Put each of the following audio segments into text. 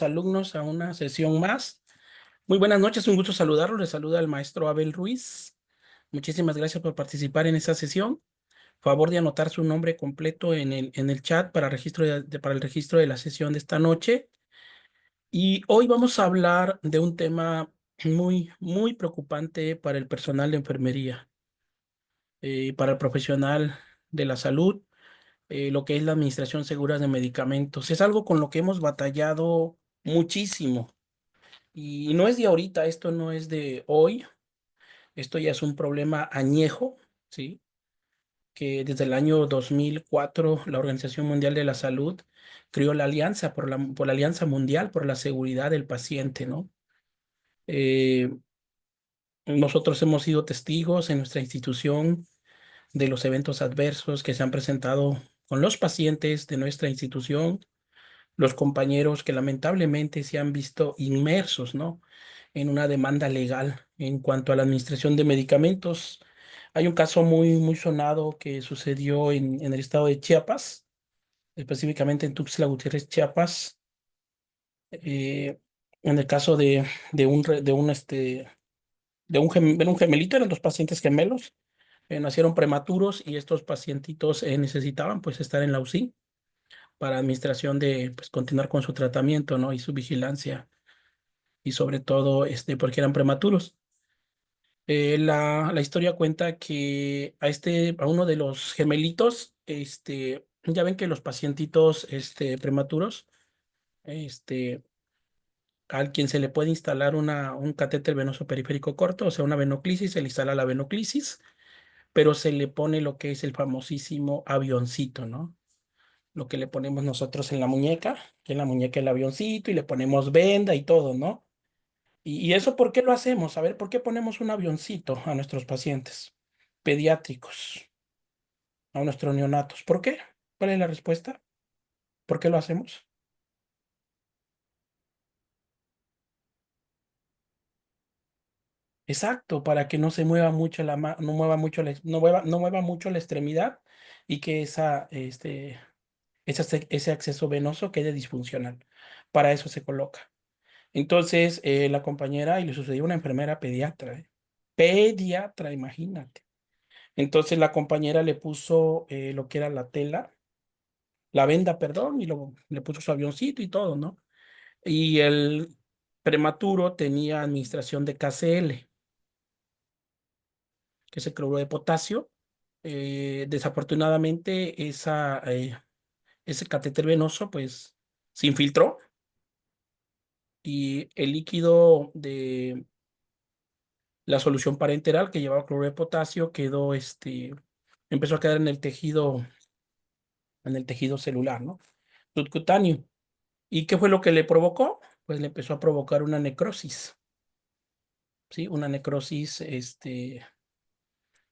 Alumnos a una sesión más. Muy buenas noches, un gusto saludarlos. Les saluda el maestro Abel Ruiz. Muchísimas gracias por participar en esta sesión. Favor de anotar su nombre completo en el chat para registro para el registro de la sesión de esta noche. Y hoy vamos a hablar de un tema muy preocupante para el personal de enfermería, para el profesional de la salud, lo que es la administración segura de medicamentos. Es algo con lo que hemos batallado muchísimo. Y no es de ahorita, esto no es de hoy, esto ya es un problema añejo, ¿sí? Que desde el año 2004 la Organización Mundial de la Salud creó la Alianza por la Alianza Mundial por la Seguridad del Paciente, ¿no? Eh, Nosotros hemos sido testigos en nuestra institución de los eventos adversos que se han presentado con los pacientes de nuestra institución, los compañeros que lamentablemente se han visto inmersos, ¿no? En una demanda legal en cuanto a la administración de medicamentos. Hay un caso muy sonado que sucedió en el estado de Chiapas, específicamente en Tuxtla Gutiérrez, Chiapas, en el caso de un, re- de un gemelito, eran dos pacientes gemelos, nacieron prematuros y estos pacientitos necesitaban pues estar en la UCI para administración de pues continuar con su tratamiento, ¿no? Y su vigilancia y sobre todo porque eran prematuros. La historia cuenta que a uno de los gemelitos, ya ven que los pacientitos, prematuros, este, al quien se le puede instalar un catéter venoso periférico corto, o sea, una venoclisis, se le instala la venoclisis, pero se le pone lo que es el famosísimo avioncito, ¿no? Lo que le ponemos nosotros en la muñeca, que en la muñeca el avioncito y le ponemos venda y todo, ¿no? ¿Y eso por qué lo hacemos? A ver, ¿por qué ponemos un avioncito a nuestros pacientes pediátricos, a nuestros neonatos? ¿Por qué? ¿Cuál es la respuesta? ¿Por qué lo hacemos? Exacto, para que no se mueva mucho no mueva mucho no mueva mucho la extremidad y que ese acceso venoso quede disfuncional. Para eso se coloca. Entonces, la compañera, y le sucedió a una enfermera pediatra, ¿eh? Pediatra, imagínate. Entonces la compañera le puso lo que era la tela, la venda, perdón, y le puso su avioncito y todo, ¿no? Y el prematuro tenía administración de KCL, que es el cloruro de potasio. Desafortunadamente, ese catéter venoso, pues, se infiltró y el líquido de la solución parenteral que llevaba cloruro de potasio empezó a quedar en el tejido celular, ¿no? Subcutáneo. ¿Y qué fue lo que le provocó? Pues le empezó a provocar una necrosis, ¿sí? Una necrosis,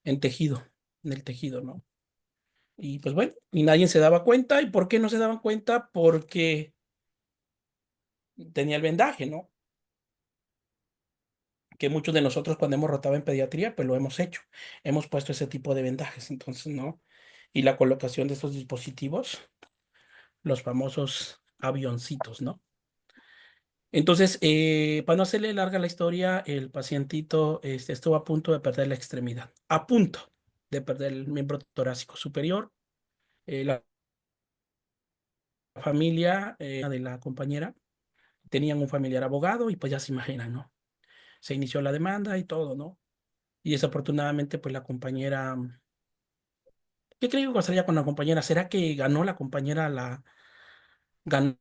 en tejido, en el tejido, ¿no? Y pues bueno, y nadie se daba cuenta. ¿Y por qué no se daban cuenta? Porque tenía el vendaje, ¿no? Que muchos de nosotros cuando hemos rotado en pediatría, pues lo hemos hecho. Hemos puesto ese tipo de vendajes, entonces, ¿no? Y la colocación de estos dispositivos, los famosos avioncitos, ¿no? Entonces, para no hacerle larga la historia, el pacientito estuvo a punto de perder la extremidad, a punto de perder el miembro torácico superior. La familia de la compañera tenían un familiar abogado y pues ya se imaginan, ¿no? Se inició la demanda y todo, ¿no? Y desafortunadamente, pues la compañera, ¿qué creo que pasaría con la compañera? ¿Será que ganó la compañera ganó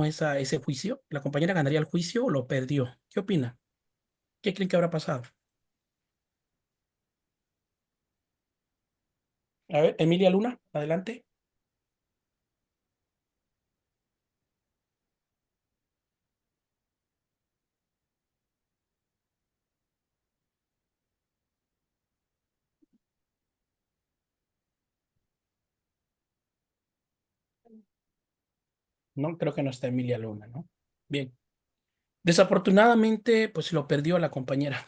ese juicio? ¿La compañera ganaría el juicio o lo perdió? ¿Qué opina? ¿Qué creen que habrá pasado? A ver, Emilia Luna, adelante. ¿no? Creo que no está Emilia Luna, ¿no? Bien. Desafortunadamente, pues lo perdió la compañera.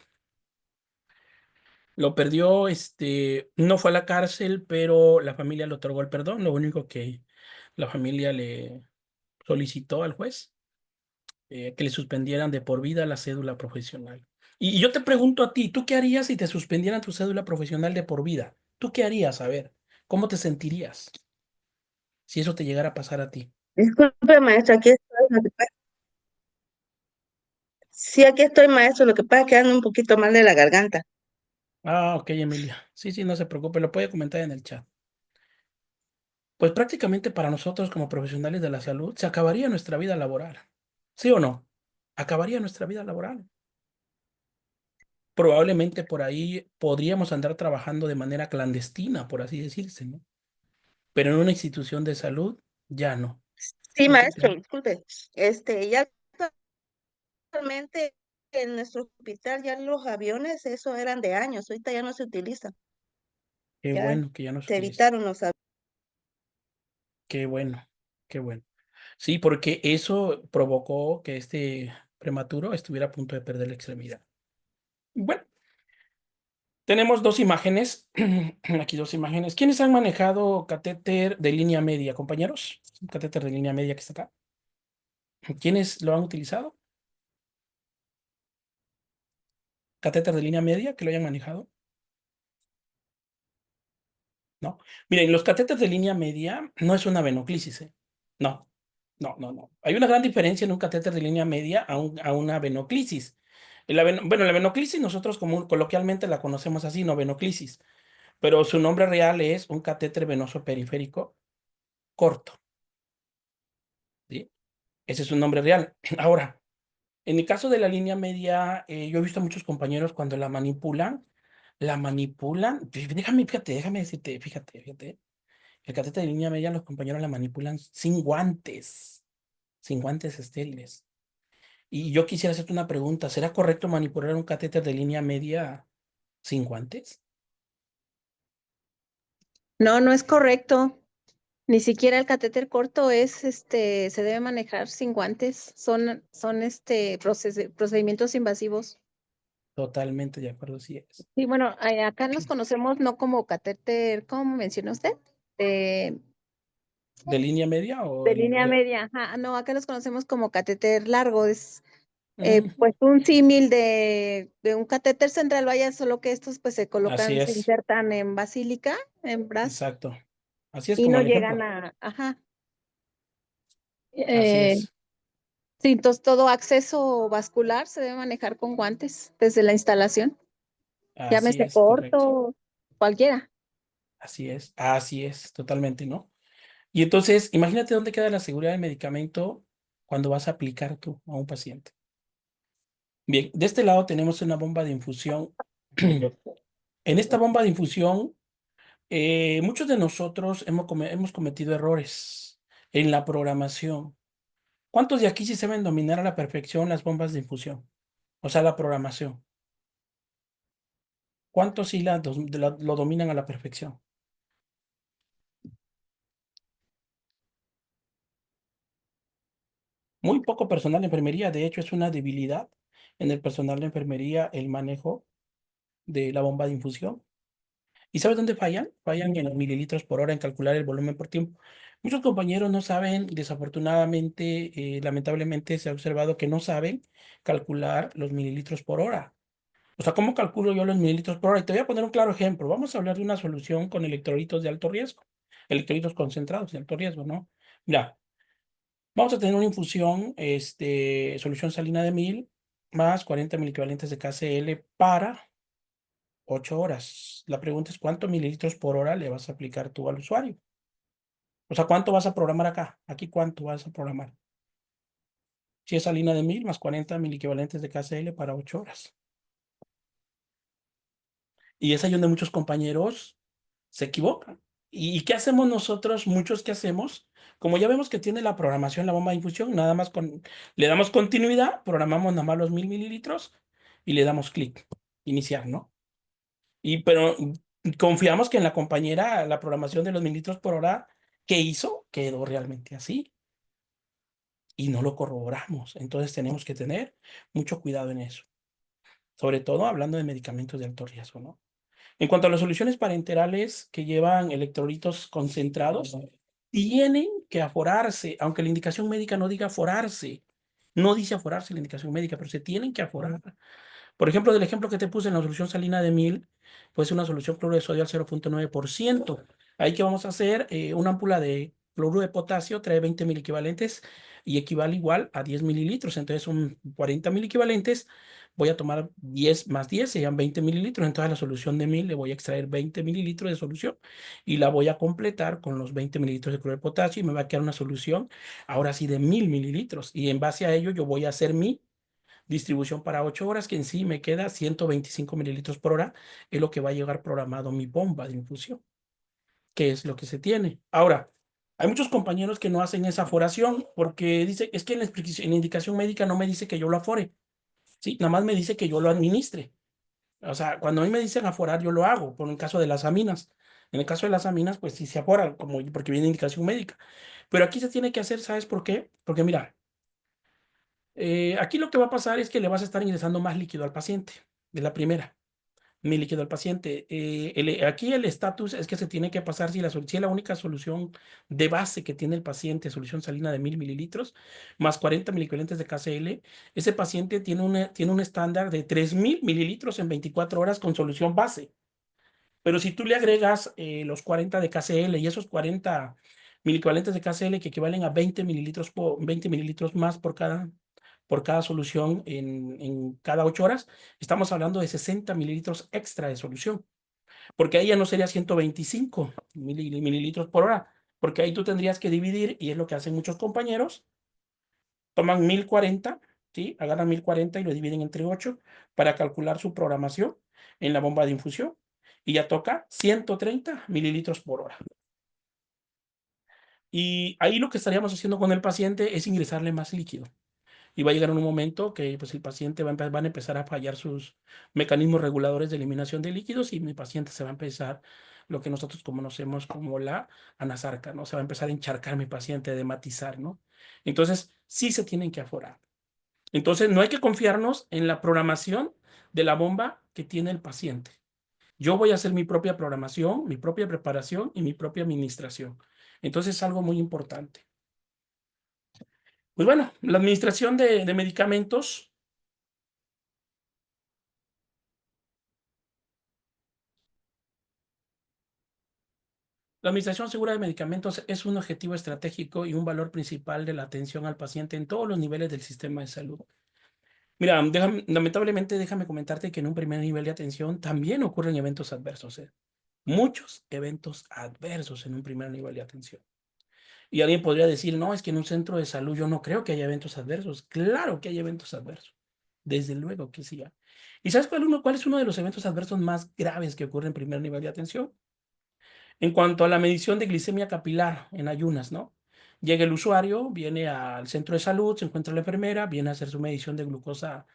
Lo perdió, no fue a la cárcel, pero la familia le otorgó el perdón. Lo único que la familia le solicitó al juez, que le suspendieran de por vida la cédula profesional. Y yo te pregunto a ti, ¿tú qué harías si te suspendieran tu cédula profesional de por vida? ¿Tú qué harías? A ver, ¿cómo te sentirías si eso te llegara a pasar a ti? Disculpe, maestro, aquí estoy. Sí, aquí estoy, maestro. Lo que pasa es que ando un poquito mal de la garganta. Ah, ok, Emilia. Sí, sí, no se preocupe, lo puede comentar en el chat. Pues prácticamente para nosotros como profesionales de la salud se acabaría nuestra vida laboral. ¿Sí o no? Acabaría nuestra vida laboral. Probablemente por ahí podríamos andar trabajando de manera clandestina, por así decirse, ¿no? Pero en una institución de salud, ya no. Sí, ¿No te maestro, crees? disculpe. Ya actualmente en nuestro hospital ya los aviones, eso eran de años. Ahorita ya no se utilizan. Qué Ya bueno que ya no se se utiliza. evitaron los aviones. Qué bueno, qué bueno. Sí, porque eso provocó que este prematuro estuviera a punto de perder la extremidad. Bueno, tenemos dos imágenes. Aquí dos imágenes. ¿Quiénes han manejado catéter de línea media, compañeros? Un catéter de línea media que está acá. ¿Quiénes lo han utilizado? Catéter de línea media que lo hayan manejado. ¿No? Miren, los catéteres de línea media no es una venoclisis, ¿eh? No, no, no, no. Hay una gran diferencia en un catéter de línea media a una venoclisis. Bueno, la venoclisis nosotros coloquialmente la conocemos así, no venoclisis, pero su nombre real es un catéter venoso periférico corto, ¿sí? Ese es su nombre real. Ahora, en el caso de la línea media, yo he visto a muchos compañeros cuando la manipulan, déjame, fíjate, déjame decirte, fíjate. El catéter de línea media los compañeros la manipulan sin guantes estériles. Y yo quisiera hacerte una pregunta, ¿será correcto manipular un catéter de línea media sin guantes? No, no es correcto. Ni siquiera el catéter corto se debe manejar sin guantes. Son procedimientos invasivos. Totalmente de acuerdo, sí es. Sí, bueno, acá nos conocemos no como catéter, ¿cómo menciona usted? De, ¿De línea media o de línea media. Ajá, no, acá los conocemos como catéter largo. Es Ujú, pues un símil de un catéter central, vaya, solo que estos pues se así colocan, se es, insertan en basílica, en brazo, exacto. Así es y como no el llegan ejemplo. a, ajá. Así Eh, es. sí, entonces todo acceso vascular se debe manejar con guantes desde la instalación, Así llámese es, correcto. corto, cualquiera. Así es, totalmente, ¿no? Y entonces, imagínate dónde queda la seguridad del medicamento cuando vas a aplicar tú a un paciente. Bien, de este lado tenemos una bomba de infusión. En esta bomba de infusión, muchos de nosotros hemos cometido errores en la programación. ¿Cuántos de aquí sí saben dominar a la perfección las bombas de infusión? O sea, la programación. ¿Cuántos sí lo dominan a la perfección? Muy poco personal de enfermería. De hecho, es una debilidad en el personal de enfermería el manejo de la bomba de infusión. ¿Y sabes dónde fallan? Fallan en los mililitros por hora en calcular el volumen por tiempo. Muchos compañeros no saben, desafortunadamente, lamentablemente se ha observado que no saben calcular los mililitros por hora. O sea, ¿cómo calculo yo los mililitros por hora? Y te voy a poner un claro ejemplo. Vamos a hablar de una solución con electrolitos de alto riesgo, electrolitos concentrados de alto riesgo, ¿no? Ya, vamos a tener una infusión, solución salina de 1000 más 40 equivalentes de KCl para 8 horas. La pregunta es cuántos mililitros por hora le vas a aplicar tú al usuario. O sea, ¿cuánto vas a programar acá? Aquí, ¿cuánto vas a programar? Si es salina de 1000 más 40 equivalentes de KCl para 8 horas. Y es ahí donde muchos compañeros se equivocan. ¿Y qué hacemos nosotros? Muchos que hacemos, como ya vemos que tiene la programación, la bomba de infusión, nada más le damos continuidad, programamos nada más los 1000 mililitros y le damos clic, iniciar, ¿no? Pero confiamos que en la compañera, la programación de los mililitros por hora que hizo, quedó realmente así. y no lo corroboramos. Entonces tenemos que tener mucho cuidado en eso, sobre todo hablando de medicamentos de alto riesgo, ¿no? En cuanto a las soluciones parenterales que llevan electrolitos concentrados, tienen que aforarse, aunque la indicación médica no diga aforarse. No dice aforarse la indicación médica, pero se tienen que aforar. Por ejemplo, del ejemplo que te puse en la solución salina de 1000, pues una solución cloruro de sodio al 0,9%. Ahí que vamos a hacer una ámpula de cloruro de potasio, trae 20 mil equivalentes y equivale igual a 10 mililitros. Entonces son 40 mil equivalentes. Voy a tomar 10 más 10, serían 20 mililitros. Entonces a la solución de 1000 le voy a extraer 20 mililitros de solución y la voy a completar con los 20 mililitros de cloruro de potasio y me va a quedar una solución ahora sí de 1000 mililitros. Y en base a ello yo voy a hacer mi distribución para 8 horas, que en sí me queda 125 mililitros por hora, es lo que va a llegar programado mi bomba de infusión, que es lo que se tiene. Ahora, hay muchos compañeros que no hacen esa aforación porque dice, es que en la indicación médica no me dice que yo lo afore, ¿sí? Nada más me dice que yo lo administre. O sea, cuando a mí me dicen aforar, yo lo hago, por el caso de las aminas. En el caso de las aminas, pues sí se aforan, como, porque viene indicación médica. Pero aquí se tiene que hacer, ¿sabes por qué? Porque mira, aquí lo que va a pasar es que le vas a estar ingresando más líquido al paciente, de la primera, mi líquido al paciente. Aquí el estatus es que se tiene que pasar si es la única solución de base que tiene el paciente, solución salina de 1000 mililitros, más 40 milicovalentes de KCl, ese paciente tiene un estándar de 3000 mililitros en 24 horas con solución base. Pero si tú le agregas los 40 de KCl y esos 40 milicovalentes de KCl que equivalen a 20 mililitros más por cada solución en cada 8 horas, estamos hablando de 60 mililitros extra de solución, porque ahí ya no sería 125 mililitros por hora, porque ahí tú tendrías que dividir, y es lo que hacen muchos compañeros, toman 1040, ¿sí? Agarran 1040 y lo dividen entre 8 para calcular su programación en la bomba de infusión, y ya toca 130 mililitros por hora. Y ahí lo que estaríamos haciendo con el paciente es ingresarle más líquido. Y va a llegar un momento que pues, el paciente van a empezar a fallar sus mecanismos reguladores de eliminación de líquidos y mi paciente se va a empezar lo que nosotros conocemos como la anasarca, ¿no? Se va a empezar a encharcar mi paciente, a dematizar, ¿no? Entonces, sí se tienen que aforar. Entonces, no hay que confiarnos en la programación de la bomba que tiene el paciente. Yo voy a hacer mi propia programación, mi propia preparación y mi propia administración. Entonces, es algo muy importante. Pues bueno, la administración de medicamentos. La administración segura de medicamentos es un objetivo estratégico y un valor principal de la atención al paciente en todos los niveles del sistema de salud. Mira, lamentablemente déjame comentarte que en un primer nivel de atención también ocurren eventos adversos, ¿eh? Muchos eventos adversos en un primer nivel de atención. Y alguien podría decir, no, es que en un centro de salud yo no creo que haya eventos adversos. Claro que hay eventos adversos. Desde luego que sí hay. ¿Y sabes cuál es uno de los eventos adversos más graves que ocurre en primer nivel de atención? En cuanto a la medición de glicemia capilar en ayunas, ¿no? Llega el usuario, viene al centro de salud, se encuentra la enfermera, viene a hacer su medición de glucosa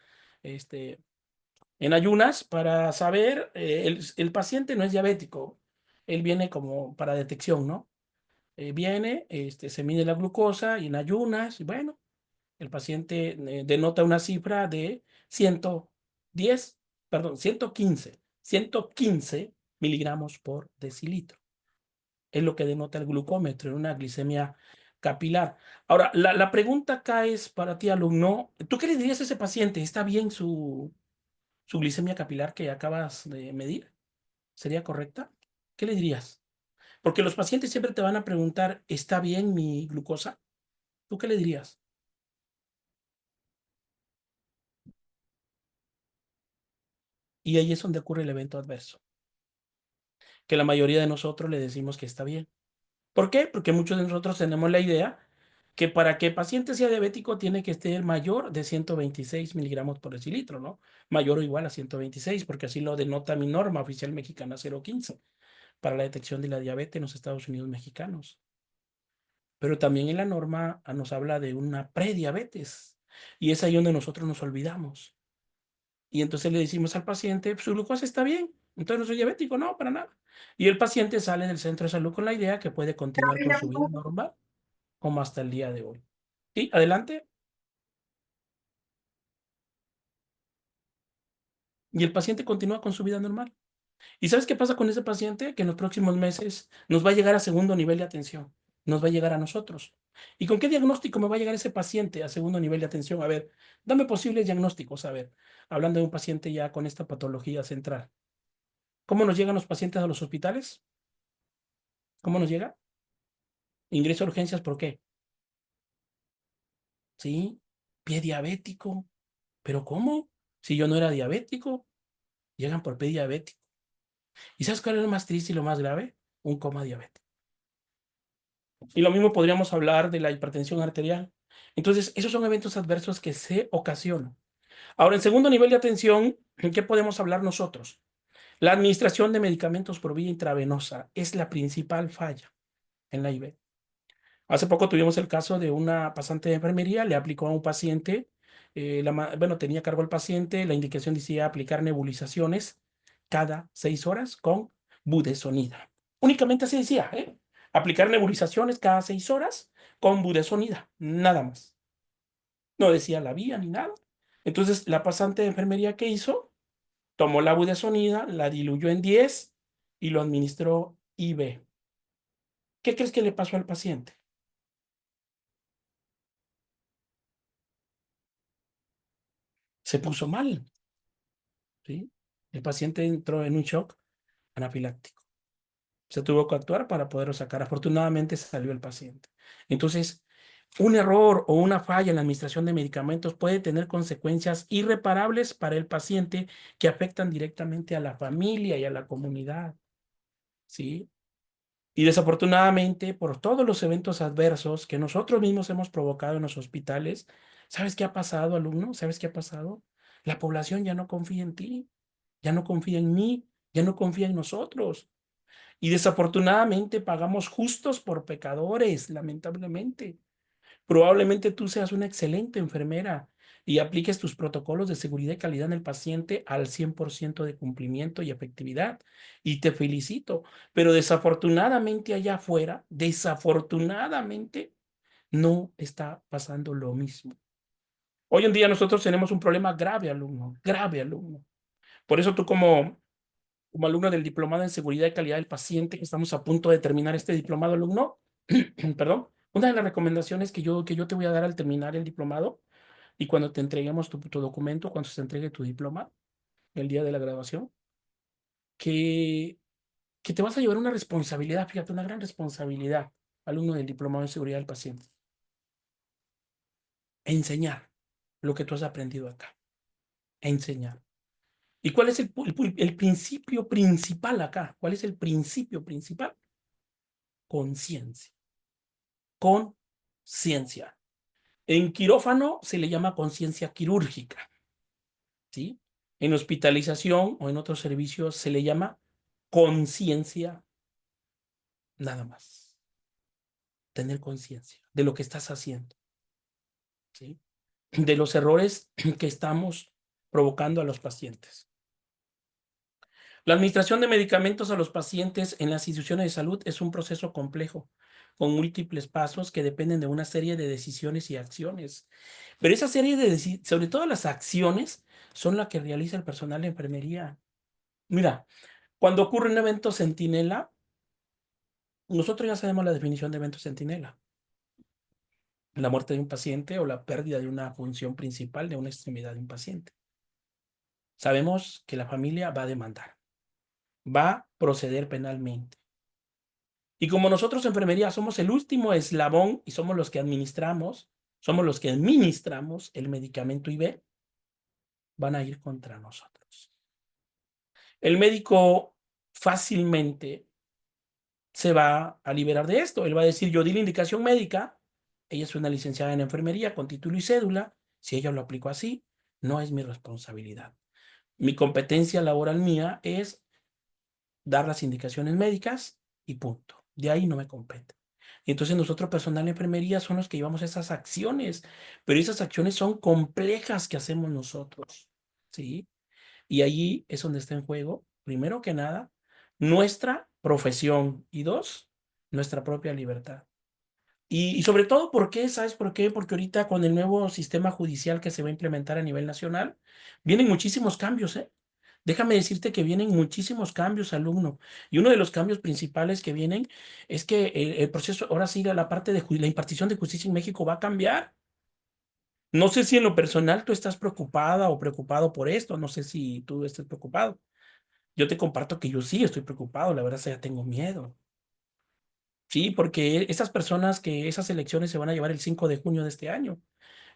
este, en ayunas para saber, el paciente no es diabético, él viene como para detección, ¿no? Viene, se mide la glucosa y en ayunas, y bueno, el paciente denota una cifra de 110, perdón, 115 miligramos por decilitro es lo que denota el glucómetro en una glicemia capilar. Ahora, la pregunta acá es para ti, alumno, ¿tú qué le dirías a ese paciente? ¿Está bien su glicemia capilar que acabas de medir? ¿Sería correcta? ¿Qué le dirías? Porque los pacientes siempre te van a preguntar, ¿está bien mi glucosa? ¿Tú qué le dirías? Y ahí es donde ocurre el evento adverso, que la mayoría de nosotros le decimos que está bien. ¿Por qué? Porque muchos de nosotros tenemos la idea que para que el paciente sea diabético tiene que ser mayor de 126 miligramos por decilitro, ¿no? Mayor o igual a 126, porque así lo denota mi norma oficial mexicana 015 para la detección de la diabetes en los Estados Unidos mexicanos. Pero también en la norma nos habla de una prediabetes y es ahí donde nosotros nos olvidamos. Y entonces le decimos al paciente, su glucosa está bien, entonces no soy diabético, no, para nada. Y el paciente sale del centro de salud con la idea que puede continuar con su vida normal como hasta el día de hoy. Sí, adelante. Y el paciente continúa con su vida normal. ¿Y sabes qué pasa con ese paciente? Que en los próximos meses nos va a llegar a segundo nivel de atención, nos va a llegar a nosotros. ¿Y con qué diagnóstico me va a llegar ese paciente a segundo nivel de atención? A ver, dame posibles diagnósticos, a ver, hablando de un paciente ya con esta patología central. ¿Cómo nos llegan los pacientes a los hospitales? ¿Cómo nos llega? Ingreso a urgencias, ¿por qué? Sí, pie diabético. ¿Pero cómo? Si yo no era diabético, llegan por pie diabético. ¿Y sabes cuál es lo más triste y lo más grave? Un coma diabético. Y lo mismo podríamos hablar de la hipertensión arterial. Entonces, esos son eventos adversos que se ocasionan. Ahora, en segundo nivel de atención, ¿en qué podemos hablar nosotros? La administración de medicamentos por vía intravenosa es la principal falla en la IV. Hace poco tuvimos el caso de una pasante de enfermería, le aplicó a un paciente, bueno, tenía cargo al paciente, la indicación decía aplicar nebulizaciones cada 6 horas con budesonida. Únicamente así decía, ¿eh? Aplicar nebulizaciones cada 6 horas con budesonida, nada más. No decía la vía ni nada. Entonces, la pasante de enfermería, ¿qué hizo? Tomó la budesonida, la diluyó en 10 y lo administró IV. ¿Qué crees que le pasó al paciente? Se puso mal. ¿Sí? El paciente entró en un shock anafiláctico. Se tuvo que actuar para poderlo sacar. Afortunadamente salió el paciente. Entonces, un error o una falla en la administración de medicamentos puede tener consecuencias irreparables para el paciente que afectan directamente a la familia y a la comunidad. ¿Sí? Y desafortunadamente, por todos los eventos adversos que nosotros mismos hemos provocado en los hospitales, ¿sabes qué ha pasado, alumno? ¿Sabes qué ha pasado? La población ya no confía en ti, ya no confía en mí, ya no confía en nosotros. Y desafortunadamente pagamos justos por pecadores, lamentablemente. Probablemente tú seas una excelente enfermera y apliques tus protocolos de seguridad y calidad en el paciente al 100% de cumplimiento y efectividad. Y te felicito. Pero desafortunadamente allá afuera, desafortunadamente, no está pasando lo mismo. Hoy en día nosotros tenemos un problema grave, alumno, grave, alumno. Por eso tú como alumno del diplomado en seguridad y calidad del paciente, que estamos a punto de terminar este diplomado, alumno, perdón, una de las recomendaciones que yo te voy a dar al terminar el diplomado y cuando te entreguemos tu documento, cuando se te entregue tu diploma, el día de la graduación, que, que te vas a llevar una responsabilidad, fíjate, una gran responsabilidad, alumno del diplomado en seguridad del paciente, enseñar lo que tú has aprendido acá, enseñar. ¿Y cuál es el principio principal acá? ¿Cuál es el principio principal? Conciencia. Conciencia. En quirófano se le llama conciencia quirúrgica, ¿sí? En hospitalización o en otros servicios se le llama conciencia nada más. Tener conciencia de lo que estás haciendo, ¿sí? De los errores que estamos provocando a los pacientes. La administración de medicamentos a los pacientes en las instituciones de salud es un proceso complejo, con múltiples pasos que dependen de una serie de decisiones y acciones. Pero esa serie de decisiones, sobre todo las acciones, son las que realiza el personal de enfermería. Mira, cuando ocurre un evento centinela, nosotros ya sabemos la definición de evento centinela. La muerte de un paciente o la pérdida de una función principal de una extremidad de un paciente. Sabemos que la familia va a demandar, va a proceder penalmente. Y como nosotros enfermería somos el último eslabón y somos los que administramos el medicamento IV, van a ir contra nosotros. El médico fácilmente se va a liberar de esto. Él va a decir, yo di la indicación médica, ella es una licenciada en enfermería con título y cédula, si ella lo aplicó así, no es mi responsabilidad. Mi competencia laboral mía es dar las indicaciones médicas y punto. De ahí no me compete. Y entonces nosotros, personal de enfermería, son los que llevamos esas acciones, pero esas acciones son complejas que hacemos nosotros, ¿sí? Y allí es donde está en juego, primero que nada, nuestra profesión y dos, nuestra propia libertad. Y sobre todo, ¿por qué? ¿Sabes por qué? Porque ahorita con el nuevo sistema judicial que se va a implementar a nivel nacional, vienen muchísimos cambios, ¿eh? Déjame decirte que vienen muchísimos cambios, alumno. Y uno de los cambios principales que vienen es que el proceso, ahora sí, la parte de la impartición de justicia en México va a cambiar. No sé si en lo personal tú estás preocupada o preocupado por esto, no sé si tú estés preocupado. Yo te comparto que yo sí estoy preocupado, la verdad, ya tengo miedo. Sí, porque esas personas que esas elecciones se van a llevar el 5 de junio de este año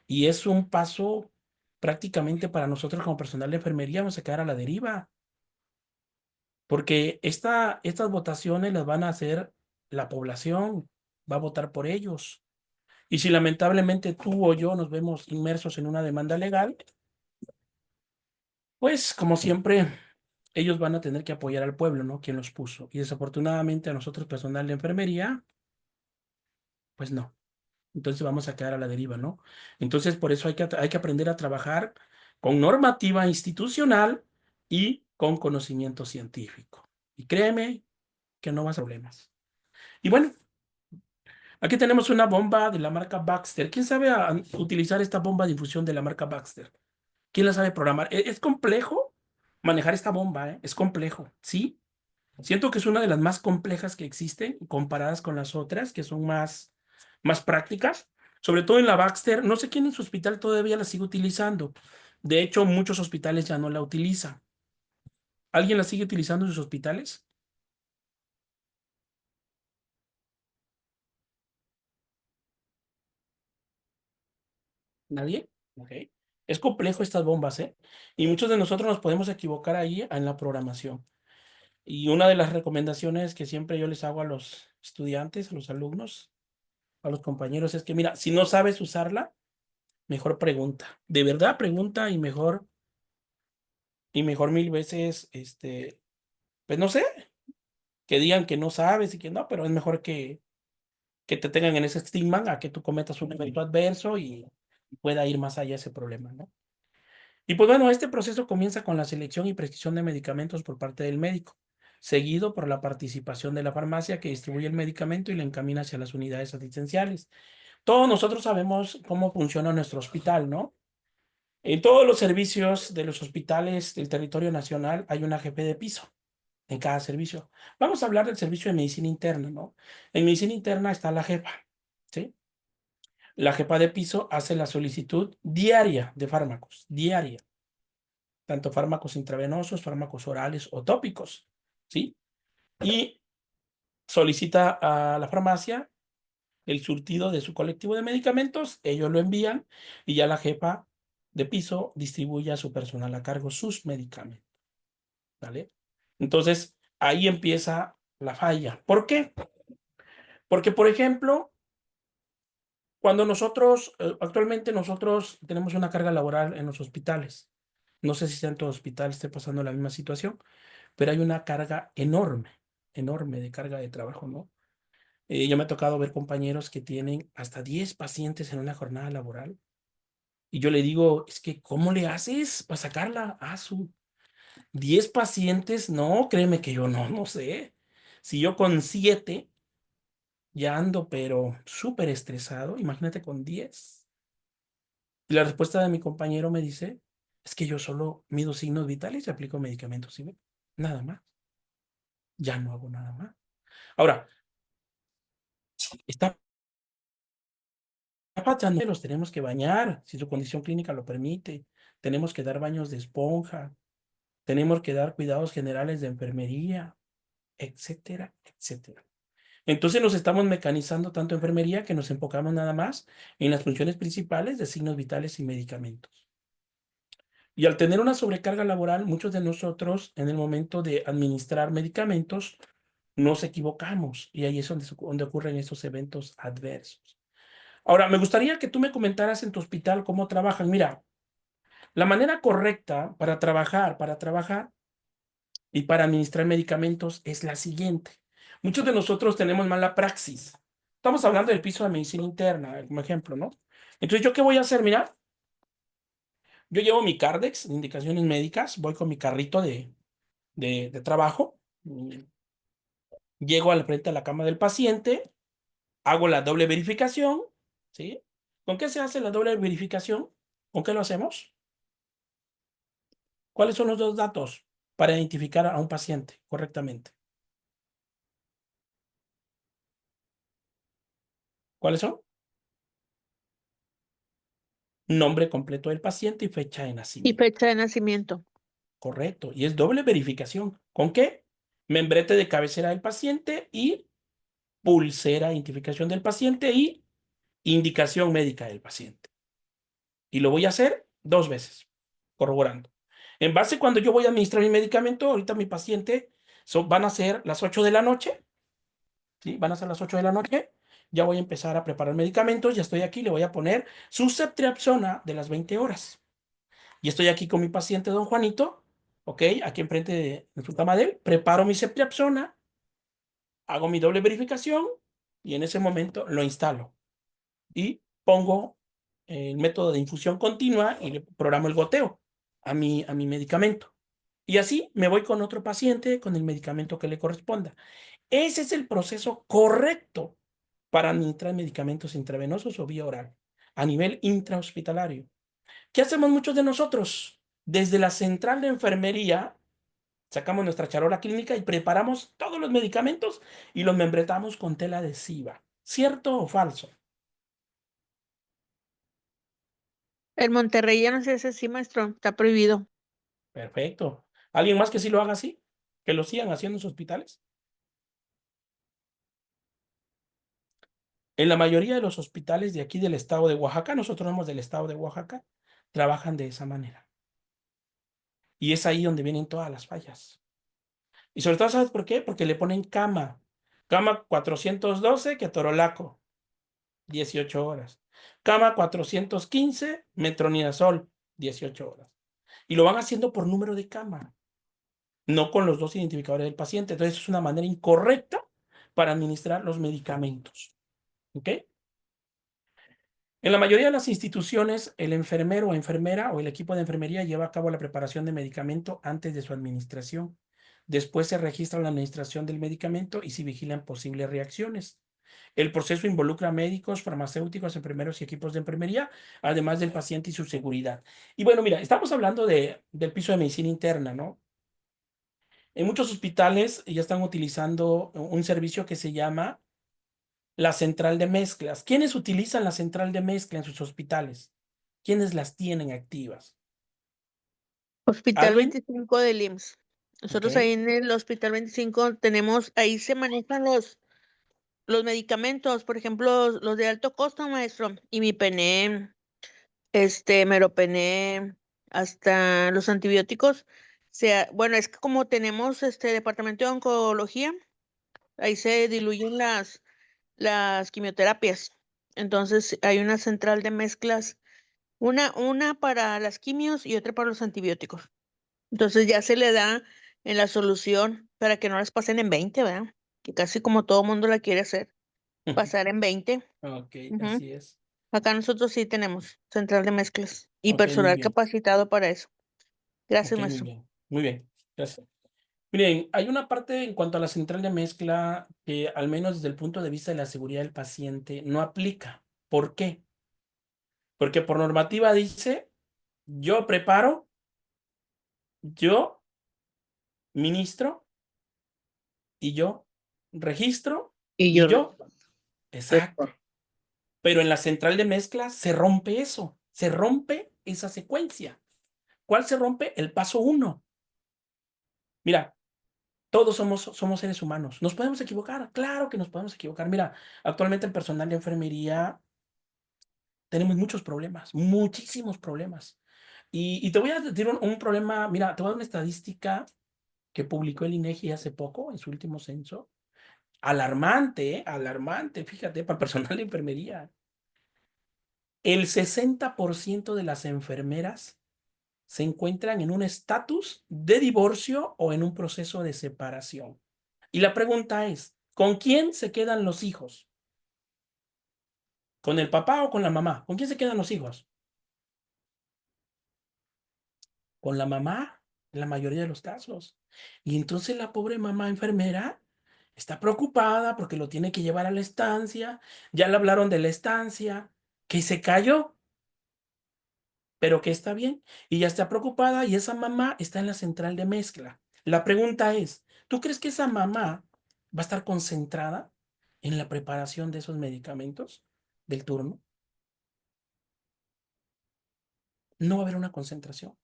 y es un paso prácticamente para nosotros como personal de enfermería, vamos a quedar a la deriva, porque estas votaciones las van a hacer la población, va a votar por ellos. Y si lamentablemente tú o yo nos vemos inmersos en una demanda legal, pues como siempre, ellos van a tener que apoyar al pueblo, ¿no? Quien los puso. Y desafortunadamente a nosotros, personal de enfermería, pues no. Entonces vamos a quedar a la deriva, ¿no? Entonces, por eso hay que aprender a trabajar con normativa institucional y con conocimiento científico. Y créeme que no vas a problemas. Y bueno, aquí tenemos una bomba de la marca Baxter. ¿Quién sabe utilizar esta bomba de infusión de la marca Baxter? ¿Quién la sabe programar? Es complejo manejar esta bomba, ¿eh? Es complejo, ¿sí? Siento que es una de las más complejas que existen comparadas con las otras, que son más prácticas. Sobre todo en la Baxter, no sé quién en su hospital todavía la sigue utilizando. De hecho, muchos hospitales ya no la utilizan. ¿Alguien la sigue utilizando en sus hospitales? ¿Nadie? Ok. Es complejo estas bombas, ¿eh? Y muchos de nosotros nos podemos equivocar ahí en la programación. Y una de las recomendaciones que siempre yo les hago a los estudiantes, a los alumnos, a los compañeros, es que, mira, si no sabes usarla, mejor pregunta. De verdad pregunta y mejor mil veces, pues no sé, que digan que no sabes y que no, pero es mejor que te tengan en ese estigma a que tú cometas un evento adverso y pueda ir más allá ese problema, ¿no? Y pues bueno, este proceso comienza con la selección y prescripción de medicamentos por parte del médico, seguido por la participación de la farmacia que distribuye el medicamento y le encamina hacia las unidades asistenciales. Todos nosotros sabemos cómo funciona nuestro hospital, ¿no? En todos los servicios de los hospitales del territorio nacional hay una jefe de piso en cada servicio. Vamos a hablar del servicio de medicina interna, ¿no? En medicina interna está la jefa, ¿sí? La jefa de piso hace la solicitud diaria de fármacos, diaria, tanto fármacos intravenosos, fármacos orales o tópicos, ¿sí? Y solicita a la farmacia el surtido de su colectivo de medicamentos, ellos lo envían y ya la jefa de piso distribuye a su personal a cargo sus medicamentos, ¿vale? Entonces, ahí empieza la falla. ¿Por qué? Porque, por ejemplo, cuando actualmente nosotros tenemos una carga laboral en los hospitales. No sé si en tu hospital esté pasando la misma situación, pero hay una carga enorme, enorme de carga de trabajo, ¿no? Yo me ha tocado ver compañeros que tienen hasta 10 pacientes en una jornada laboral. Y yo le digo, es que, ¿cómo le haces para sacarla a su 10 pacientes? No, créeme que yo no sé. Si yo con 7 ya ando, pero súper estresado, imagínate con 10. Y la respuesta de mi compañero me dice, es que yo solo mido signos vitales y aplico medicamentos, ¿sí ve? Nada más, ya no hago nada más. Ahora, está pasando, los tenemos que bañar, si su condición clínica lo permite, tenemos que dar baños de esponja, tenemos que dar cuidados generales de enfermería, etcétera, etcétera. Entonces nos estamos mecanizando tanto enfermería que nos enfocamos nada más en las funciones principales de signos vitales y medicamentos. Y al tener una sobrecarga laboral, muchos de nosotros en el momento de administrar medicamentos nos equivocamos y ahí es donde ocurren esos eventos adversos. Ahora, me gustaría que tú me comentaras en tu hospital cómo trabajan. Mira, la manera correcta para trabajar y para administrar medicamentos es la siguiente. Muchos de nosotros tenemos mala praxis. Estamos hablando del piso de medicina interna, como ejemplo, ¿no? Entonces, ¿yo qué voy a hacer? Mira, yo llevo mi Cardex, indicaciones médicas, voy con mi carrito de trabajo, llego al frente de la cama del paciente, hago la doble verificación, ¿sí? ¿Con qué se hace la doble verificación? ¿Con qué lo hacemos? ¿Cuáles son los dos datos para identificar a un paciente correctamente? ¿Cuáles son? Nombre completo del paciente y fecha de Y nacimiento. fecha de nacimiento. Correcto. Y es doble verificación. ¿Con qué? Membrete de cabecera del paciente y pulsera, identificación del paciente y indicación médica del paciente. Y lo voy a hacer 2 veces, corroborando. En base cuando yo voy a administrar mi medicamento, ahorita mi paciente van a ser las 8 de la noche, ¿sí? Van a ser las 8 de la noche. Ya voy a empezar a preparar medicamentos, ya estoy aquí, le voy a poner su ceftriaxona de las 20 horas. Y estoy aquí con mi paciente, don Juanito, ¿ok? Aquí enfrente de su cama de él, preparo mi ceftriaxona, hago mi doble verificación y en ese momento lo instalo. Y pongo el método de infusión continua y le programo el goteo a mi medicamento. Y así me voy con otro paciente con el medicamento que le corresponda. Ese es el proceso correcto para administrar medicamentos intravenosos o vía oral a nivel intrahospitalario. ¿Qué hacemos muchos de nosotros? Desde la central de enfermería sacamos nuestra charola clínica y preparamos todos los medicamentos y los membretamos con tela adhesiva. ¿Cierto o falso? En Monterrey ya no se hace así, maestro. Está prohibido. Perfecto. ¿Alguien más que sí lo haga así? ¿Que lo sigan haciendo en sus hospitales? En la mayoría de los hospitales de aquí del estado de Oaxaca, nosotros somos del estado de Oaxaca, trabajan de esa manera. Y es ahí donde vienen todas las fallas. Y sobre todo, ¿sabes por qué? Porque le ponen cama. Cama 412, ketorolaco, 18 horas. Cama 415, metronidazol, 18 horas. Y lo van haciendo por número de cama, no con los dos identificadores del paciente. Entonces es una manera incorrecta para administrar los medicamentos. ¿Ok? En la mayoría de las instituciones, el enfermero o enfermera o el equipo de enfermería lleva a cabo la preparación de medicamento antes de su administración. Después se registra la administración del medicamento y se vigilan posibles reacciones. El proceso involucra a médicos, farmacéuticos, enfermeros y equipos de enfermería, además del paciente y su seguridad. Y bueno, mira, estamos hablando del piso de medicina interna, ¿no? En muchos hospitales ya están utilizando un servicio que se llama la central de mezclas. ¿Quiénes utilizan la central de mezcla en sus hospitales? ¿Quiénes las tienen activas? Hospital ¿Alguien? 25 del IMSS. Ok. Nosotros ahí en el Hospital 25 tenemos, ahí se manejan los medicamentos, por ejemplo, los de alto costo, maestro, imipenem, meropenem, hasta los antibióticos. Bueno, es que como tenemos este departamento de oncología, ahí se diluyen las quimioterapias. Entonces hay una central de mezclas, una para las quimios y otra para los antibióticos. Entonces ya se le da en la solución para que no las pasen en 20, ¿verdad? Que casi como todo mundo la quiere hacer, pasar en 20. Ok, Ujú. así es. Acá nosotros sí tenemos central de mezclas y Ok, muy personal bien. capacitado para eso. Ok, Gracias, muy maestro. bien. Muy bien. Gracias. Miren, hay una parte en cuanto a la central de mezcla que al menos desde el punto de vista de la seguridad del paciente no aplica. ¿Por qué? Porque por normativa dice, yo preparo, yo ministro y yo registro Y y yo yo. Exacto. respondo. Pero en la central de mezcla se rompe eso, se rompe esa secuencia. ¿Cuál se rompe? El paso uno. Mira, todos somos seres humanos. ¿Nos podemos equivocar? Claro que nos podemos equivocar. Mira, actualmente el personal de enfermería tenemos muchos problemas, muchísimos problemas. Y te voy a decir un problema, mira, te voy a dar una estadística que publicó el INEGI hace poco en su último censo. Alarmante, ¿eh? Alarmante, fíjate, para el personal de enfermería. El 60% de las enfermeras se encuentran en un estatus de divorcio o en un proceso de separación. Y la pregunta es, ¿con quién se quedan los hijos? ¿Con el papá o con la mamá? ¿Con quién se quedan los hijos? Con la mamá, en la mayoría de los casos. Y entonces la pobre mamá enfermera Está preocupada porque lo tiene que llevar a la estancia. Ya le hablaron de la estancia, que se cayó, pero que está bien. Y ya está preocupada y esa mamá está en la central de mezcla. La pregunta es, ¿tú crees que esa mamá va a estar concentrada en la preparación de esos medicamentos del turno? No va a haber una concentración.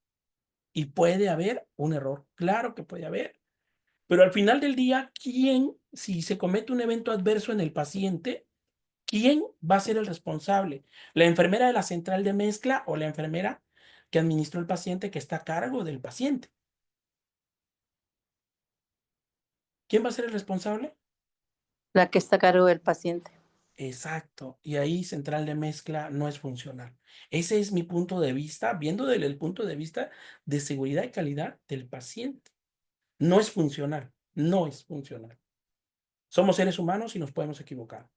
Y puede haber un error. Claro que puede haber. Pero al final del día, ¿quién, si se comete un evento adverso en el paciente, quién va a ser el responsable? ¿La enfermera de la central de mezcla o la enfermera que administró el paciente que está a cargo del paciente? ¿Quién va a ser el responsable? La que está a cargo del paciente. Exacto. Y ahí central de mezcla no es funcional. Ese es mi punto de vista, viendo desde el punto de vista de seguridad y calidad del paciente. No es funcional. No es funcional. Somos seres humanos y nos podemos equivocar.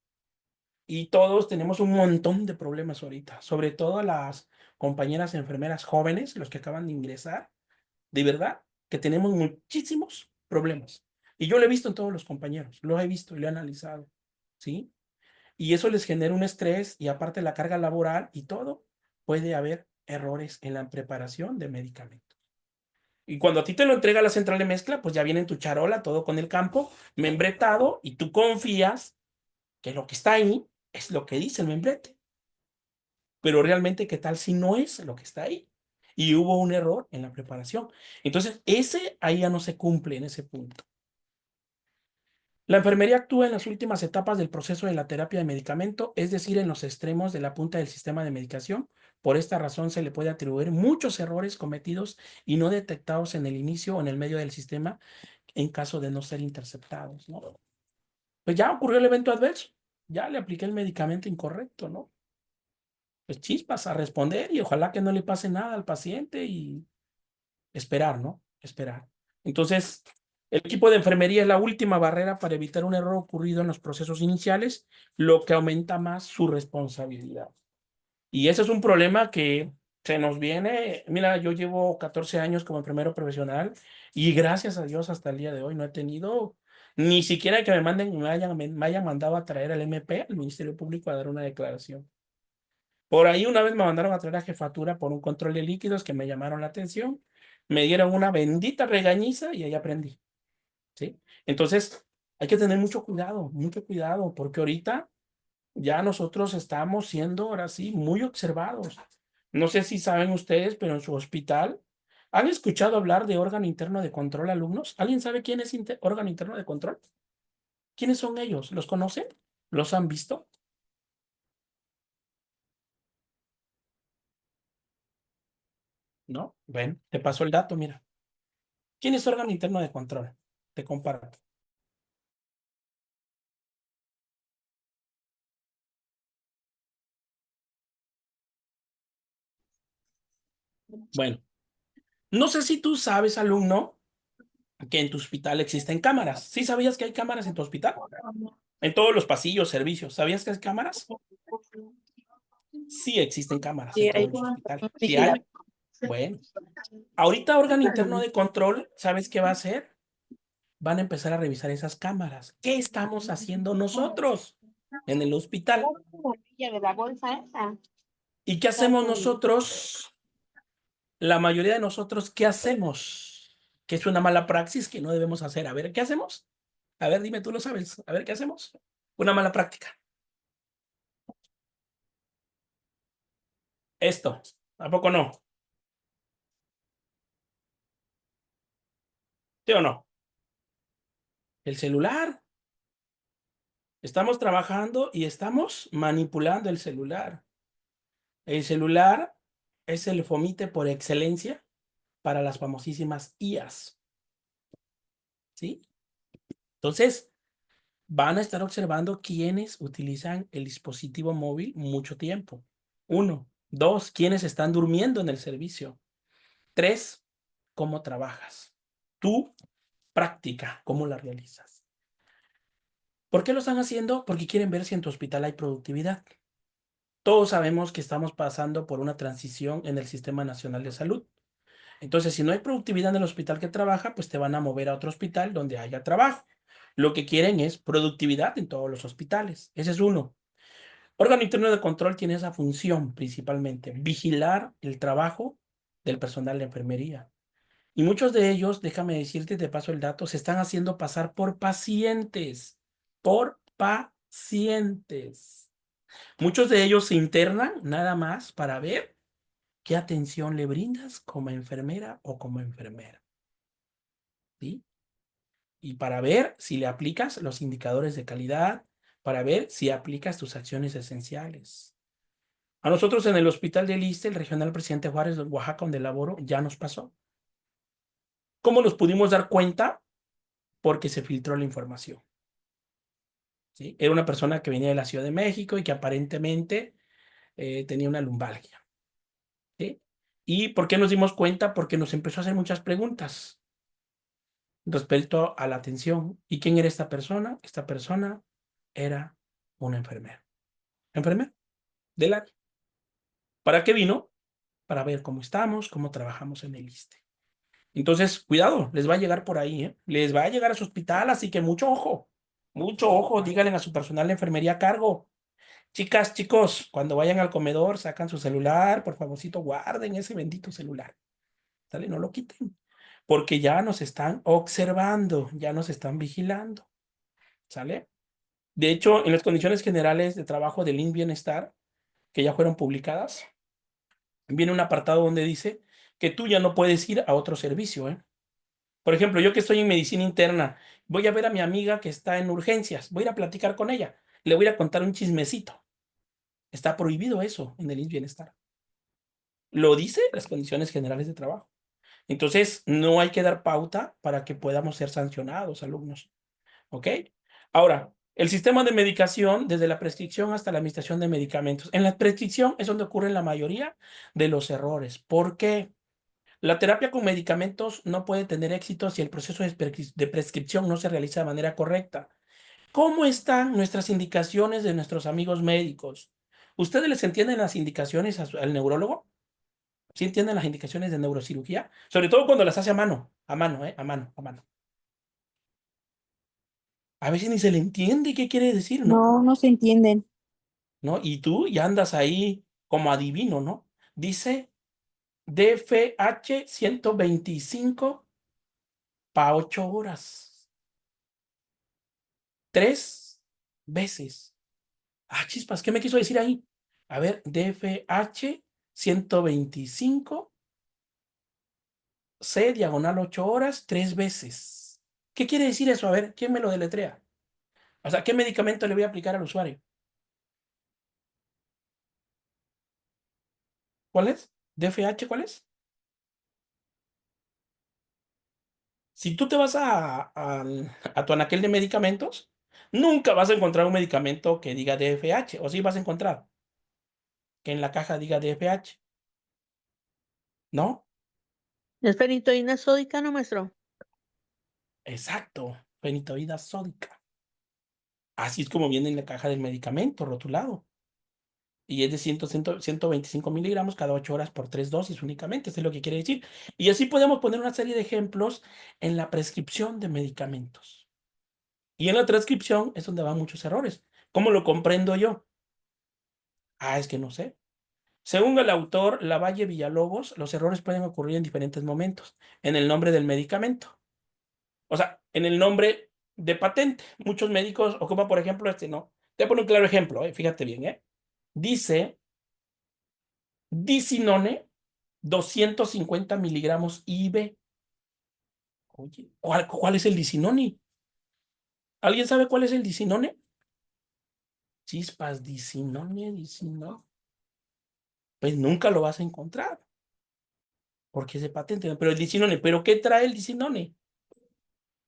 Y todos tenemos un montón de problemas ahorita, sobre todo las compañeras enfermeras jóvenes, los que acaban de ingresar, de verdad que tenemos muchísimos problemas. Y yo lo he visto en todos los compañeros, lo he visto y lo he analizado, ¿sí? Y eso les genera un estrés y aparte la carga laboral y todo, puede haber errores en la preparación de medicamentos. Y cuando a ti te lo entrega la central de mezcla, pues ya viene en tu charola, todo con el campo, membretado, y tú confías que lo que está ahí es lo que dice el membrete. Pero realmente, ¿qué tal si no es lo que está ahí? Y hubo un error en la preparación. Entonces, ese ahí ya no se cumple en ese punto. La enfermería actúa en las últimas etapas del proceso de la terapia de medicamento, es decir, en los extremos de la punta del sistema de medicación. Por esta razón se le puede atribuir muchos errores cometidos y no detectados en el inicio o en el medio del sistema en caso de no ser interceptados, ¿no? Pues ya ocurrió el evento adverso, ya le apliqué el medicamento incorrecto, ¿no? Pues chispas a responder y ojalá que no le pase nada al paciente y esperar, ¿no? Esperar. Entonces, el equipo de enfermería es la última barrera para evitar un error ocurrido en los procesos iniciales, lo que aumenta más su responsabilidad. Y ese es un problema que se nos viene. Mira, yo llevo 14 años como enfermero profesional y gracias a Dios hasta el día de hoy no he tenido ni siquiera que me manden, me hayan mandado a traer al MP, al Ministerio Público, a dar una declaración. Por ahí una vez me mandaron a traer a jefatura por un control de líquidos que me llamaron la atención, me dieron una bendita regañiza y ahí aprendí, ¿sí? Entonces, hay que tener mucho cuidado, porque ahorita ya nosotros estamos siendo ahora sí muy observados. No sé si saben ustedes, pero en su hospital, ¿han escuchado hablar de órgano interno de control, alumnos? ¿Alguien sabe quién es órgano interno de control? ¿Quiénes son ellos? ¿Los conocen? ¿Los han visto? ¿No? Ven, te paso el dato, mira. ¿Quién es órgano interno de control? Te comparto. Bueno, no sé si tú sabes, alumno, que en tu hospital existen cámaras. ¿Sí sabías que hay cámaras en tu hospital? En todos los pasillos, servicios. ¿Sabías que hay cámaras? Sí existen cámaras en Sí, todos hay los hospitales. Sí hay. vigilancia. Bueno, ahorita órgano interno de control, ¿sabes qué va a hacer? Van a empezar a revisar esas cámaras. ¿Qué estamos haciendo nosotros en el hospital? De la bolsa esa. ¿Y qué hacemos nosotros? La mayoría de nosotros, ¿qué hacemos? Que es una mala praxis que no debemos hacer. A ver, ¿qué hacemos? A ver, dime, tú lo sabes. A ver, ¿qué hacemos? Una mala práctica. Esto. ¿A poco no? ¿Sí o no? El celular. Estamos trabajando y estamos manipulando el celular. El celular es el fomite por excelencia para las famosísimas IAs. ¿Sí? Entonces, van a estar observando quiénes utilizan el dispositivo móvil mucho tiempo. 1. 2, quiénes están durmiendo en el servicio. 3, cómo trabajas. Tu práctica, cómo la realizas. ¿Por qué lo están haciendo? Porque quieren ver si en tu hospital hay productividad. Todos sabemos que estamos pasando por una transición en el Sistema Nacional de Salud. Entonces, si no hay productividad en el hospital que trabaja, pues te van a mover a otro hospital donde haya trabajo. Lo que quieren es productividad en todos los hospitales. Ese es uno. Órgano interno de control tiene esa función principalmente, vigilar el trabajo del personal de enfermería. Y muchos de ellos, déjame decirte, te paso el dato, se están haciendo pasar por pacientes. Por pacientes. Muchos de ellos se internan nada más para ver qué atención le brindas como enfermera o como enfermera. ¿Sí? Y para ver si le aplicas los indicadores de calidad, para ver si aplicas tus acciones esenciales. A nosotros en el Hospital del Iste, el Regional Presidente Juárez de Oaxaca, donde laboro, ya nos pasó. ¿Cómo nos pudimos dar cuenta? Porque se filtró la información. ¿Sí? Era una persona que venía de la Ciudad de México y que aparentemente tenía una lumbalgia. ¿Sí? ¿Y por qué nos dimos cuenta? Porque nos empezó a hacer muchas preguntas respecto a la atención. ¿Y quién era esta persona? Esta persona era una enfermera. ¿Enfermera? Del área. ¿Para qué vino? Para ver cómo estamos, cómo trabajamos en el Iste. Entonces, cuidado, les va a llegar por ahí, ¿eh? Les va a llegar a su hospital, así que mucho ojo, díganle a su personal de enfermería a cargo. Chicas, chicos, cuando vayan al comedor, sacan su celular, por favorcito, guarden ese bendito celular. ¿Sale? No lo quiten, porque ya nos están observando, ya nos están vigilando. ¿Sale? De hecho, en las condiciones generales de trabajo del INS Bienestar, que ya fueron publicadas, viene un apartado donde dice que tú ya no puedes ir a otro servicio, ¿eh? Por ejemplo, yo que estoy en medicina interna, voy a ver a mi amiga que está en urgencias, voy a ir a platicar con ella, le voy a contar un chismecito. Está prohibido eso en el INS Bienestar. Lo dice las condiciones generales de trabajo. Entonces, no hay que dar pauta para que podamos ser sancionados, alumnos. ¿Ok? Ahora, el sistema de medicación, desde la prescripción hasta la administración de medicamentos. En la prescripción es donde ocurren la mayoría de los errores. ¿Por qué? La terapia con medicamentos no puede tener éxito si el proceso de prescripción no se realiza de manera correcta. ¿Cómo están nuestras indicaciones de nuestros amigos médicos? ¿Ustedes les entienden las indicaciones al neurólogo? ¿Sí entienden las indicaciones de neurocirugía? Sobre todo cuando las hace a mano, a mano, a mano, a mano. A veces ni se le entiende qué quiere decir, ¿no? No, no se entienden. ¿No? Y tú ya andas ahí como adivino, ¿no? Dice DFH 125 para 8 horas. 3 veces. Ah, chispas, ¿qué me quiso decir ahí? A ver, DFH 125 C diagonal 8 horas, 3 veces. ¿Qué quiere decir eso? A ver, ¿quién me lo deletrea? O sea, ¿qué medicamento le voy a aplicar al usuario? ¿Cuál es? ¿DFH cuál es? Si tú te vas a tu anaquel de medicamentos, nunca vas a encontrar un medicamento que diga DFH, o sí vas a encontrar que en la caja diga DFH, ¿no? Es fenitoína sódica, ¿no, maestro? Exacto, fenitoína sódica. Así es como viene en la caja del medicamento, rotulado. Y es de 125 miligramos cada 8 horas por 3 dosis únicamente, eso es lo que quiere decir. Y así podemos poner una serie de ejemplos en la prescripción de medicamentos. Y en la transcripción es donde van muchos errores. ¿Cómo lo comprendo yo? Ah, es que no sé. Según el autor Lavalle Villalobos, los errores pueden ocurrir en diferentes momentos. En el nombre del medicamento. O sea, en el nombre de patente. Muchos médicos ocupan, por ejemplo, no. Te pongo un claro ejemplo, fíjate bien, Dice Dicinone 250 miligramos IV. Oye, ¿cuál es el Dicinone? ¿Alguien sabe cuál es el Dicinone? Chispas, Dicinone. Pues nunca lo vas a encontrar, porque es de patente. Pero el Dicinone, ¿pero qué trae el Dicinone?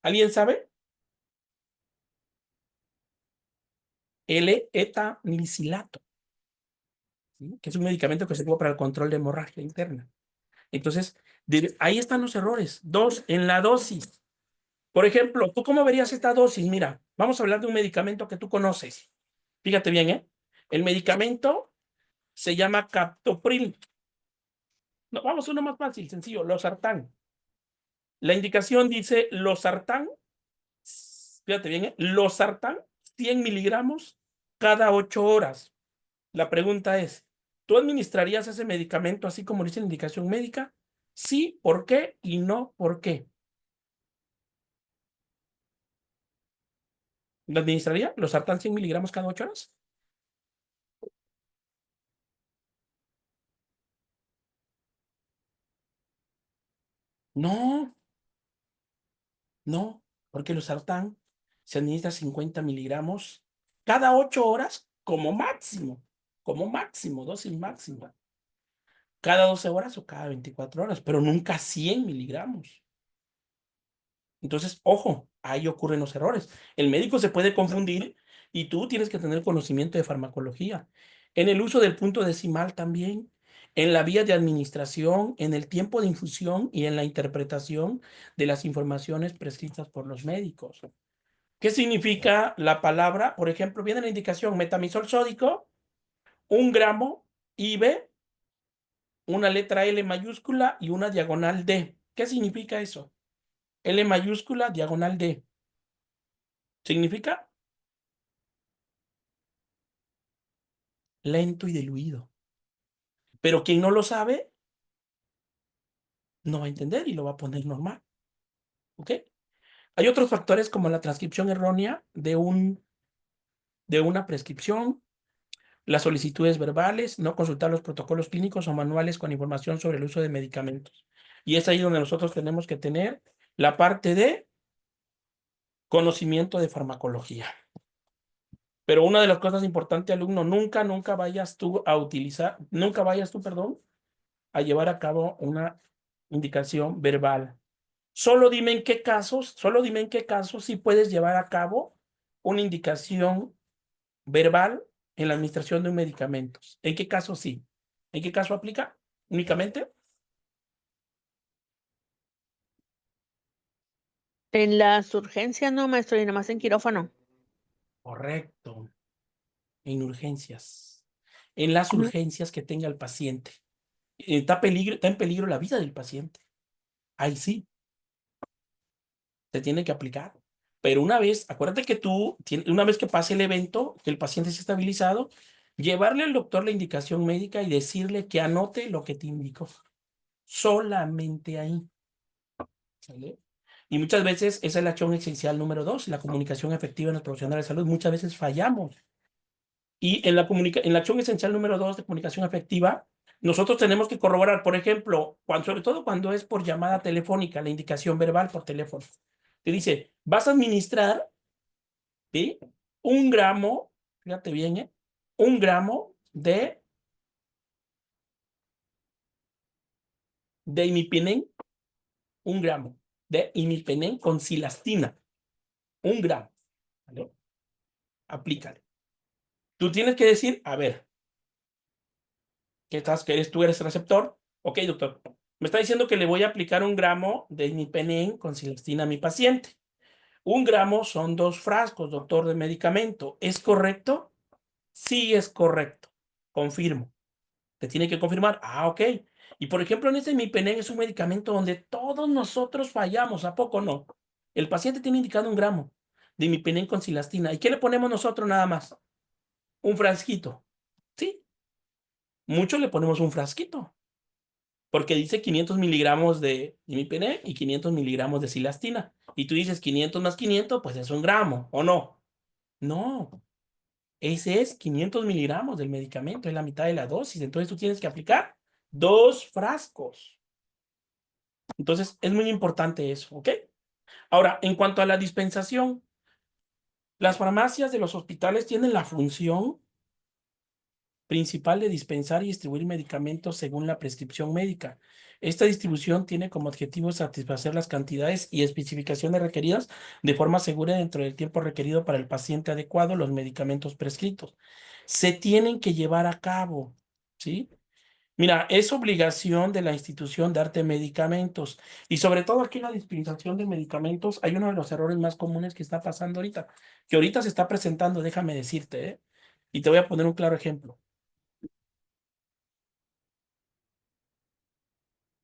¿Alguien sabe? L-etanilicilato, ¿sí? Que es un medicamento que se ocupa para el control de hemorragia interna. Entonces, ahí están los errores. 2, en la dosis. Por ejemplo, ¿tú cómo verías esta dosis? Mira, vamos a hablar de un medicamento que tú conoces. Fíjate bien, El medicamento se llama captopril. No, vamos a uno más fácil, sencillo, losartán. La indicación dice losartán fíjate bien, losartán, 100 miligramos cada 8 horas. La pregunta es, ¿tú administrarías ese medicamento así como dice la indicación médica? Sí, ¿por qué? Y no, ¿por qué? ¿Lo administraría? ¿Losartán 100 miligramos cada 8 horas? No, no, porque losartán se administra 50 miligramos cada 8 horas como máximo, dosis máxima. Cada 12 horas o cada 24 horas, pero nunca 100 miligramos. Entonces, ojo, ahí ocurren los errores. El médico se puede confundir y tú tienes que tener conocimiento de farmacología. En el uso del punto decimal también, en la vía de administración, en el tiempo de infusión y en la interpretación de las informaciones prescritas por los médicos. ¿Qué significa la palabra? Por ejemplo, viene la indicación metamizol sódico, 1 gramo, IB, una letra L mayúscula y una diagonal D. ¿Qué significa eso? L mayúscula, diagonal D. Significa lento y diluido. Pero quien no lo sabe, no va a entender y lo va a poner normal. ¿Ok? Hay otros factores como la transcripción errónea de una prescripción, las solicitudes verbales, no consultar los protocolos clínicos o manuales con información sobre el uso de medicamentos. Y es ahí donde nosotros tenemos que tener la parte de conocimiento de farmacología. Pero una de las cosas importantes, alumno, nunca vayas tú a utilizar, nunca vayas tú, perdón, a llevar a cabo una indicación verbal. Solo dime en qué casos sí puedes llevar a cabo una indicación verbal en la administración de un medicamento. ¿En qué caso sí? ¿En qué caso aplica únicamente? En las urgencias, no, maestro, y nada más en quirófano. Correcto. En urgencias. En las Ujú. urgencias que tenga el paciente. Está en peligro la vida del paciente. Ahí sí, se tiene que aplicar. Pero una vez, acuérdate que una vez que pase el evento, que el paciente esté estabilizado, llevarle al doctor la indicación médica y decirle que anote lo que te indicó. Solamente ahí. ¿Sale? Y muchas veces esa es la acción esencial número 2, la comunicación efectiva en los profesionales de salud. Muchas veces fallamos. Y en la acción esencial número 2 de comunicación efectiva, nosotros tenemos que corroborar, por ejemplo, sobre todo cuando es por llamada telefónica, la indicación verbal por teléfono. Te dice, vas a administrar, ¿sí? 1 gramo, fíjate bien, 1 gramo de imipenen, 1 gramo de imipenen con cilastina. 1 gramo. ¿Vale? Aplícale. Tú tienes que decir, a ver, tú eres el receptor. Ok, doctor. Me está diciendo que le voy a aplicar 1 gramo de imipenen con cilastina a mi paciente. 1 gramo son 2 frascos, doctor, de medicamento. ¿Es correcto? Sí, es correcto. Confirmo. Te tiene que confirmar. Ah, ok. Y por ejemplo, en este imipenen es un medicamento donde todos nosotros fallamos. ¿A poco no? El paciente tiene indicado 1 gramo de imipenen con cilastina. ¿Y qué le ponemos nosotros nada más? Un frasquito. Sí, muchos le ponemos un frasquito. Porque dice 500 miligramos de imipenen y 500 miligramos de cilastina. Y tú dices 500 más 500, pues es 1 gramo, ¿o no? No, ese es 500 miligramos del medicamento, es la mitad de la dosis. Entonces tú tienes que aplicar 2 frascos. Entonces es muy importante eso, ¿ok? Ahora, en cuanto a la dispensación, las farmacias de los hospitales tienen la función principal de dispensar y distribuir medicamentos según la prescripción médica. Esta distribución tiene como objetivo satisfacer las cantidades y especificaciones requeridas de forma segura dentro del tiempo requerido para el paciente adecuado los medicamentos prescritos. Se tienen que llevar a cabo, ¿sí? Mira, es obligación de la institución darte medicamentos y sobre todo aquí en la dispensación de medicamentos hay uno de los errores más comunes que está pasando ahorita, que ahorita se está presentando, déjame decirte, ¿eh? Y te voy a poner un claro ejemplo.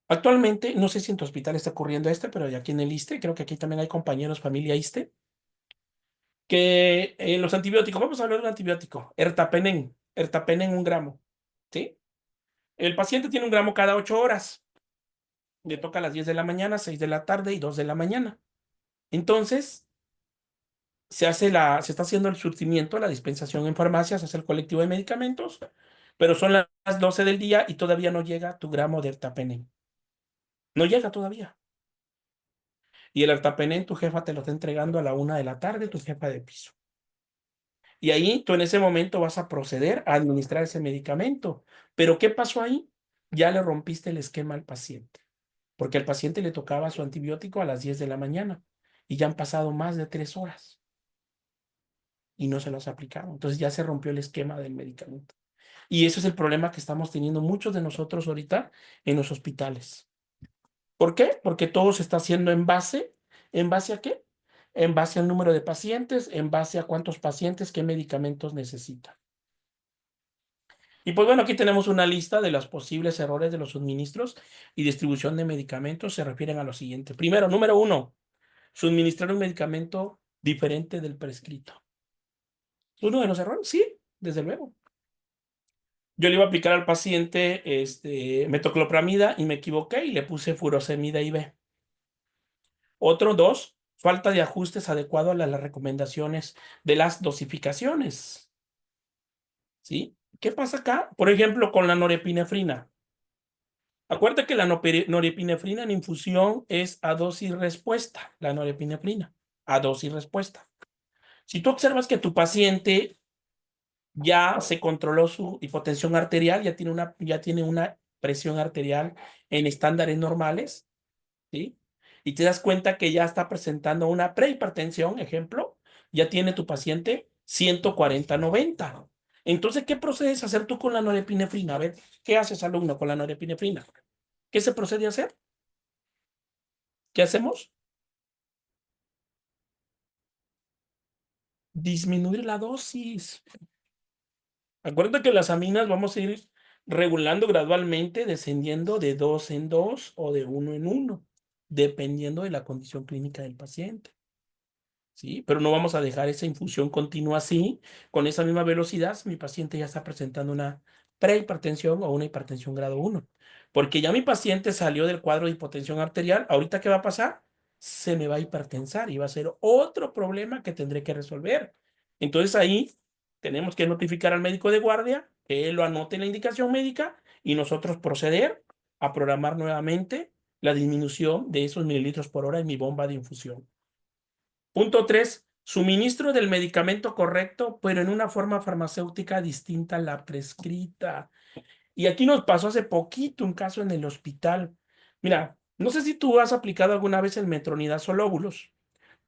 Actualmente, no sé si en tu hospital está ocurriendo pero aquí en el ISSSTE, creo que aquí también hay compañeros familia ISSSTE. que los antibióticos, vamos a hablar de un antibiótico, ertapenem 1 gramo, ¿sí? El paciente tiene 1 gramo cada 8 horas. Le toca a las 10 de la mañana, 6 de la tarde y 2 de la mañana. Entonces, se está haciendo el surtimiento, la dispensación en farmacias, se hace el colectivo de medicamentos, pero son las 12 del día y todavía no llega tu gramo de ertapenem. No llega todavía. Y el ertapenem, tu jefa te lo está entregando a la 1 de la tarde, tu jefa de piso. Y ahí tú en ese momento vas a proceder a administrar ese medicamento. Pero ¿qué pasó ahí? Ya le rompiste el esquema al paciente, porque al paciente le tocaba su antibiótico a las 10 de la mañana y ya han pasado más de 3 horas y no se los ha aplicado. Entonces ya se rompió el esquema del medicamento. Y eso es el problema que estamos teniendo muchos de nosotros ahorita en los hospitales. ¿Por qué? Porque todo se está haciendo ¿en base a qué? En base al número de pacientes, en base a cuántos pacientes, qué medicamentos necesitan. Y pues bueno, aquí tenemos una lista de los posibles errores de los suministros y distribución de medicamentos. Se refieren a lo siguiente. Primero, número 1, suministrar un medicamento diferente del prescrito. ¿Uno de los errores? Sí, desde luego. Yo le iba a aplicar al paciente metoclopramida y me equivoqué y le puse furosemida IV. Otro 2, falta de ajustes adecuados a las recomendaciones de las dosificaciones. ¿Sí? ¿Qué pasa acá? Por ejemplo, con la norepinefrina. Acuérdate que la norepinefrina en infusión es a dosis respuesta, la norepinefrina, a dosis respuesta. Si tú observas que tu paciente ya se controló su hipotensión arterial, ya tiene una presión arterial en estándares normales, ¿sí? Y te das cuenta que ya está presentando una prehipertensión, ejemplo, ya tiene tu paciente 140/90. Entonces, ¿qué procedes a hacer tú con la norepinefrina? A ver, ¿qué haces, alumno, con la norepinefrina? ¿Qué se procede a hacer? ¿Qué hacemos? Disminuir la dosis. Acuérdate que las aminas vamos a ir regulando gradualmente, descendiendo de 2 en 2 o de 1 en 1, dependiendo de la condición clínica del paciente. ¿Sí? Pero no vamos a dejar esa infusión continua así, con esa misma velocidad, si mi paciente ya está presentando una prehipertensión o una hipertensión grado 1. Porque ya mi paciente salió del cuadro de hipotensión arterial, ¿ahorita qué va a pasar? Se me va a hipertensar y va a ser otro problema que tendré que resolver. Entonces ahí tenemos que notificar al médico de guardia, que él lo anote en la indicación médica y nosotros proceder a programar nuevamente la disminución de esos mililitros por hora en mi bomba de infusión. Punto 3, suministro del medicamento correcto, pero en una forma farmacéutica distinta a la prescrita. Y aquí nos pasó hace poquito un caso en el hospital. Mira, no sé si tú has aplicado alguna vez el metronidazol óvulos.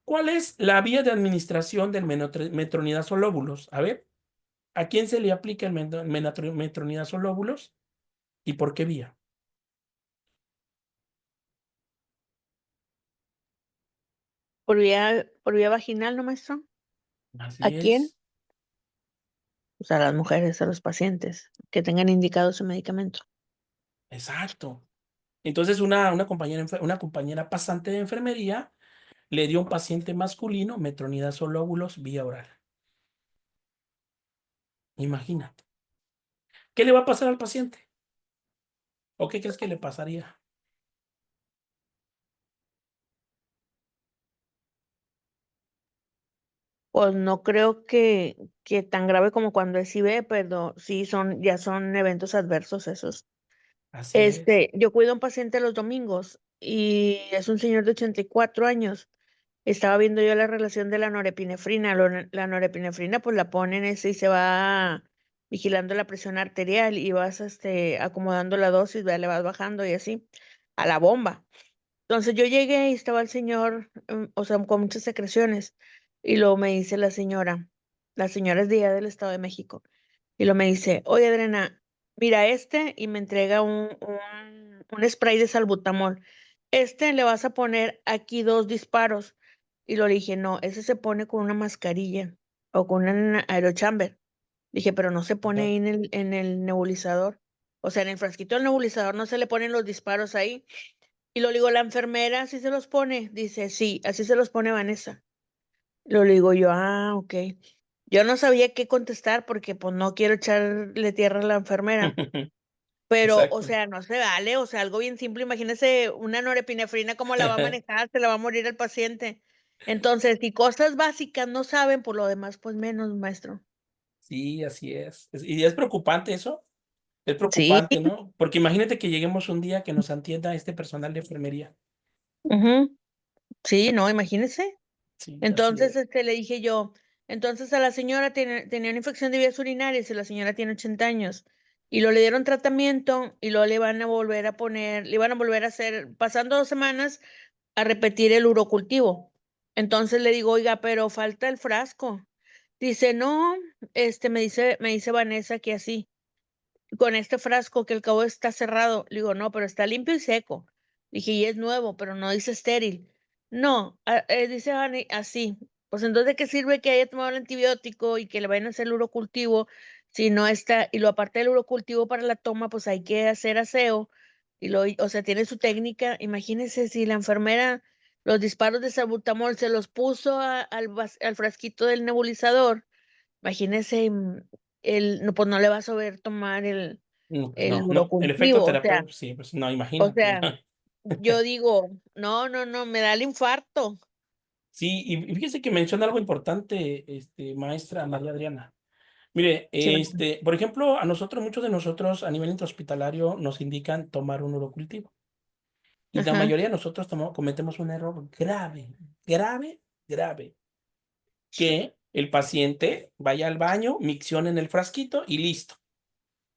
¿Cuál es la vía de administración del metronidazol óvulos? A ver, ¿a quién se le aplica el metronidazol óvulos y por qué vía? Por vía vaginal, ¿no, maestro? Así ¿A quién? es. O sea, a las mujeres, a los pacientes que tengan indicado su medicamento. Exacto. Entonces una compañera pasante de enfermería le dio a un paciente masculino metronidazol óvulos vía oral. Imagínate. ¿Qué le va a pasar al paciente? ¿O qué crees que le pasaría? Pues no creo que tan grave como cuando es IB, pero sí ya son eventos adversos esos. Así es. Yo cuido a un paciente los domingos y es un señor de 84 años. Estaba viendo yo la relación de la norepinefrina. La norepinefrina pues la ponen y se va vigilando la presión arterial y vas acomodando la dosis, le vas bajando y así a la bomba. Entonces yo llegué y estaba el señor, o sea, con muchas secreciones. Y luego me dice la señora es de allá del Estado de México. Y luego me dice, oye, Adriana, mira y me entrega un spray de salbutamol. Le vas a poner aquí 2 disparos. Y lo le dije, no, ese se pone con una mascarilla o con un aerochamber. Dije, pero no se pone ahí Exacto. en el nebulizador. O sea, en el frasquito del nebulizador no se le ponen los disparos ahí. Y lo digo, la enfermera, ¿así se los pone? Dice, sí, así se los pone Vanessa. Lo le digo yo, ok. Yo no sabía qué contestar porque pues no quiero echarle tierra a la enfermera. Pero, o Exacto. sea, no se vale, o sea, algo bien simple, imagínese una norepinefrina, ¿cómo la va a manejar? Se la va a morir el paciente. Entonces, si cosas básicas no saben, por lo demás, pues menos, maestro. Sí, así es. Y es preocupante eso. Es Sí, preocupante, ¿no? Porque imagínate que lleguemos un día que nos atienda este personal de enfermería. ujú, sí, no, imagínese. Sí, así Entonces, es. le dije yo, entonces a la señora tenía una infección de vías urinarias y la señora tiene 80 años. Y lo le dieron tratamiento y luego le van a volver a poner, le iban a volver a hacer, pasando 2 semanas, a repetir el urocultivo. Entonces le digo, oiga, pero falta el frasco. Dice, no, me dice Vanessa que así, con este frasco que el cabo está cerrado. Le digo, no, pero está limpio y seco. Dije, y es nuevo, pero no dice estéril. No, dice Vane así. Pues entonces, ¿de qué sirve que haya tomado el antibiótico y que le vayan a hacer el urocultivo si no está, y lo aparte del urocultivo para la toma, pues hay que hacer aseo o sea, tiene su técnica. Imagínense si la enfermera los disparos de salbutamol se los puso al frasquito del nebulizador. Imagínese, no, pues no le va a saber tomar el, No, pues el no, no. El efecto urocultivo. terapéutico, sí, pues no, O imagínate. sea, yo digo, no, no, no, me da el infarto. Sí, y fíjese que menciona algo importante, maestra María Adriana. Mire, Sí, por ejemplo, muchos de nosotros a nivel intrahospitalario nos indican tomar un urocultivo. Y la ajá, mayoría de nosotros cometemos un error grave, grave, grave, que el paciente vaya al baño, miccione en el frasquito y listo.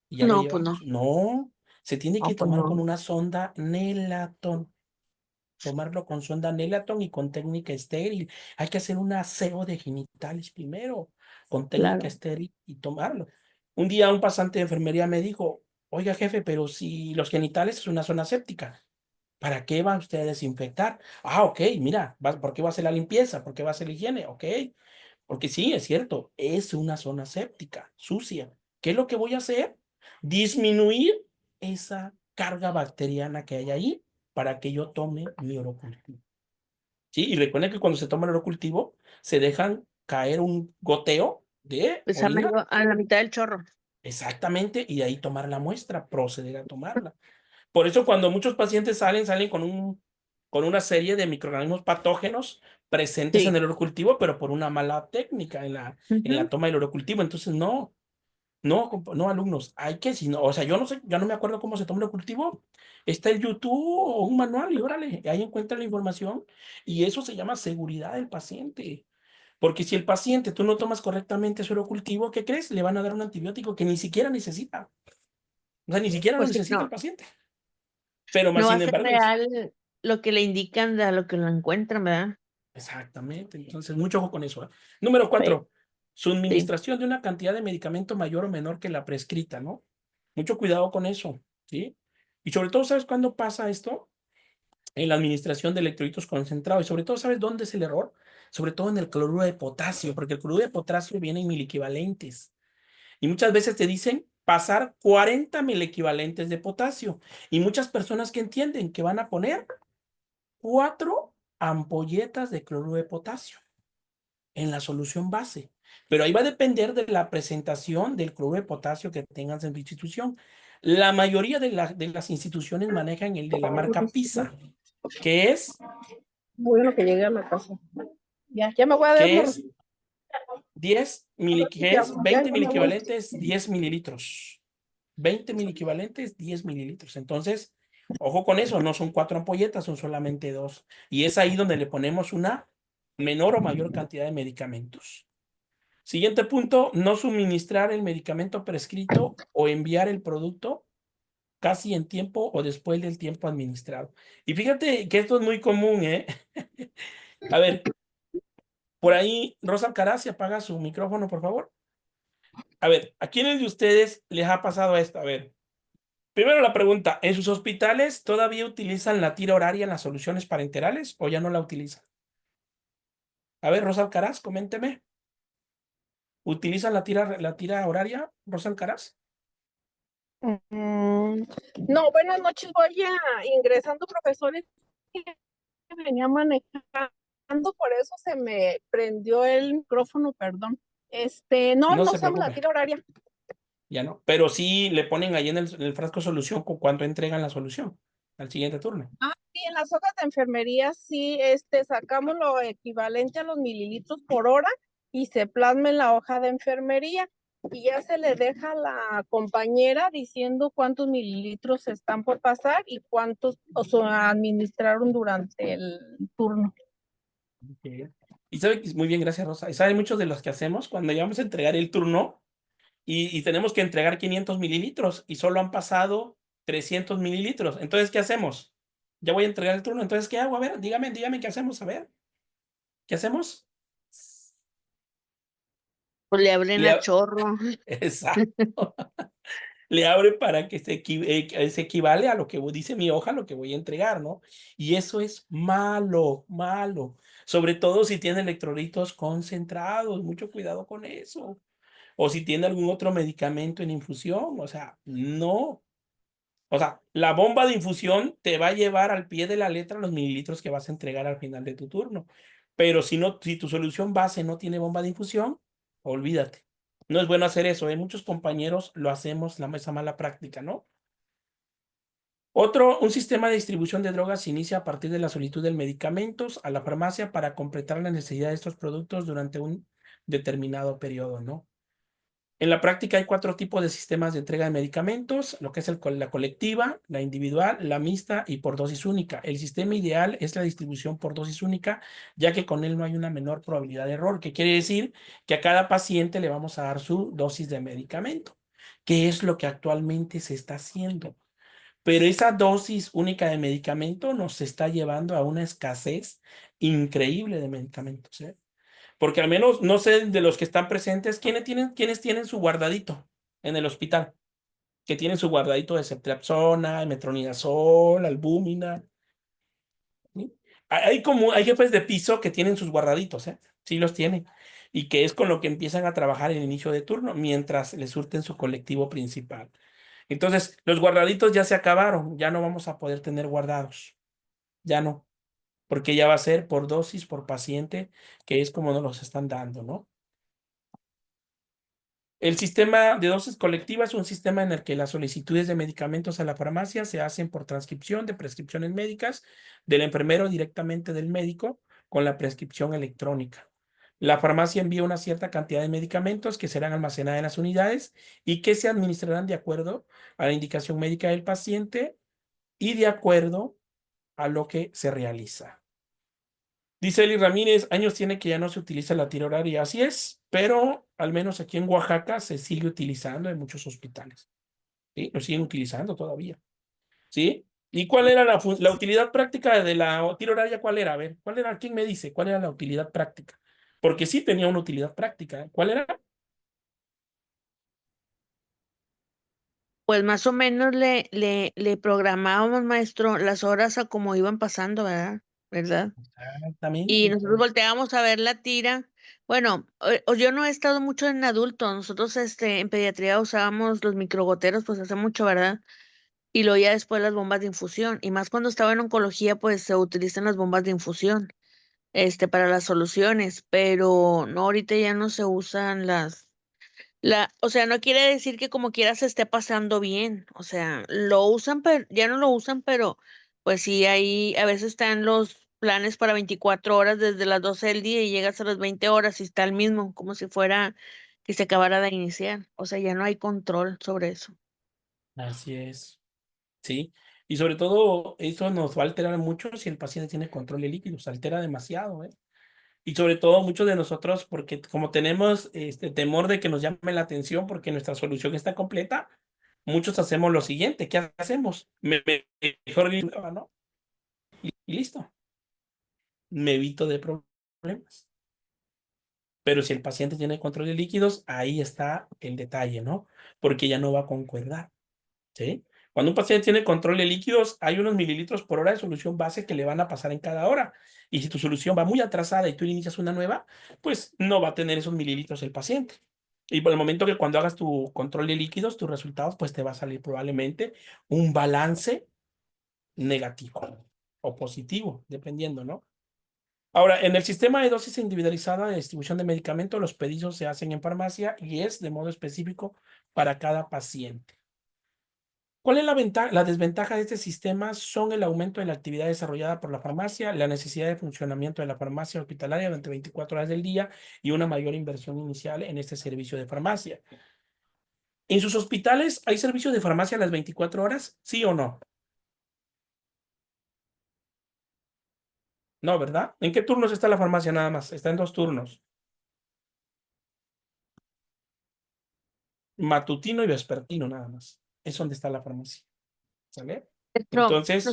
Y ya lo no, pues no, llevamos. No, se tiene no, que pues tomar con no, una sonda Nelaton. Tomarlo con sonda Nelaton y con técnica estéril. Hay que hacer un aseo de genitales primero, con técnica claro. estéril y tomarlo. Un día un pasante de enfermería me dijo, oiga jefe, pero si los genitales es una zona séptica, ¿para qué va usted a desinfectar? Ah, ok, mira, ¿por qué va a hacer la limpieza? ¿Por qué va a hacer la higiene? Ok, porque sí, es cierto, es una zona séptica, sucia. ¿Qué es lo que voy a hacer? Disminuir esa carga bacteriana que hay ahí para que yo tome mi orocultivo. Sí, y recuerden que cuando se toma el orocultivo, se dejan caer un goteo de Pues orina, a la mitad del chorro. exactamente, y de ahí tomar la muestra, proceder a tomarla. Por eso cuando muchos pacientes salen con una serie de microorganismos patógenos presentes en Sí. el orocultivo, pero por una mala técnica en la Ujú. toma del orocultivo. Entonces, no, no, no, alumnos, hay que, si no, o sea, yo no sé, ya no me acuerdo cómo se toma el orocultivo. Está el YouTube o un manual y órale, ahí encuentra la información y eso se llama seguridad del paciente. Porque si el paciente tú no tomas correctamente su orocultivo, ¿qué crees? Le van a dar un antibiótico que ni siquiera necesita. O sea, ni siquiera lo Pues sí, necesita el no, paciente. Pero más no va sin a ser embargo, real lo que le indican de a lo que lo encuentran, ¿verdad? exactamente. Entonces, mucho ojo con eso. Número Sí, 4, sí. suministración de una cantidad de medicamento mayor o menor que la prescrita, ¿no? Mucho cuidado con eso, ¿sí? Y sobre todo, ¿sabes cuándo pasa esto? En la administración de electrolitos concentrados. Y sobre todo, ¿sabes dónde es el error? Sobre todo en el cloruro de potasio, porque el cloruro de potasio viene en miliequivalentes. Y muchas veces te dicen pasar 40 miliequivalentes de potasio. Y muchas personas que entienden que van a poner 4 ampolletas de cloruro de potasio en la solución base. Pero ahí va a depender de la presentación del cloruro de potasio que tengas en tu institución. La mayoría de las instituciones manejan el de la marca PISA, que es, Bueno, que llegué a la casa. Ya me voy a que dormir. es 20 mil Ya me voy. equivalentes, 10 mililitros. 20 mil equivalentes, 10 mililitros. Entonces, ojo con eso, no son 4 ampolletas, son solamente 2. Y es ahí donde le ponemos una menor o mayor cantidad de medicamentos. Siguiente punto, no suministrar el medicamento prescrito o enviar el producto casi en tiempo o después del tiempo administrado. Y fíjate que esto es muy común, ¿eh? A ver, por ahí, Rosa Alcaraz, si apaga su micrófono, por favor. A ver, ¿a quiénes de ustedes les ha pasado esto? A ver, primero la pregunta, ¿en sus hospitales todavía utilizan la tira horaria en las soluciones parenterales o ya no la utilizan? A ver, Rosa Alcaraz, coménteme. ¿Utilizan la tira horaria, Rosa Alcaraz? Mm, no, buenas noches. Voy a ingresando profesores que venía manejando. por eso se me prendió el micrófono, perdón. No, No no se usamos la preocupe, tira horaria. ya no. Pero sí le ponen ahí en el frasco solución con cuánto entregan la solución al siguiente turno. Ah, sí, en las hojas de enfermería sí, sacamos lo equivalente a los mililitros por hora y se plasma en la hoja de enfermería y ya se le deja a la compañera diciendo cuántos mililitros están por pasar y cuántos administraron durante el turno. Okay. Y sabe que muy bien, gracias Rosa. Y sabe muchos de los que hacemos cuando ya vamos a entregar el turno y tenemos que entregar 500 mililitros y solo han pasado 300 mililitros. Entonces, ¿qué hacemos? Ya voy a entregar el turno, entonces, ¿qué hago? A ver, dígame qué hacemos, a ver. ¿Qué hacemos? Pues le abren Le a ab- chorro. Exacto. Le abre para que se equivale a lo que dice mi hoja, lo que voy a entregar, ¿no? Y eso es malo, malo. Sobre todo si tiene electrolitos concentrados, mucho cuidado con eso. O si tiene algún otro medicamento en infusión, o sea, no. O sea, la bomba de infusión te va a llevar al pie de la letra los mililitros que vas a entregar al final de tu turno. Pero si no, si tu solución base no tiene bomba de infusión, olvídate. No es bueno hacer eso, ¿eh? Muchos compañeros lo hacemos, esa mala práctica, ¿no? Un sistema de distribución de drogas se inicia a partir de la solicitud de medicamentos a la farmacia para completar la necesidad de estos productos durante un determinado periodo, ¿no? En la práctica hay 4 tipos de sistemas de entrega de medicamentos, lo que es la colectiva, la individual, la mixta y por dosis única. El sistema ideal es la distribución por dosis única, ya que con él no hay una menor probabilidad de error, que quiere decir que a cada paciente le vamos a dar su dosis de medicamento, que es lo que actualmente se está haciendo. Pero esa dosis única de medicamento nos está llevando a una escasez increíble de medicamentos, ¿eh? Porque al menos, no sé de los que están presentes, quiénes tienen su guardadito en el hospital? Que tienen su guardadito de ceftriaxona, metronidazol, albúmina. ¿Sí? Hay jefes de piso que tienen sus guardaditos, ¿eh? Sí los tienen. Y que es con lo que empiezan a trabajar en el inicio de turno, mientras les surten su colectivo principal. Entonces, los guardaditos ya se acabaron, ya no vamos a poder tener guardados. Ya no, porque ya va a ser por dosis, por paciente, que es como nos los están dando, ¿no? El sistema de dosis colectiva es un sistema en el que las solicitudes de medicamentos a la farmacia se hacen por transcripción de prescripciones médicas del enfermero directamente del médico con la prescripción electrónica. La farmacia envía una cierta cantidad de medicamentos que serán almacenadas en las unidades y que se administrarán de acuerdo a la indicación médica del paciente y de acuerdo a lo que se realiza. Dice Eli Ramírez, años tiene que ya no se utiliza la tira horaria. Así es, pero al menos aquí en Oaxaca se sigue utilizando en muchos hospitales. ¿Sí? Lo siguen utilizando todavía. ¿Sí? ¿Y cuál era la utilidad práctica de la tira horaria? ¿Cuál era? A ver, ¿cuál era? ¿Quién me dice? ¿Cuál era la utilidad práctica? Porque sí tenía una utilidad práctica. ¿Cuál era? Pues más o menos le programábamos, maestro, las horas a como iban pasando, ¿verdad? Y Exactamente. nosotros volteábamos a ver la tira. Bueno, yo no he estado mucho en adulto. Nosotros en pediatría usábamos los microgoteros, pues hace mucho, ¿verdad? Y luego ya después las bombas de infusión. Y más cuando estaba en oncología, pues se utilizan las bombas de infusión, para las soluciones. Pero no, ahorita ya no se usan o sea, no quiere decir que como quiera se esté pasando bien. O sea, lo usan, pero ya no lo usan, pero pues sí, ahí a veces están los planes para 24 horas desde las 12 del día y llegas a las 20 horas y está el mismo, como si fuera que se acabara de iniciar. O sea, ya no hay control sobre eso. Así es. Sí. Y sobre todo, eso nos va a alterar mucho si el paciente tiene control de líquidos. Altera demasiado, ¿eh? Y sobre todo muchos de nosotros, porque como tenemos este temor de que nos llame la atención porque nuestra solución está completa, muchos hacemos lo siguiente. ¿Qué hacemos? Mejor ¿no? Y listo. Me evito de problemas. Pero si el paciente tiene control de líquidos, ahí está el detalle, ¿no? Porque ya no va a concordar, ¿sí? Cuando un paciente tiene control de líquidos, hay unos mililitros por hora de solución base que le van a pasar en cada hora. Y si tu solución va muy atrasada y tú inicias una nueva, pues no va a tener esos mililitros el paciente. Y por el momento que cuando hagas tu control de líquidos, tus resultados, pues te va a salir probablemente un balance negativo o positivo, dependiendo, ¿no? Ahora, en el sistema de dosis individualizada de distribución de medicamentos, los pedidos se hacen en farmacia y es de modo específico para cada paciente. ¿Cuál es la ventaja? La desventaja de este sistema son el aumento de la actividad desarrollada por la farmacia, la necesidad de funcionamiento de la farmacia hospitalaria durante 24 horas del día y una mayor inversión inicial en este servicio de farmacia. ¿En sus hospitales hay servicio de farmacia a las 24 horas? ¿Sí o no? No, ¿verdad? ¿En qué turnos está la farmacia nada más? Está en 2 turnos, matutino y vespertino nada más. Es donde está la farmacia. ¿Sale? Pero Entonces,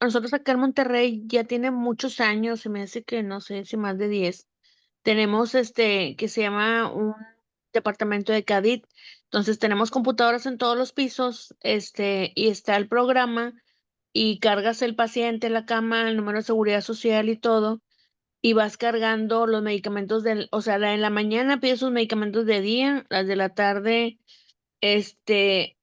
nosotros acá en Monterrey ya tiene muchos años, se me hace que no sé si más de 10. Tenemos que se llama un departamento de CADIT. Entonces tenemos computadoras en todos los pisos, y está el programa y cargas el paciente, la cama, el número de seguridad social y todo, y vas cargando los medicamentos o sea, en la mañana pides sus medicamentos de día, las de la tarde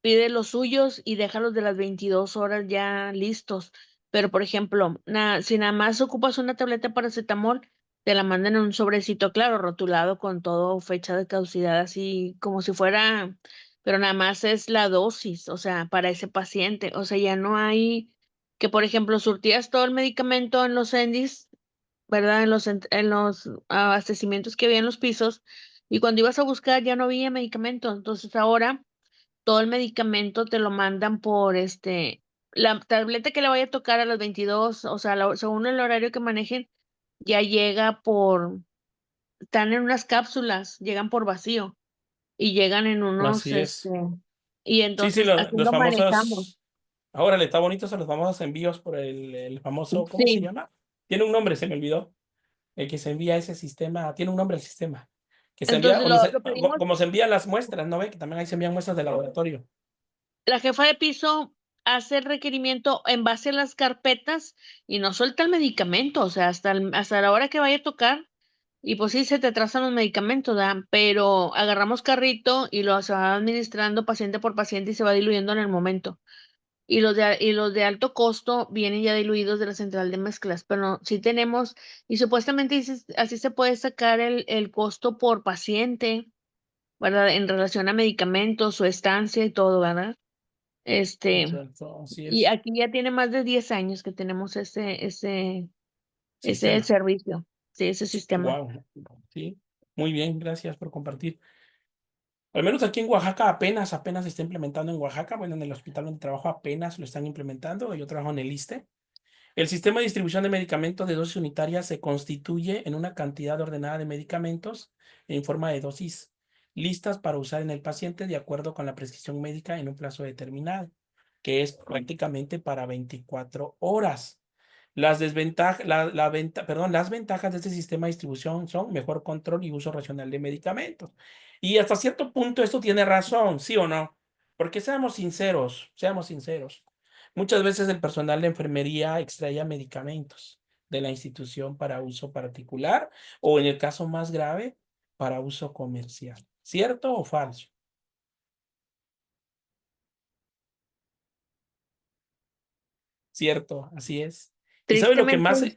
pide los suyos y déjalos de las 22 horas ya listos. Pero, por ejemplo, si nada más ocupas una tableta de paracetamol, te la mandan en un sobrecito, claro, rotulado con todo fecha de caducidad, así como si fuera, pero nada más es la dosis, o sea, para ese paciente. O sea, ya no hay que, por ejemplo, surtías todo el medicamento en los endis, ¿verdad? En los abastecimientos que había en los pisos, y cuando ibas a buscar ya no había medicamento. Entonces ahora todo el medicamento te lo mandan por la tableta que le vaya a tocar a las 22, o sea, según el horario que manejen, ya llega están en unas cápsulas, llegan por vacío y llegan en unos, así es. y Sí, sí, entonces así los lo manejamos. famosos. Ahora le está bonito son los famosos envíos por el famoso, ¿cómo se Sí, llama? Tiene un nombre, se me olvidó. El que se envía ese sistema, tiene un nombre el sistema. Que se envía, entonces donde lo pedimos. como se envían las muestras, ¿no ve? Que también ahí se envían muestras de laboratorio. La jefa de piso hace el requerimiento en base a las carpetas y no suelta el medicamento, o sea, hasta la hora que vaya a tocar. Y pues sí, se te atrasan los medicamentos, ¿verdad? Pero agarramos carrito y lo se va administrando paciente por paciente y se va diluyendo en el momento. Y los de alto costo vienen ya diluidos de la central de mezclas, pero sí tenemos, y supuestamente así se puede sacar el costo por paciente, ¿verdad? En relación a medicamentos, su estancia y todo, ¿verdad? Exacto, así Y es. aquí ya tiene más de 10 años que tenemos ese Sistema. servicio, sí, ese sistema. Wow. Sí. Muy bien, gracias por compartir. Al menos aquí en Oaxaca apenas se está implementando en Oaxaca. Bueno, en el hospital donde trabajo apenas lo están implementando. Yo trabajo en el ISSSTE. El sistema de distribución de medicamentos de dosis unitarias se constituye en una cantidad ordenada de medicamentos en forma de dosis listas para usar en el paciente de acuerdo con la prescripción médica en un plazo determinado, que es prácticamente para 24 horas. Las ventajas de este sistema de distribución son mejor control y uso racional de medicamentos. Y hasta cierto punto esto tiene razón, ¿sí o no? Porque seamos sinceros, seamos sinceros. Muchas veces el personal de enfermería extraía medicamentos de la institución para uso particular o en el caso más grave, para uso comercial. ¿Cierto o falso? Cierto, así es. ¿Y sabe lo que Tristemente, más sí.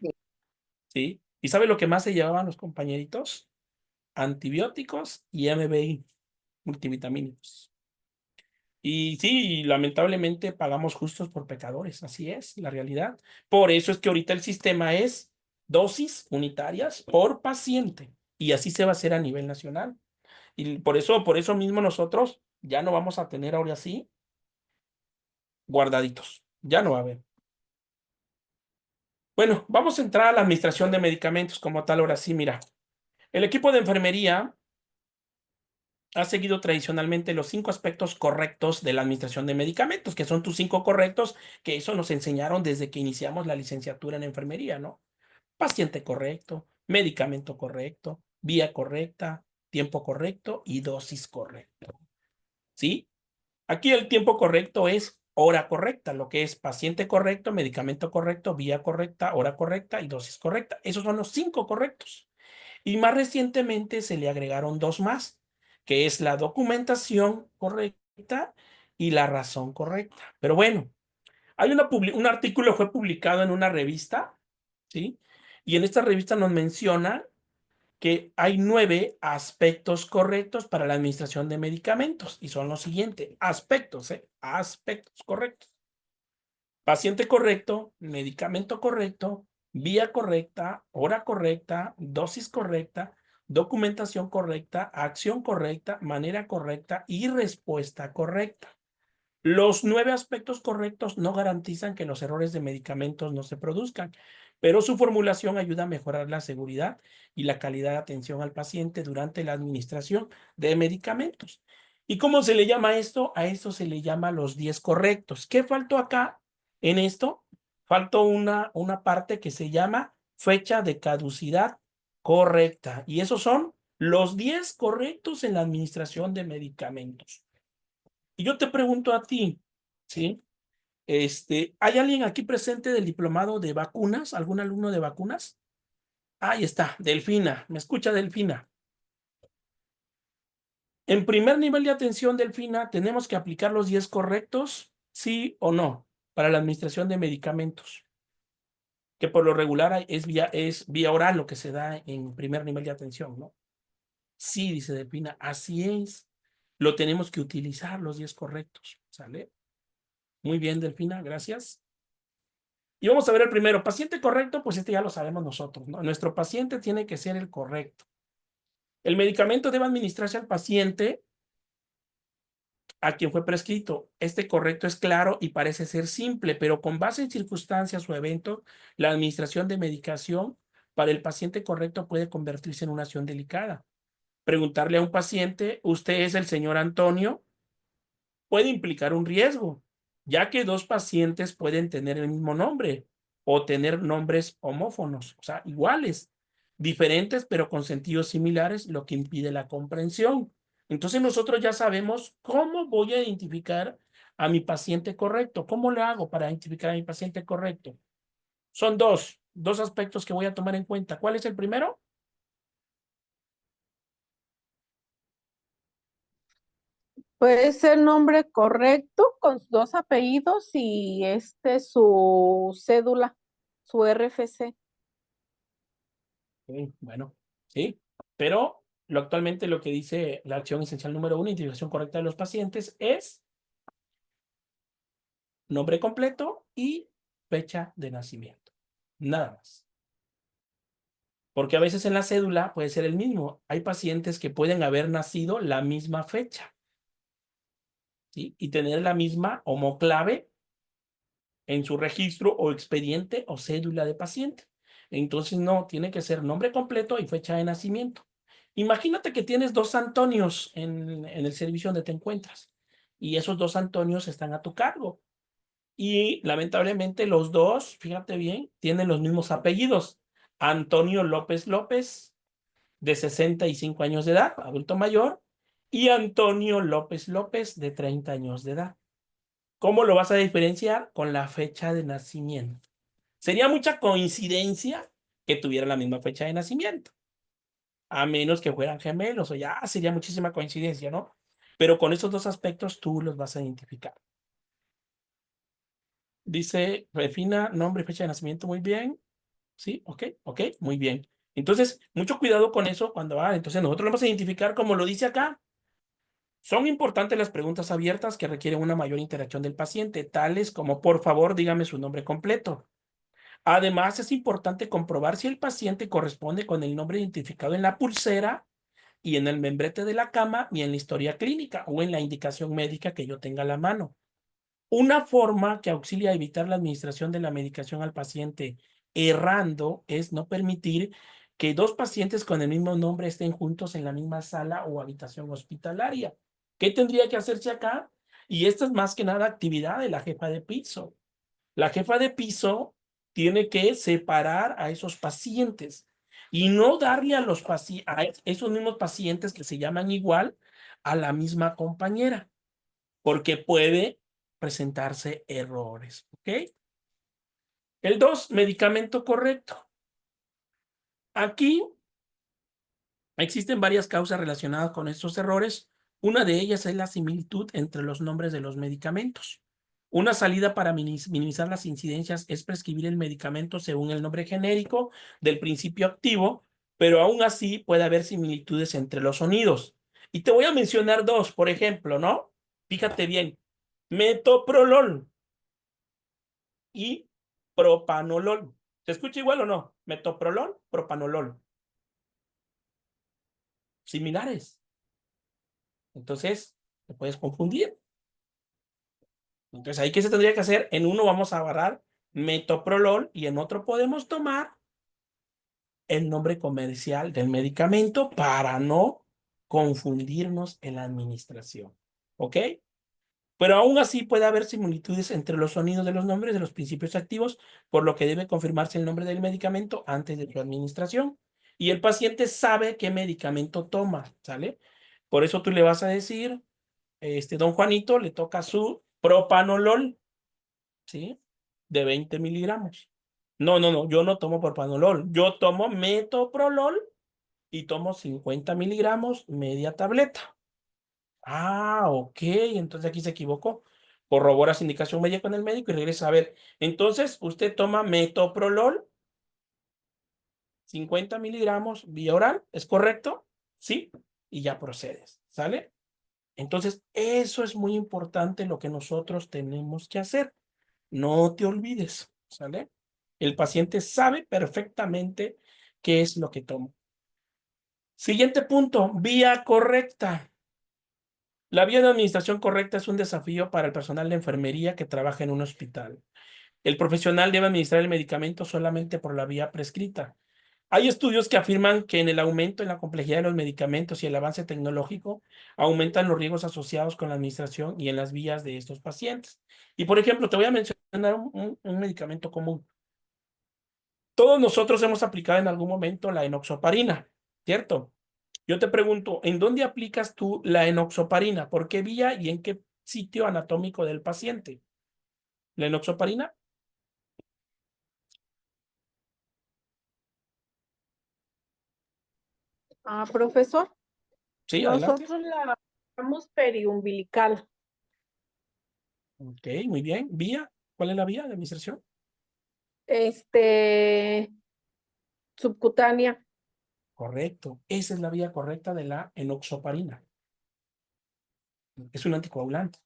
sí? ¿Y sabe lo que más se llevaban los compañeritos? Antibióticos y MBI, multivitamínicos. Y sí, lamentablemente pagamos justos por pecadores, así es la realidad. Por eso es que ahorita el sistema es dosis unitarias por paciente y así se va a hacer a nivel nacional. Y por eso mismo nosotros ya no vamos a tener ahora sí guardaditos, ya no va a haber. Bueno, vamos a entrar a la administración de medicamentos como tal, ahora sí, mira. El equipo de enfermería ha seguido tradicionalmente los 5 aspectos correctos de la administración de medicamentos, que son tus 5 correctos, que eso nos enseñaron desde que iniciamos la licenciatura en enfermería, ¿no? Paciente correcto, medicamento correcto, vía correcta, tiempo correcto y dosis correcta. ¿Sí? Aquí el tiempo correcto es hora correcta, lo que es paciente correcto, medicamento correcto, vía correcta, hora correcta y dosis correcta. Esos son los 5 correctos. Y más recientemente se le agregaron 2 más, que es la documentación correcta y la razón correcta. Pero bueno, hay un artículo fue publicado en una revista, ¿sí? Y en esta revista nos menciona que hay 9 aspectos correctos para la administración de medicamentos y son los siguientes. Aspectos, aspectos correctos. Paciente correcto, medicamento correcto, vía correcta, hora correcta, dosis correcta, documentación correcta, acción correcta, manera correcta y respuesta correcta. Los 9 aspectos correctos no garantizan que los errores de medicamentos no se produzcan, pero su formulación ayuda a mejorar la seguridad y la calidad de atención al paciente durante la administración de medicamentos. ¿Y cómo se le llama a esto? A esto se le llama los 10 correctos. ¿Qué faltó acá en esto? Faltó una parte que se llama fecha de caducidad correcta. Y esos son los 10 correctos en la administración de medicamentos. Y yo te pregunto a ti, ¿sí? ¿Hay alguien aquí presente del diplomado de vacunas? ¿Algún alumno de vacunas? Ahí está, Delfina. ¿Me escucha, Delfina? En primer nivel de atención, Delfina, ¿tenemos que aplicar los 10 correctos? ¿Sí o no? Para la administración de medicamentos. Que por lo regular es vía oral lo que se da en primer nivel de atención, ¿no? Sí, dice Delfina, así es. Lo tenemos que utilizar los 10 correctos, ¿sale? Muy bien, Delfina, gracias. Y vamos a ver el primero. Paciente correcto, pues este ya lo sabemos nosotros, ¿no? Nuestro paciente tiene que ser el correcto. El medicamento debe administrarse al paciente a quien fue prescrito. Este correcto es claro y parece ser simple, pero con base en circunstancias o eventos, la administración de medicación para el paciente correcto puede convertirse en una acción delicada. Preguntarle a un paciente, ¿usted es el señor Antonio? Puede implicar un riesgo, ya que 2 pacientes pueden tener el mismo nombre o tener nombres homófonos, o sea, iguales, diferentes pero con sentidos similares, lo que impide la comprensión. Entonces nosotros ya sabemos cómo voy a identificar a mi paciente correcto. ¿Cómo lo hago para identificar a mi paciente correcto? Son dos aspectos que voy a tomar en cuenta. ¿Cuál es el primero? Puede ser nombre correcto con 2 apellidos y su cédula, su RFC. Bueno, sí, pero actualmente lo que dice la acción esencial número 1, identificación correcta de los pacientes, es nombre completo y fecha de nacimiento. Nada más. Porque a veces en la cédula puede ser el mismo. Hay pacientes que pueden haber nacido la misma fecha, ¿sí? Y tener la misma homoclave en su registro o expediente o cédula de paciente. Entonces no, tiene que ser nombre completo y fecha de nacimiento. Imagínate que tienes 2 Antonios en el servicio donde te encuentras y esos 2 Antonios están a tu cargo. Y lamentablemente los 2, fíjate bien, tienen los mismos apellidos. Antonio López López, de 65 años de edad, adulto mayor, y Antonio López López, de 30 años de edad. ¿Cómo lo vas a diferenciar? Con la fecha de nacimiento. Sería mucha coincidencia que tuvieran la misma fecha de nacimiento, a menos que fueran gemelos, o ya sería muchísima coincidencia, ¿no? Pero con esos 2 aspectos tú los vas a identificar. Dice, refina nombre y fecha de nacimiento, muy bien. Sí, ok, muy bien. Entonces, mucho cuidado con eso cuando entonces nosotros lo vamos a identificar como lo dice acá. Son importantes las preguntas abiertas que requieren una mayor interacción del paciente, tales como, por favor, dígame su nombre completo. Además, es importante comprobar si el paciente corresponde con el nombre identificado en la pulsera y en el membrete de la cama y en la historia clínica o en la indicación médica que yo tenga a la mano. Una forma que auxilia a evitar la administración de la medicación al paciente errando es no permitir que 2 pacientes con el mismo nombre estén juntos en la misma sala o habitación hospitalaria. ¿Qué tendría que hacerse acá? Y esta es más que nada actividad de la jefa de piso. La jefa de piso tiene que separar a esos pacientes y no darle a esos mismos pacientes que se llaman igual a la misma compañera, porque puede presentarse errores, ¿ok? El 2, medicamento correcto. Aquí existen varias causas relacionadas con estos errores. Una de ellas es la similitud entre los nombres de los medicamentos. Una salida para minimizar las incidencias es prescribir el medicamento según el nombre genérico del principio activo, pero aún así puede haber similitudes entre los sonidos. Y te voy a mencionar dos, por ejemplo, ¿no? Fíjate bien, metoprolol y propanolol. ¿Se escucha igual o no? Metoprolol, propanolol. Similares. Entonces, te puedes confundir. Entonces, ¿ahí qué se tendría que hacer? En uno vamos a agarrar metoprolol y en otro podemos tomar el nombre comercial del medicamento para no confundirnos en la administración. ¿Ok? Pero aún así puede haber similitudes entre los sonidos de los nombres de los principios activos, por lo que debe confirmarse el nombre del medicamento antes de su administración. Y el paciente sabe qué medicamento toma, ¿sale? Por eso tú le vas a decir, don Juanito le toca su propanolol, ¿sí? De 20 miligramos. No, no, no, yo no tomo propanolol, yo tomo metoprolol y tomo 50 miligramos, media tableta. Ah, ok, entonces aquí se equivocó. Corrobora su indicación médica con el médico y regresa a ver. Entonces, usted toma metoprolol, 50 miligramos vía oral, ¿es correcto? Sí, y ya procedes, ¿sale? Entonces, eso es muy importante lo que nosotros tenemos que hacer. No te olvides, ¿sale? El paciente sabe perfectamente qué es lo que toma. Siguiente punto, vía correcta. La vía de administración correcta es un desafío para el personal de enfermería que trabaja en un hospital. El profesional debe administrar el medicamento solamente por la vía prescrita. Hay estudios que afirman que en el aumento en la complejidad de los medicamentos y el avance tecnológico aumentan los riesgos asociados con la administración y en las vías de estos pacientes. Y por ejemplo, te voy a mencionar un medicamento común. Todos nosotros hemos aplicado en algún momento la enoxaparina, ¿cierto? Yo te pregunto, ¿en dónde aplicas tú la enoxaparina? ¿Por qué vía y en qué sitio anatómico del paciente? ¿La enoxaparina? Ah, profesor, Sí, adelante. nosotros la damos periumbilical. Ok, muy bien. ¿Vía? ¿Cuál es la vía de administración? Subcutánea. Correcto. Esa es la vía correcta de la enoxaparina. Es un anticoagulante.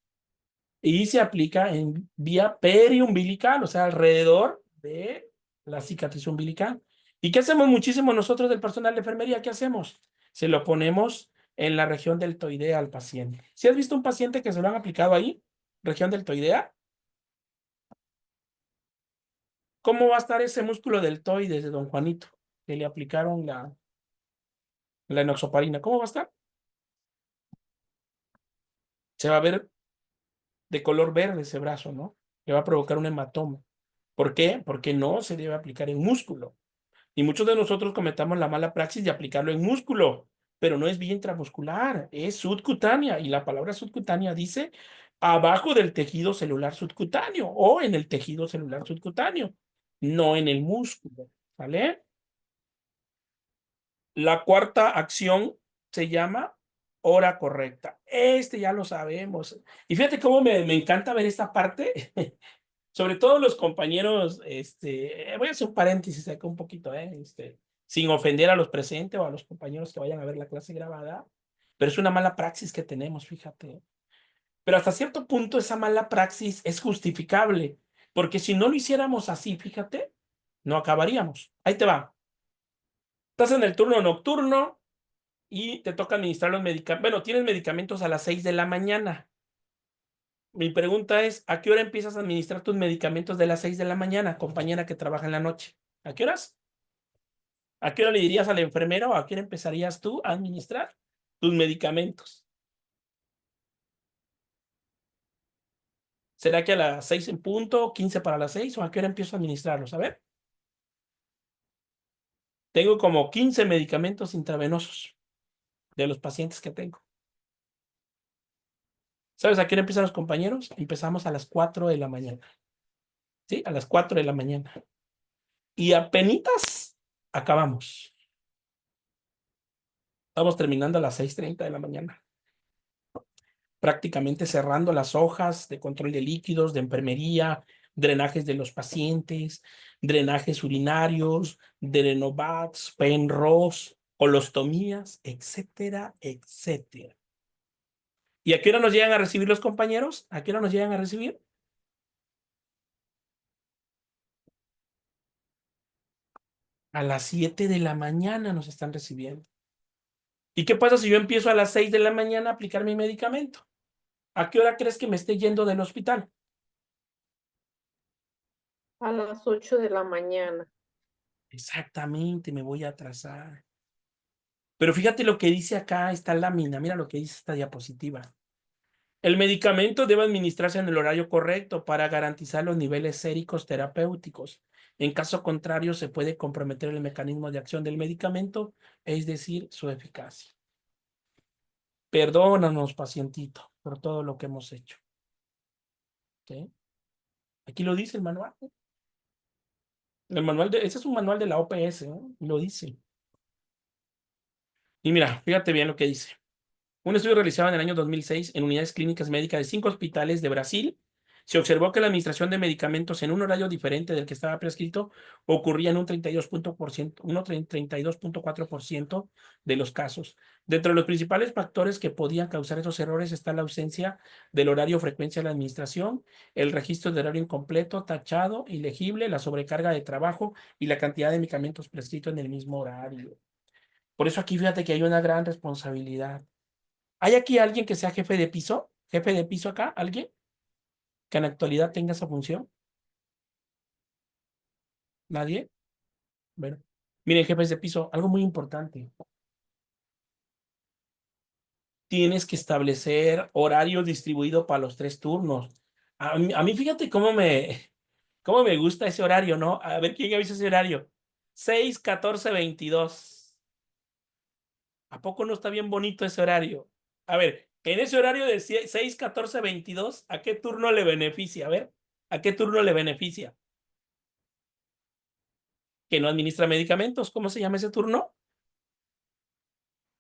Y se aplica en vía periumbilical, o sea, alrededor de la cicatriz umbilical. ¿Y qué hacemos muchísimo nosotros del personal de enfermería? ¿Qué hacemos? Se lo ponemos en la región deltoidea al paciente. ¿Si has visto un paciente que se lo han aplicado ahí? Región deltoidea. ¿Cómo va a estar ese músculo deltoides de don Juanito? Que le aplicaron la enoxaparina. ¿Cómo va a estar? Se va a ver de color verde ese brazo, ¿no? Le va a provocar un hematoma. ¿Por qué? Porque no se debe aplicar en músculo. Y muchos de nosotros cometamos la mala praxis de aplicarlo en músculo, pero no es vía intramuscular, es subcutánea. Y la palabra subcutánea dice abajo del tejido celular subcutáneo o en el tejido celular subcutáneo, no en el músculo. ¿Vale? La cuarta acción se llama hora correcta. Ya lo sabemos. Y fíjate cómo me encanta ver esta parte. Sobre todo los compañeros, voy a hacer un paréntesis acá un poquito, sin ofender a los presentes o a los compañeros que vayan a ver la clase grabada, pero es una mala praxis que tenemos, fíjate. Pero hasta cierto punto esa mala praxis es justificable, porque si no lo hiciéramos así, fíjate, no acabaríamos. Ahí te va. Estás en el turno nocturno y te toca administrar los medicamentos. Bueno, tienes medicamentos a las 6 de la mañana. Mi pregunta es, ¿a qué hora empiezas a administrar tus medicamentos de las 6 de la mañana, compañera que trabaja en la noche? ¿A qué horas? ¿A qué hora le dirías a la enfermera o a qué hora empezarías tú a administrar tus medicamentos? ¿Será que a las 6 en punto, 15 para las 6 o a qué hora empiezo a administrarlos? A ver, tengo como 15 medicamentos intravenosos de los pacientes que tengo. ¿Sabes a qué hora empiezan los compañeros? Empezamos a las 4 de la mañana. ¿Sí? A las 4 de la mañana. Y apenitas acabamos. Estamos terminando a las 6:30 de la mañana. prácticamente cerrando las hojas de control de líquidos, de enfermería, drenajes de los pacientes, drenajes urinarios, drenovats, penros, colostomías, etcétera, etcétera. ¿Y a qué hora nos llegan a recibir los compañeros? ¿A qué hora nos llegan a recibir? A las 7 de la mañana nos están recibiendo. ¿Y qué pasa si yo empiezo a las 6 de la mañana a aplicar mi medicamento? ¿A qué hora crees que me esté yendo del hospital? A las 8 de la mañana. Exactamente, me voy a atrasar. Pero fíjate lo que dice acá esta lámina, mira lo que dice esta diapositiva. El medicamento debe administrarse en el horario correcto para garantizar los niveles séricos terapéuticos. En caso contrario, se puede comprometer el mecanismo de acción del medicamento, es decir, su eficacia. Perdónanos, pacientito, por todo lo que hemos hecho. ¿Okay? Aquí lo dice el manual. Ese es un manual de la OPS, ¿no? Lo dice. Y mira, fíjate bien lo que dice. Un estudio realizado en el año 2006 en unidades clínicas médicas de 5 hospitales de Brasil, se observó que la administración de medicamentos en un horario diferente del que estaba prescrito ocurría en un 32.4% de los casos. Dentro de los principales factores que podían causar esos errores está la ausencia del horario o frecuencia de la administración, el registro de horario incompleto, tachado, ilegible, la sobrecarga de trabajo y la cantidad de medicamentos prescritos en el mismo horario. Por eso aquí fíjate que hay una gran responsabilidad. ¿Hay aquí alguien que sea jefe de piso? ¿Jefe de piso acá? ¿Alguien que en la actualidad tenga esa función? ¿Nadie? Bueno, miren, jefes de piso, algo muy importante. Tienes que establecer horario distribuido para los 3 turnos. A mí fíjate cómo me gusta ese horario, ¿no? A ver, ¿quién avisa ese horario? 6, 14, 22. ¿A poco no está bien bonito ese horario? A ver, en ese horario de 6, 14, 22, ¿a qué turno le beneficia? A ver, ¿a qué turno le beneficia? Que no administra medicamentos. ¿Cómo se llama ese turno?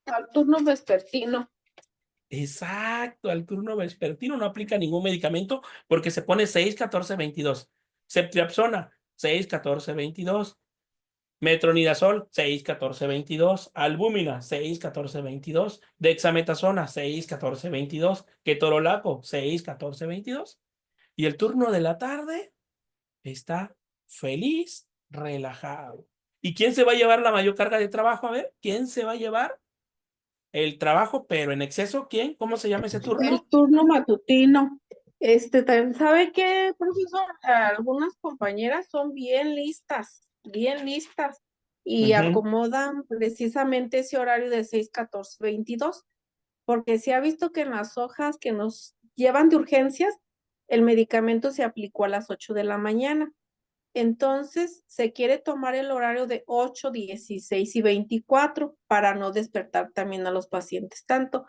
Al turno vespertino. Exacto, al turno vespertino no aplica ningún medicamento porque se pone 6, 14, 22. Ceftriaxona, 6, 14, 22. Metronidazol, 6, 14, 22. Albúmina, 6, 14, 22. Dexametasona, 6, 14, 22. Ketorolaco, 6, 14, 22. Y el turno de la tarde está feliz, relajado. ¿Y quién se va a llevar la mayor carga de trabajo? A ver, ¿quién se va a llevar el trabajo, pero en exceso? ¿Quién? ¿Cómo se llama ese El turno? turno matutino. ¿Sabe qué, profesor? Algunas compañeras son bien listas, y acomodan precisamente ese horario de 6, 14, 22, porque se ha visto que en las hojas que nos llevan de urgencias, el medicamento se aplicó a las 8 de la mañana. Entonces, se quiere tomar el horario de 8, 16 y 24 para no despertar también a los pacientes tanto,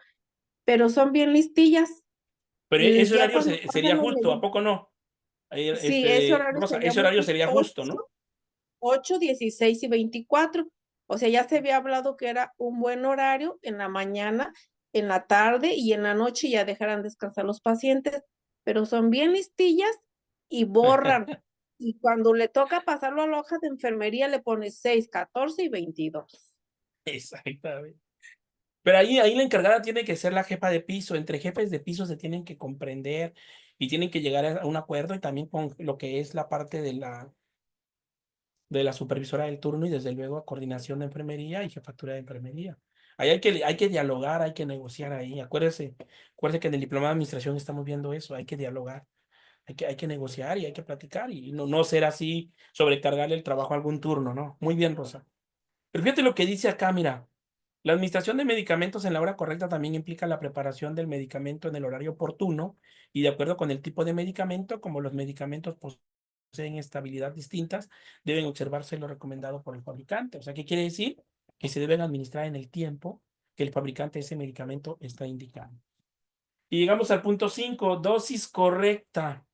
pero son bien listillas. Pero ese Ya horario cuando sería pasan los justo, ¿a poco no? sí, ese horario Rosa, sería ese muy horario justo. sería justo, ¿no? 8, 16 y 24. O sea, ya se había hablado que era un buen horario en la mañana, en la tarde y en la noche ya dejarán descansar los pacientes, pero son bien listillas y borran. Y cuando le toca pasarlo a la hoja de enfermería, le pone 6, 14 y 22. Exactamente. Pero ahí la encargada tiene que ser la jefa de piso. Entre jefes de piso se tienen que comprender y tienen que llegar a un acuerdo, y también con lo que es la parte de la supervisora del turno y desde luego coordinación de enfermería y jefatura de enfermería. Ahí hay que dialogar, hay que negociar ahí. Acuérdese que en el diploma de administración estamos viendo eso, hay que dialogar, hay que negociar y hay que platicar y no ser así, sobrecargarle el trabajo a algún turno, ¿no? Muy bien, Rosa. Pero fíjate lo que dice acá, mira. La administración de medicamentos en la hora correcta también implica la preparación del medicamento en el horario oportuno y de acuerdo con el tipo de medicamento, como los medicamentos poseen estabilidad distintas, deben observarse lo recomendado por el fabricante. O sea, ¿qué quiere decir? Que se deben administrar en el tiempo que el fabricante de ese medicamento está indicando. Y llegamos al punto 5, dosis correcta.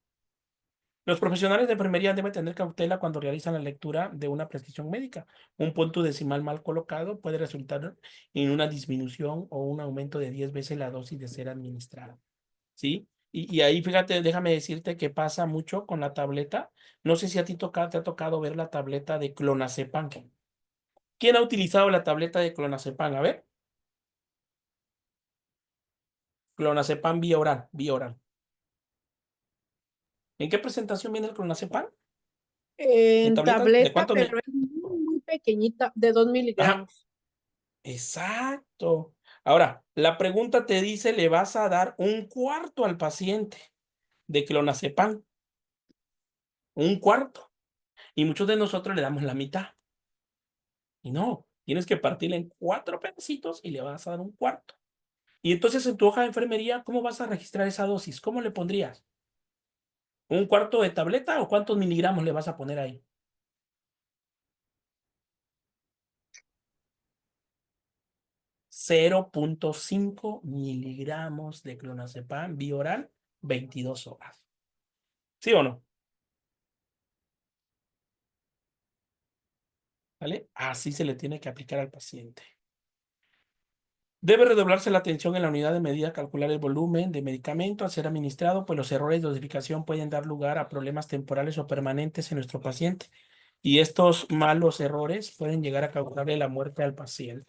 Los profesionales de enfermería deben tener cautela cuando realizan la lectura de una prescripción médica. Un punto decimal mal colocado puede resultar en una disminución o un aumento de 10 veces la dosis de ser administrada. ¿sí? Y ahí, fíjate, déjame decirte que pasa mucho con la tableta. No sé si a ti te ha tocado ver la tableta de clonazepam. ¿Quién ha utilizado la tableta de clonazepam? A ver, clonazepam vía oral, vía oral. ¿En qué presentación viene el clonazepam? ¿En En tabletas? ¿De tableta, cuánto? pero es muy, muy pequeñita, de 2 Ajá, miligramos. exacto. Ahora, la pregunta te dice, le vas a dar un cuarto al paciente de clonazepam, un cuarto. Y muchos de nosotros le damos la mitad. Y no, tienes que partirle en 4 pedacitos y le vas a dar un cuarto. Y entonces en tu hoja de enfermería, ¿cómo vas a registrar esa dosis? ¿Cómo le pondrías? ¿Un cuarto de tableta o cuántos miligramos le vas a poner ahí? 0.5 miligramos de clonazepam vía oral, 22 horas. ¿Sí o no? ¿Vale? Así se le tiene que aplicar al paciente. Debe redoblarse la atención en la unidad de medida, calcular el volumen de medicamento al ser administrado, pues los errores de dosificación pueden dar lugar a problemas temporales o permanentes en nuestro paciente. Y estos malos errores pueden llegar a causarle la muerte al paciente.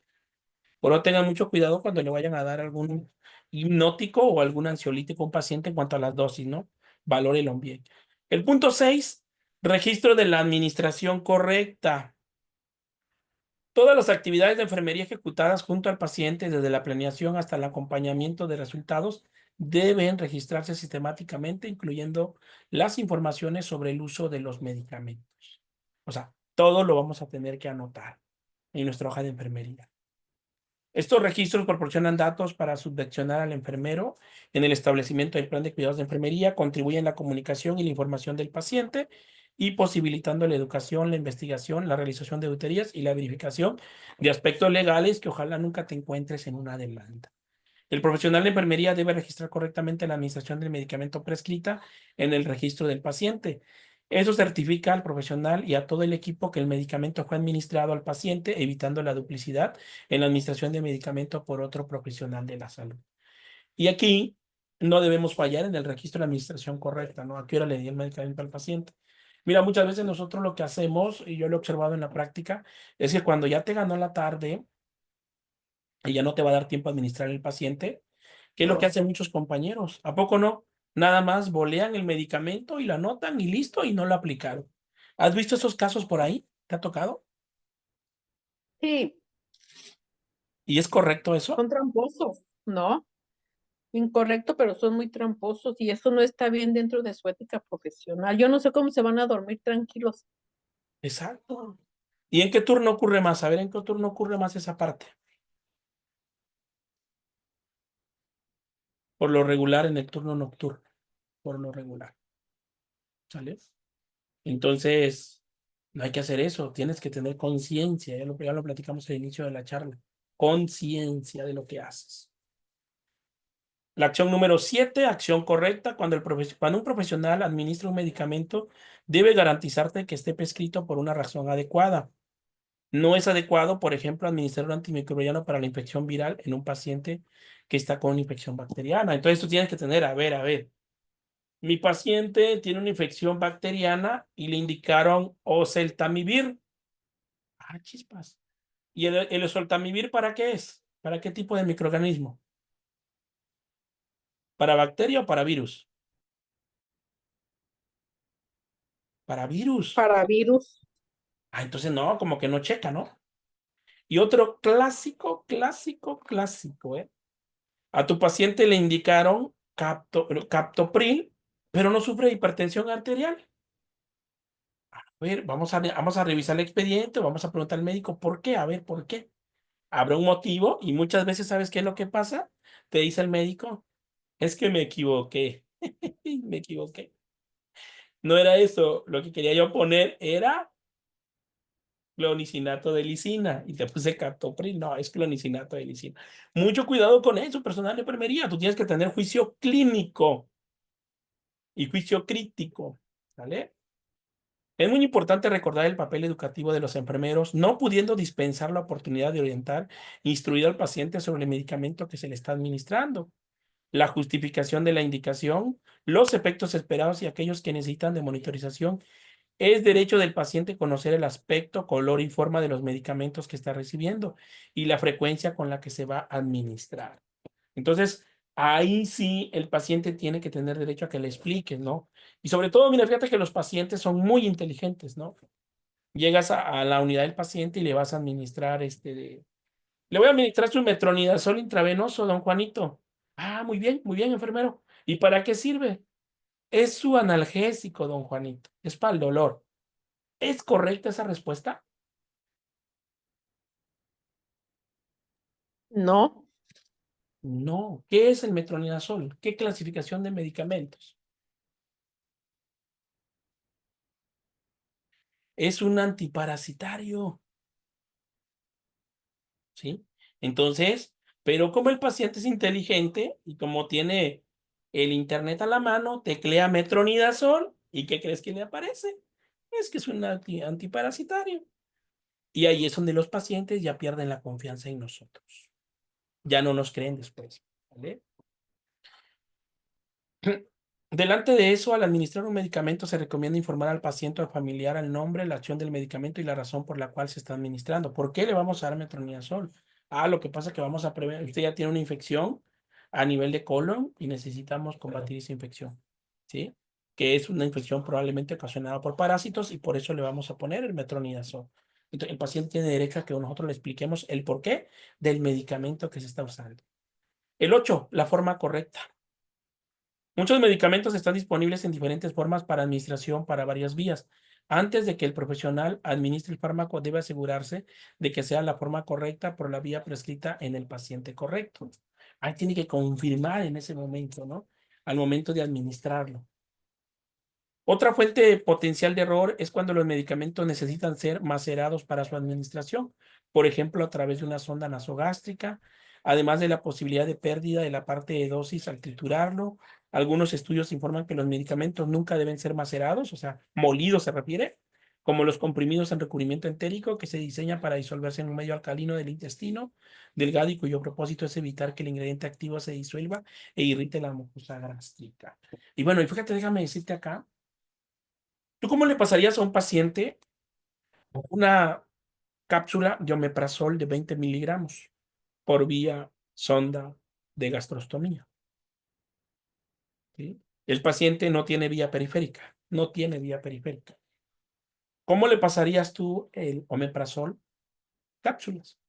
Por lo tengan mucho cuidado cuando le vayan a dar algún hipnótico o algún ansiolítico a un paciente en cuanto a las dosis, ¿no? Valórelo bien. El punto 6, registro de la administración correcta. Todas las actividades de enfermería ejecutadas junto al paciente, desde la planeación hasta el acompañamiento de resultados, deben registrarse sistemáticamente, incluyendo las informaciones sobre el uso de los medicamentos. O sea, todo lo vamos a tener que anotar en nuestra hoja de enfermería. Estos registros proporcionan datos para subvencionar al enfermero en el establecimiento del plan de cuidados de enfermería, contribuyen a la comunicación y la información del paciente y posibilitando la educación, la investigación, la realización de auditorías y la verificación de aspectos legales que ojalá nunca te encuentres en una demanda. El profesional de enfermería debe registrar correctamente la administración del medicamento prescrita en el registro del paciente. Eso certifica al profesional y a todo el equipo que el medicamento fue administrado al paciente, evitando la duplicidad en la administración de medicamento por otro profesional de la salud. Y aquí no debemos fallar en el registro de la administración correcta, ¿no? ¿A qué hora le di el medicamento al paciente? Mira, muchas veces nosotros lo que hacemos, y yo lo he observado en la práctica, es que cuando ya te ganó la tarde y ya no te va a dar tiempo a administrar el paciente, ¿qué es lo que hacen muchos compañeros? ¿A poco no? Nada más bolean el medicamento y lo anotan y listo y no lo aplicaron. ¿Has visto esos casos por ahí? ¿Te ha tocado? Sí, ¿Y es correcto eso? son tramposos, ¿no? Incorrecto, pero son muy tramposos y eso no está bien dentro de su ética profesional. Yo no sé cómo se van a dormir tranquilos. Exacto. ¿Y en qué turno ocurre más? A ver, ¿en qué turno ocurre más esa parte? Por lo regular en el turno nocturno, por lo regular. ¿Sale? Entonces, no hay que hacer eso, tienes que tener conciencia, ya lo platicamos al inicio de la charla, conciencia de lo que haces. La acción número 7, acción correcta. Cuando un profesional administra un medicamento, debe garantizarte que esté prescrito por una razón adecuada. No es adecuado, por ejemplo, administrar un antimicrobiano para la infección viral en un paciente que está con una infección bacteriana. Entonces tú tienes que tener, a ver, mi paciente tiene una infección bacteriana y le indicaron oseltamivir. Ah, chispas. ¿Y el oseltamivir para qué es? ¿Para qué tipo de microorganismo? ¿Para bacteria o para virus? Para virus. Para virus. Ah, entonces no, como que no checa, ¿no? Y otro clásico, ¿eh? A tu paciente le indicaron captopril, pero no sufre de hipertensión arterial. A ver, vamos a revisar el expediente, vamos a preguntar al médico por qué, a ver, ¿por qué? Habrá un motivo y muchas veces, ¿sabes qué es lo que pasa? Te dice el médico, es que me equivoqué, me equivoqué. No era eso, lo que quería yo poner era clonicinato de lisina y te puse captopril, no, es clonicinato de lisina. Mucho cuidado con eso, personal de enfermería, tú tienes que tener juicio clínico y juicio crítico, ¿vale? Es muy importante recordar el papel educativo de los enfermeros, no pudiendo dispensar la oportunidad de orientar e instruir al paciente sobre el medicamento que se le está administrando. la justificación de la indicación, los efectos esperados y aquellos que necesitan de monitorización. Es derecho del paciente conocer el aspecto, color y forma de los medicamentos que está recibiendo y la frecuencia con la que se va a administrar. Entonces, ahí sí el paciente tiene que tener derecho a que le expliques, ¿no? Y sobre todo, mira, fíjate que los pacientes son muy inteligentes, ¿no? Llegas a la unidad del paciente y le vas a administrar le voy a administrar su metronidazol intravenoso, don Juanito. Ah, muy bien, enfermero. ¿Y para qué sirve? Es su analgésico, don Juanito. Es para el dolor. ¿Es correcta esa respuesta? No, No. ¿Qué es el metronidazol? ¿Qué clasificación de medicamentos? Es un antiparasitario, ¿sí? Entonces, pero como el paciente es inteligente y como tiene el internet a la mano, teclea metronidazol y ¿qué crees que le aparece? Es que es un antiparasitario. Y ahí es donde los pacientes ya pierden la confianza en nosotros. Ya no nos creen después, ¿vale? Delante de eso, al administrar un medicamento, se recomienda informar al paciente o al familiar el nombre, la acción del medicamento y la razón por la cual se está administrando. ¿Por qué le vamos a dar metronidazol? Ah, lo que pasa es que vamos a prever, usted ya tiene una infección a nivel de colon y necesitamos combatir esa infección, ¿sí? Que es una infección probablemente ocasionada por parásitos y por eso le vamos a poner el metronidazol. Entonces, el paciente tiene derecho a que nosotros le expliquemos el porqué del medicamento que se está usando. El 8, la forma correcta. Muchos medicamentos están disponibles en diferentes formas para administración para varias vías. Antes de que el profesional administre el fármaco, debe asegurarse de que sea la forma correcta por la vía prescrita en el paciente correcto. Ahí tiene que confirmar en ese momento, ¿no? Al momento de administrarlo. Otra fuente potencial de error es cuando los medicamentos necesitan ser macerados para su administración, por ejemplo, a través de una sonda nasogástrica, además de la posibilidad de pérdida de la parte de dosis al triturarlo. Algunos estudios informan que los medicamentos nunca deben ser macerados, o sea, molidos se refiere, como los comprimidos en recubrimiento entérico que se diseñan para disolverse en un medio alcalino del intestino delgado y cuyo propósito es evitar que el ingrediente activo se disuelva e irrite la mucosa gástrica. Y bueno, y fíjate, déjame decirte acá. ¿Tú cómo le pasarías a un paciente una cápsula de omeprazol de 20 miligramos por vía sonda de gastrostomía? ¿Sí? El paciente no tiene vía periférica, no tiene vía periférica. ¿Cómo le pasarías tú el omeprazol? Cápsulas.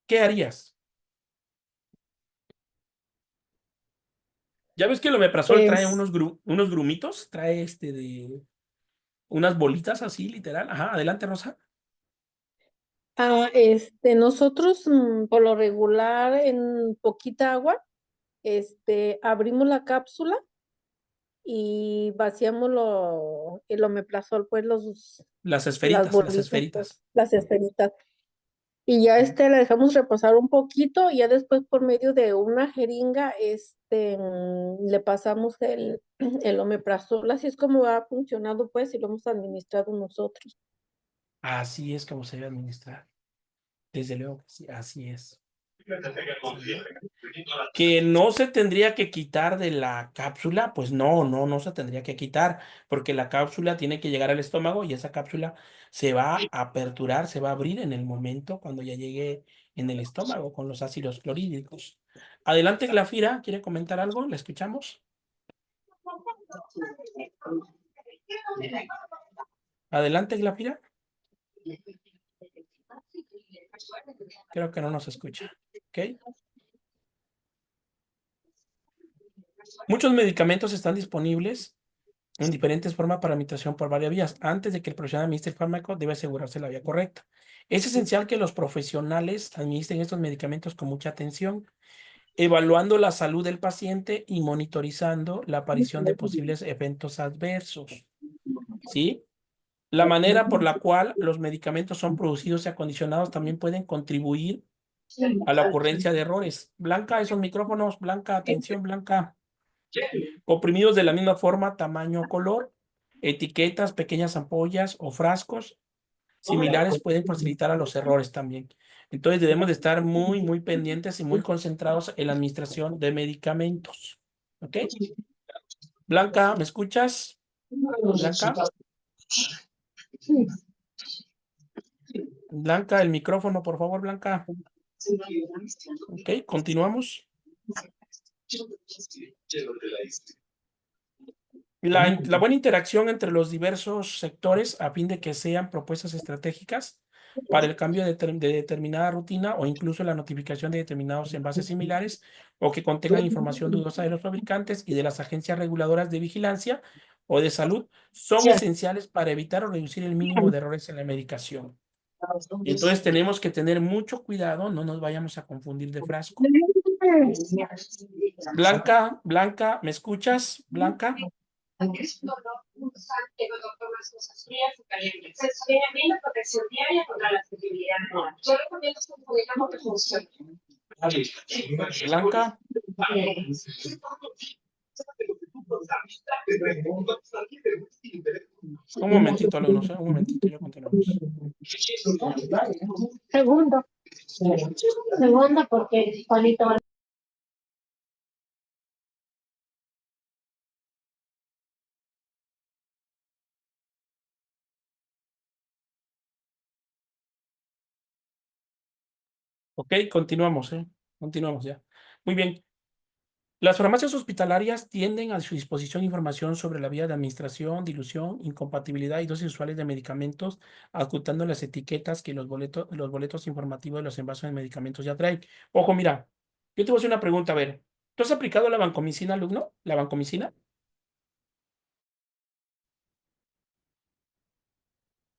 ¿Qué harías? Ya ves que el omeprazol trae es, unos grumitos, trae de unas bolitas así, literal. Ajá, adelante, Rosa. nosotros por lo regular en poquita agua, abrimos la cápsula y vaciamos el omeprazol, pues Las las esferitas, las bolitas, pues, esferitas. las esferitas. Y ya la dejamos reposar un poquito y ya después por medio de una jeringa, le pasamos el omeprazol. Así es como ha funcionado, pues, y lo hemos administrado nosotros. Así es como se debe administrar. Desde luego que sí, así es. Sí. Que no se tendría que quitar de la cápsula, pues no se tendría que quitar, porque la cápsula tiene que llegar al estómago y esa cápsula se va a aperturar, se va a abrir en el momento cuando ya llegue en el estómago con los ácidos clorhídricos. Adelante, Glafira, ¿quiere comentar algo? ¿La escuchamos? Adelante, Glafira. Creo que no nos escucha. ¿Ok? Muchos medicamentos están disponibles en diferentes formas para administración por varias vías. Antes de que el profesional administre el fármaco, debe asegurarse la vía correcta. Es esencial que los profesionales administren estos medicamentos con mucha atención, evaluando la salud del paciente y monitorizando la aparición de posibles eventos adversos. ¿Sí? La manera por la cual los medicamentos son producidos y acondicionados también pueden contribuir a la ocurrencia de errores. Blanca, esos micrófonos, Blanca, atención, Blanca. Comprimidos de la misma forma, tamaño o color, etiquetas, pequeñas ampollas o frascos similares pueden facilitar a los errores también. Entonces debemos de estar muy pendientes y muy concentrados en la administración de medicamentos. ¿Ok? Blanca, ¿me escuchas? Blanca. Blanca, el micrófono, por favor, Blanca. Ok, continuamos. La buena interacción entre los diversos sectores a fin de que sean propuestas estratégicas para el cambio de determinada rutina o incluso la notificación de determinados envases similares o que contengan información dudosa de los fabricantes y de las agencias reguladoras de vigilancia o de salud son esenciales para evitar o reducir el mínimo de errores en la medicación. Y entonces tenemos que tener mucho cuidado, no nos vayamos a confundir de frasco. Blanca, Blanca, ¿me escuchas? Blanca. Esto no usa el doctor más cosas frías y calientes. Se sostiene bien la protección diaria contra la sensibilidad anual. Yo recomiendo que publicamos que funcione. Blanca. Un momentito, alumnos, un momentito, ya continuamos. Segundo, porque Juanito va. Ok, continuamos, continuamos ya. Muy bien. Las farmacias hospitalarias tienden a su disposición información sobre la vía de administración, dilución, incompatibilidad y dosis usuales de medicamentos, adjuntando las etiquetas que los boletos informativos de los envases de medicamentos ya traen. Ojo, mira, yo te voy a hacer una pregunta, a ver, ¿tú has aplicado la vancomicina, alumno? ¿La vancomicina?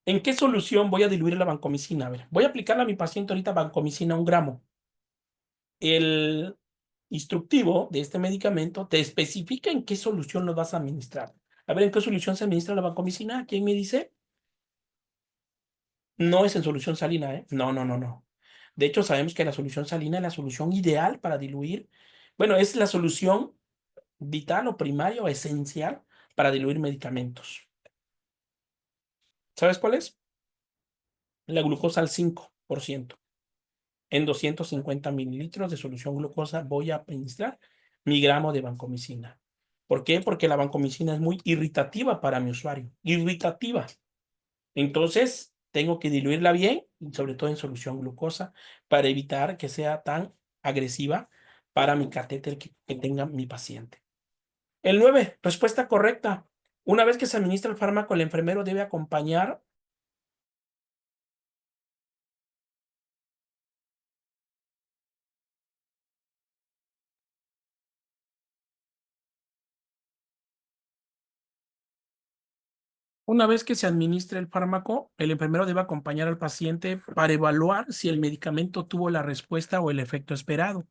¿En qué solución voy a diluir la vancomicina? A ver, voy a aplicarle a mi paciente ahorita vancomicina 1 gramo. El instructivo de este medicamento te especifica en qué solución lo vas a administrar. A ver, ¿en qué solución se administra la vancomicina? ¿Quién me dice? No es en solución salina, ¿eh? No. De hecho, sabemos que la solución salina es la solución ideal para diluir. Bueno, es la solución vital o primaria o esencial para diluir medicamentos. ¿Sabes cuál es? La glucosa al 5%. En 250 mililitros de solución glucosa voy a administrar mi gramo de vancomicina. ¿Por qué? Porque la vancomicina es muy irritativa para mi usuario. Irritativa. Entonces, tengo que diluirla bien, y sobre todo en solución glucosa, para evitar que sea tan agresiva para mi catéter que tenga mi paciente. El 9, respuesta correcta. Una vez que se administra el fármaco, el enfermero debe acompañar Una vez que se administra el fármaco, el enfermero debe acompañar al paciente para evaluar si el medicamento tuvo la respuesta o el efecto esperado.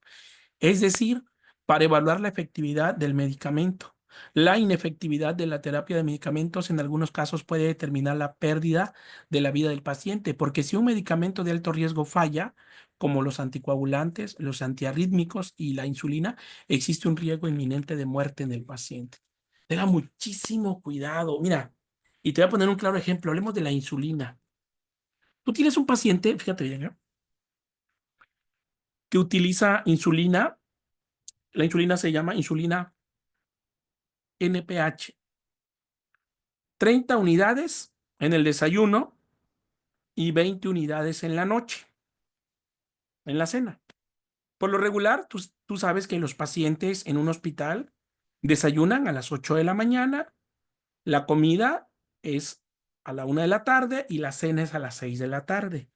Es decir, para evaluar la efectividad del medicamento. La inefectividad de la terapia de medicamentos en algunos casos puede determinar la pérdida de la vida del paciente, porque si un medicamento de alto riesgo falla, como los anticoagulantes, los antiarrítmicos y la insulina, existe un riesgo inminente de muerte en el paciente. Tenga muchísimo cuidado. Mira, y te voy a poner un claro ejemplo. Hablemos de la insulina. Tú tienes un paciente, fíjate bien, que utiliza insulina. La insulina se llama insulina NPH. 30 unidades en el desayuno y 20 unidades en la noche, en la cena. Por lo regular, tú sabes que los pacientes en un hospital desayunan a las 8 de la mañana, la comida es a la 1 de la tarde y la cena es a las 6 de la tarde.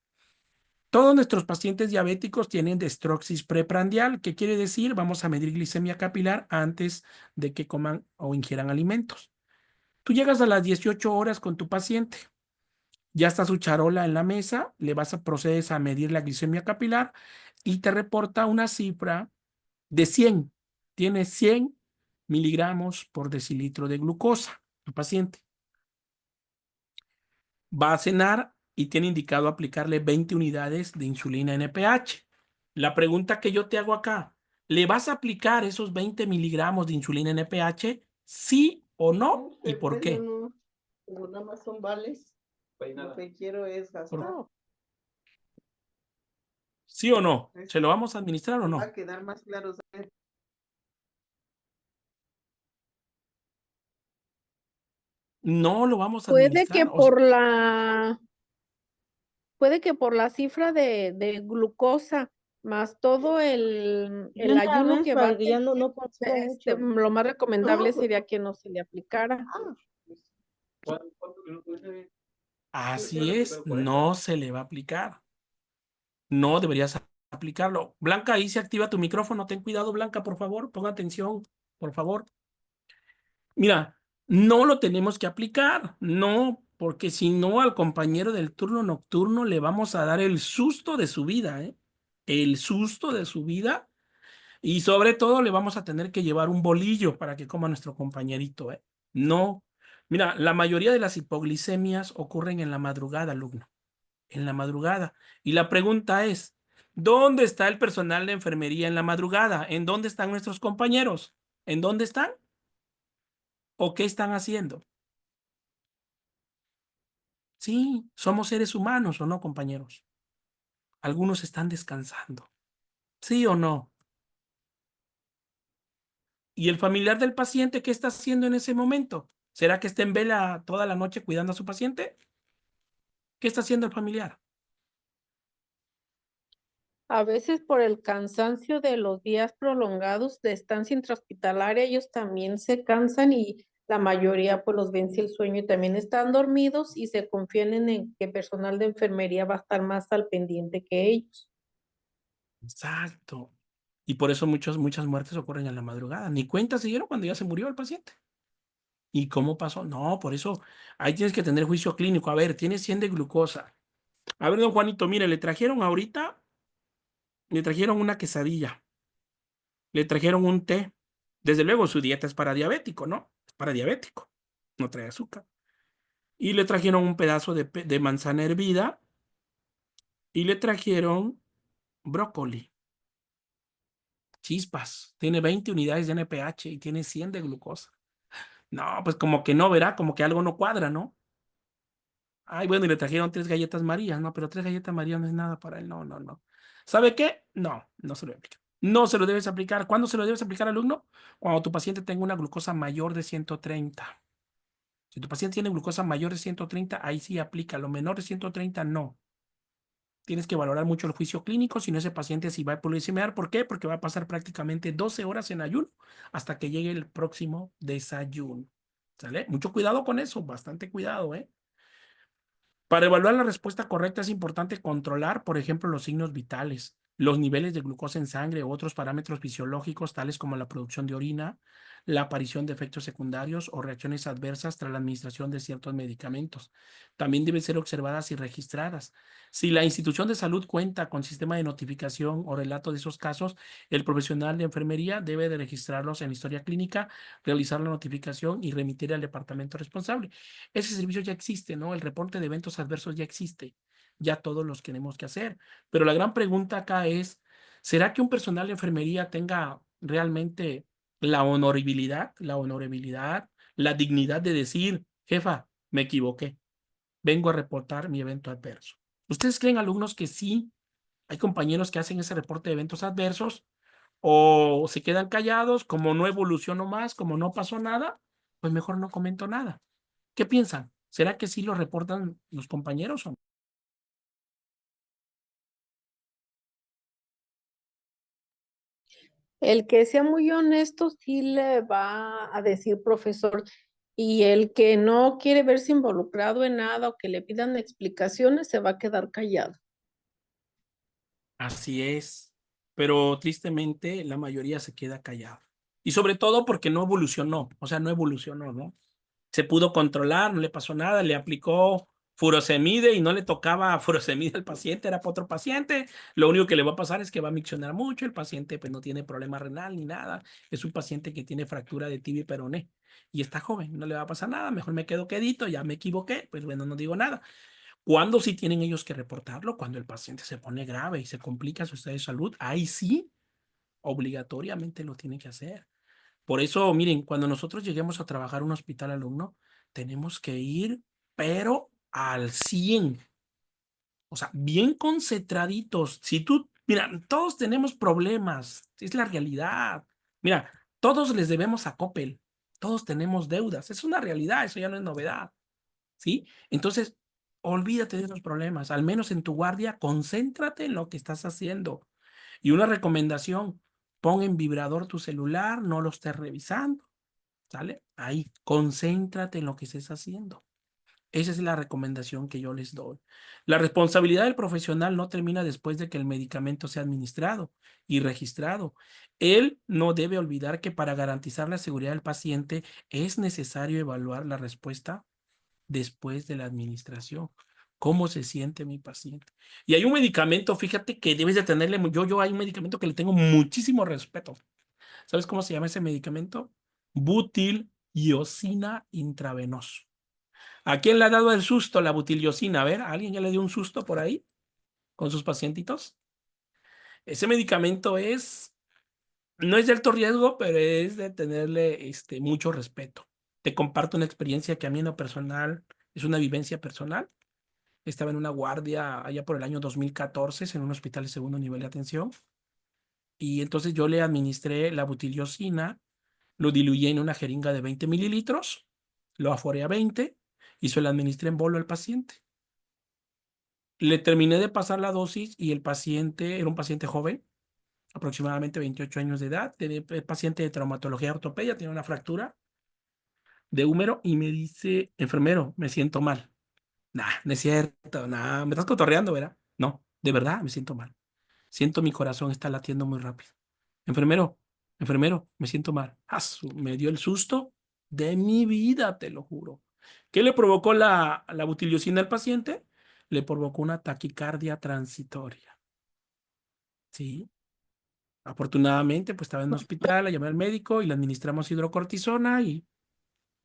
Todos nuestros pacientes diabéticos tienen destroxis preprandial, que quiere decir vamos a medir glicemia capilar antes de que coman o ingieran alimentos. Tú llegas a las 18 horas con tu paciente, ya está su charola en la mesa, le vas a proceder a medir la glicemia capilar y te reporta una cifra de 100. Tiene 100 miligramos por decilitro de glucosa, tu paciente. Va a cenar y tiene indicado aplicarle 20 unidades de insulina NPH. La pregunta que yo te hago acá, ¿le vas a aplicar esos 20 miligramos de insulina NPH? ¿Sí o no? ¿Y por qué? No, como nada más son vales, lo que quiero es gastar. ¿Sí o no? ¿Se lo vamos a administrar o no? Va a quedar más claro. No lo vamos a Puede que administrar. O sea, puede que por la cifra de glucosa más todo De el una ayuno vez, que va para a que ya tener, no consumo mucho. lo más recomendable No, pues- sería que no se le aplicara. así es, no se le va a aplicar. No deberías aplicarlo. Blanca, ahí se activa tu micrófono. Ten cuidado, Blanca, por favor. Ponga atención, por favor. Mira, no lo tenemos que aplicar. No, porque si no, al compañero del turno nocturno le vamos a dar el susto de su vida, ¿eh? El susto de su vida. Y sobre todo le vamos a tener que llevar un bolillo para que coma nuestro compañerito, ¿eh? No. Mira, la mayoría de las hipoglicemias ocurren en la madrugada, alumno. En la madrugada. Y la pregunta es, ¿dónde está el personal de enfermería en la madrugada? ¿En dónde están nuestros compañeros? ¿En dónde están? ¿O qué están haciendo? Sí, somos seres humanos, ¿o no, compañeros? Algunos están descansando. ¿Sí o no? ¿Y el familiar del paciente qué está haciendo en ese momento? ¿Será que está en vela toda la noche cuidando a su paciente? ¿Qué está haciendo el familiar? A veces por el cansancio de los días prolongados de estancia intrahospitalaria, ellos también se cansan y la mayoría pues los vence el sueño y también están dormidos y se confían en que personal de enfermería va a estar más al pendiente que ellos. Exacto. Y por eso muchas muertes ocurren en la madrugada. Ni cuenta se dieron cuando ya se murió el paciente. ¿Y cómo pasó? No, por eso ahí tienes que tener juicio clínico. A ver, tiene 100 de glucosa. A ver, don Juanito, mire, le trajeron una quesadilla, le trajeron un té. Desde luego su dieta es para diabético, ¿no? Es para diabético, no trae azúcar. Y le trajeron un pedazo de manzana hervida y le trajeron brócoli, chispas. Tiene 20 unidades de NPH y tiene 100 de glucosa. No, pues como que no, verá, como que algo no cuadra, ¿no? Ay, bueno, y le trajeron 3 galletas Marías, no, pero 3 galletas Marías no es nada para él, no, no, no. ¿Sabe qué? No, no se lo aplica. No se lo debes aplicar. ¿Cuándo se lo debes aplicar, alumno? Cuando tu paciente tenga una glucosa mayor de 130. Si tu paciente tiene glucosa mayor de 130, ahí sí aplica. Lo menor de 130, no. Tienes que valorar mucho el juicio clínico, si no ese paciente sí va a hipoglicemiar. ¿Por qué? Porque va a pasar prácticamente 12 horas en ayuno hasta que llegue el próximo desayuno. ¿Sale? Mucho cuidado con eso, bastante cuidado, ¿eh? Para evaluar la respuesta correcta es importante controlar, por ejemplo, los signos vitales, los niveles de glucosa en sangre u otros parámetros fisiológicos, tales como la producción de orina, la aparición de efectos secundarios o reacciones adversas tras la administración de ciertos medicamentos. También deben ser observadas y registradas. Si la institución de salud cuenta con sistema de notificación o relato de esos casos, el profesional de enfermería debe de registrarlos en la historia clínica, realizar la notificación y remitir al departamento responsable. Ese servicio ya existe, ¿no? El reporte de eventos adversos ya existe. Ya todos los tenemos que hacer. Pero la gran pregunta acá es, ¿será que un personal de enfermería tenga realmente la dignidad de decir, jefa, me equivoqué, vengo a reportar mi evento adverso? ¿Ustedes creen, alumnos, que sí hay compañeros que hacen ese reporte de eventos adversos o se quedan callados, como no evolucionó más, como no pasó nada, pues mejor no comento nada? ¿Qué piensan? ¿Será que sí lo reportan los compañeros o no? El que sea muy honesto sí le va a decir profesor, y el que no quiere verse involucrado en nada o que le pidan explicaciones se va a quedar callado. Así es, pero tristemente la mayoría se queda callada. Y sobre todo porque no evolucionó, o sea, no evolucionó, ¿no? Se pudo controlar, no le pasó nada, le aplicó furosemide y no le tocaba furosemide al paciente, era para otro paciente. Lo único que le va a pasar es que va a miccionar mucho, el paciente pues no tiene problema renal ni nada, es un paciente que tiene fractura de tibia y peroné y está joven, no le va a pasar nada, mejor me quedo quedito, ya me equivoqué, pues bueno, no digo nada. ¿Cuándo sí tienen ellos que reportarlo? Cuando el paciente se pone grave y se complica su estado de salud, ahí sí, obligatoriamente lo tienen que hacer. Por eso, miren, cuando nosotros lleguemos a trabajar en un hospital, alumno, tenemos que ir, pero al 100. O sea, bien concentraditos. Si tú Mira, todos tenemos problemas, es la realidad. Mira, todos les debemos a Coppel, todos tenemos deudas, es una realidad, eso ya no es novedad, ¿sí? Entonces, olvídate de esos problemas, al menos en tu guardia, concéntrate en lo que estás haciendo. Y una recomendación, pon en vibrador tu celular, no lo estés revisando, ¿sale? Ahí, concéntrate en lo que estés haciendo. Esa es la recomendación que yo les doy. La responsabilidad del profesional no termina después de que el medicamento sea administrado y registrado. Él no debe olvidar que para garantizar la seguridad del paciente es necesario evaluar la respuesta después de la administración. ¿Cómo se siente mi paciente? Y hay un medicamento, fíjate que debes de tenerle, yo hay un medicamento que le tengo muchísimo respeto. ¿Sabes cómo se llama ese medicamento? Butil-iosina intravenoso. ¿A quién le ha dado el susto la butiliosina? A ver, ¿a alguien ya le dio un susto por ahí con sus pacientitos? Ese medicamento no es de alto riesgo, pero es de tenerle mucho respeto. Te comparto una experiencia que a mí en lo personal es una vivencia personal. Estaba en una guardia allá por el año 2014 en un hospital de segundo nivel de atención. Y entonces yo le administré la butiliosina, lo diluí en una jeringa de 20 mililitros, lo aforé a 20 y se lo administré en bolo al paciente. Le terminé de pasar la dosis y el paciente era un paciente joven, aproximadamente 28 años de edad, paciente de traumatología ortopedia, tiene una fractura de húmero y me dice, enfermero, me siento mal. Nah, no es cierto, nah, me estás cotorreando, ¿verdad? No, de verdad me siento mal. Siento mi corazón está latiendo muy rápido. Enfermero, enfermero, me siento mal. Me dio el susto de mi vida, te lo juro. ¿Qué le provocó la butiliosina al paciente? Le provocó una taquicardia transitoria. Sí. Afortunadamente, pues estaba en un hospital, la llamé al médico y le administramos hidrocortisona y